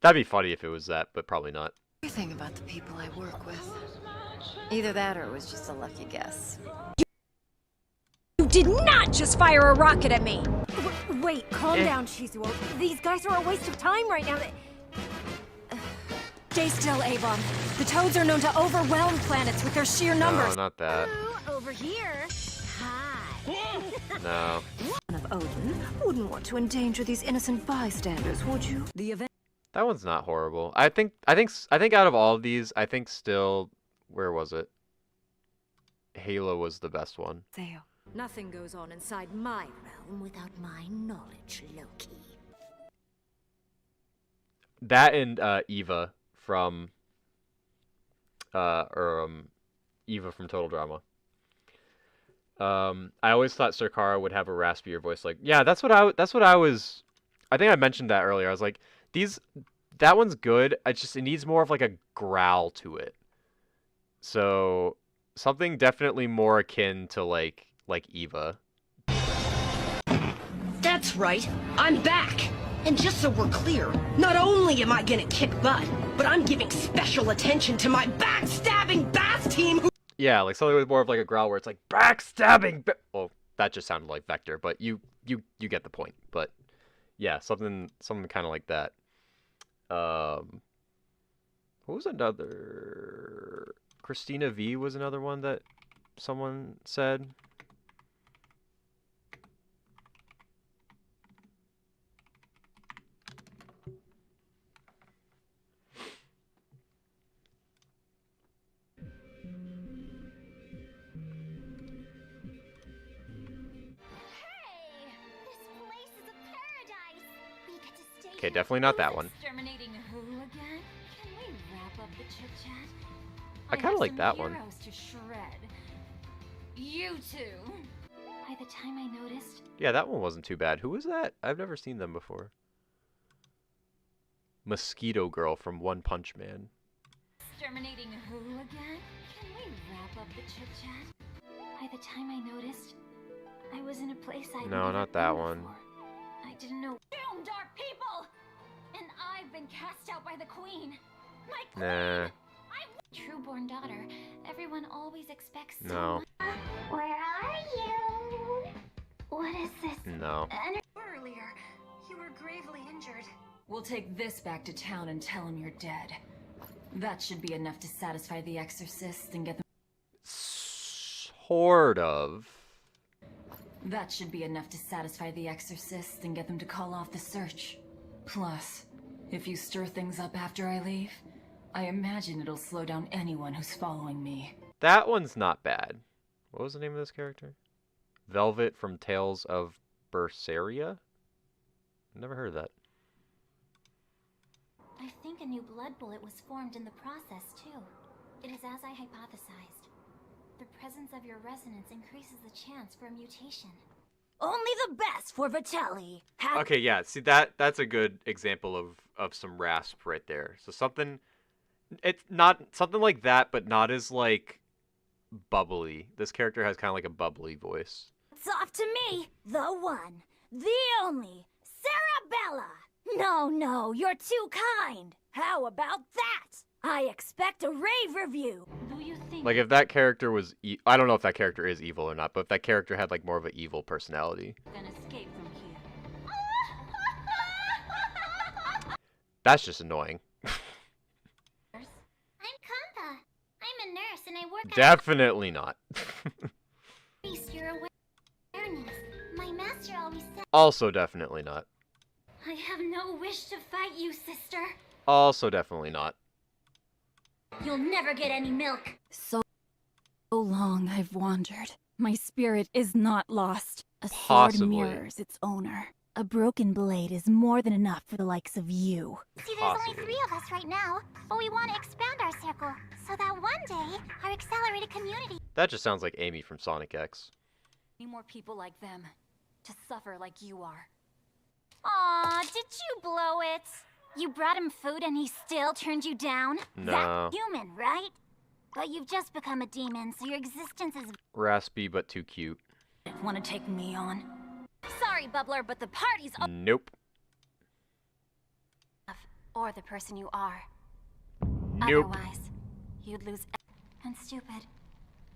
That'd be funny if it was that, but probably not. Everything about the people I work with. Either that or it was just a lucky guess. You did not just fire a rocket at me! Wait, calm down, Shizuo. These guys are a waste of time right now. Stay still, Avon. The toads are known to overwhelm planets with their sheer numbers. No, not that. Over here. Hi. No. Of Odin wouldn't want to endanger these innocent bystanders, would you? The event. That one's not horrible. I think out of all of these, I think still, where was it? Halo was the best one. Nothing goes on inside my realm without my knowledge, Loki. That and Eva from Eva from Total Drama. I always thought Sarkara would have a raspier voice. Like, yeah, that's what I was. I think I mentioned that earlier. I was like, that one's good. It needs more of like a growl to it. So something definitely more akin to like Eva. That's right. I'm back. And just so we're clear, not only am I gonna kick butt, but I'm giving special attention to my backstabbing Bass team who— Yeah, like something with more of like a growl where it's like backstabbing. Well, that just sounded like Vector, but you get the point. But yeah, something kind of like that. What was another? Christina V was another one that someone said. Okay, definitely not that one. Exterminating who again? Can we wrap up the chit-chat? I kind of like that one. To shred. You two. By the time I noticed. Yeah, that one wasn't too bad. Who was that? I've never seen them before. Mosquito Girl from One Punch Man. Exterminating who again? Can we wrap up the chit-chat? By the time I noticed, I was in a place I No, not that one. I didn't know. Doomed our people, and I've been cast out by the queen. My queen. Nah. I'm true-born daughter. Everyone always expects. No. Where are you? What is this? No. Earlier, you were gravely injured. We'll take this back to town and tell him you're dead. That should be enough to satisfy the exorcists and get them. Sort of. That should be enough to satisfy the exorcists and get them to call off the search. Plus, if you stir things up after I leave, I imagine it'll slow down anyone who's following me. That one's not bad. What was the name of this character? Velvet from Tales of Berseria? Never heard of that. I think a new blood bullet was formed in the process, too. It is as I hypothesized. The presence of your resonance increases the chance for a mutation. Only the best for Vitelli. Okay, yeah. See, that's a good example of some rasp right there. So something, it's not something like that, but not as like bubbly. This character has kind of like a bubbly voice. It's off to me, the one, the only, Sarabella. No, you're too kind. How about that? I expect a rave review. Do you think? Like if that character was, I don't know if that character is evil or not, but if that character had like more of an evil personality. Then escape from here. That's just annoying. I'm Kanta. I'm a nurse and I work Definitely not. Increase your awareness. My master always said. Also definitely not. I have no wish to fight you, sister. Also definitely not. You'll never get any milk. So long I've wandered. My spirit is not lost. A Possibly. sword mirrors its owner. A broken blade is more than enough for the likes of you. See, there's only 3 of us right now, but we want to expand our circle so that one day our accelerated community. That just sounds like Amy from Sonic X. Need more people like them to suffer like you are. Aw, did you blow it? You brought him food and he still turned you down? No. That's human, right? But you've just become a demon, so your existence is... Raspy, but too cute. Want to take me on? Sorry, Bubbler, but the party's... Nope. Or the person you are. Nope. Otherwise, you'd lose... And stupid.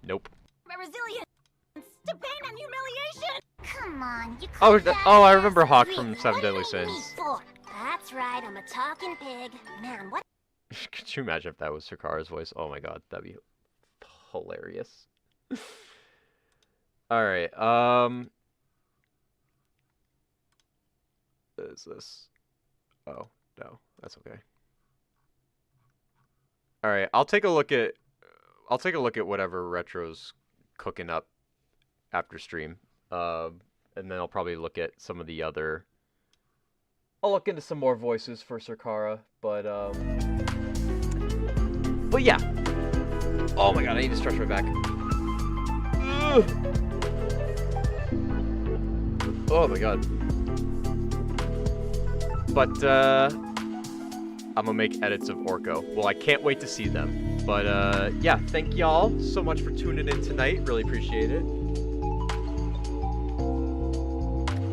Nope. My resilience to pain and humiliation! Come on, you Oh, could've oh, I asked remember for Hawk three. from Seven What do Deadly you need me Sins. for? That's right, I'm a talking pig. Man, what... Could you imagine if that was Sakara's voice? Oh my god, that'd be hilarious. Alright, what is this? Oh, no, that's okay. Alright, I'll take a look at whatever Retro's cooking up after stream. And then I'll probably look at some of the other... I'll look into some more voices for Sakara, but yeah. Oh my god, I need to stretch my back. Ugh. Oh my god. But, I'm gonna make edits of Orko. Well, I can't wait to see them. But, yeah, thank y'all so much for tuning in tonight. Really appreciate it.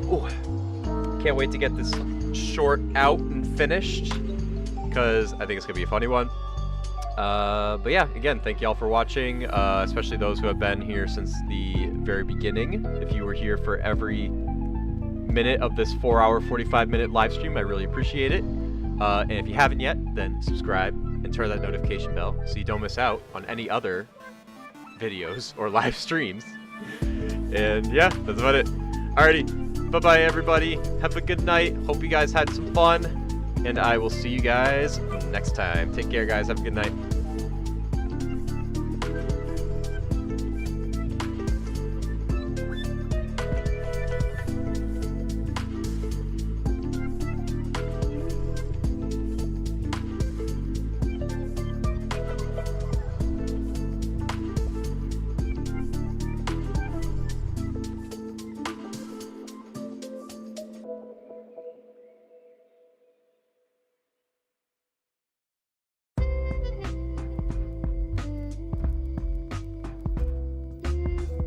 Ooh. Can't wait to get this short out and finished, because I think it's gonna be a funny one. But yeah, again, thank y'all for watching, especially those who have been here since the very beginning. If you were here for every minute of this 4-hour, 45-minute live stream, I really appreciate it. And if you haven't yet, then subscribe and turn that notification bell so you don't miss out on any other videos or live streams. And yeah, that's about it. Alrighty, bye-bye everybody. Have a good night. Hope you guys had some fun. And I will see you guys next time. Take care, guys. Have a good night.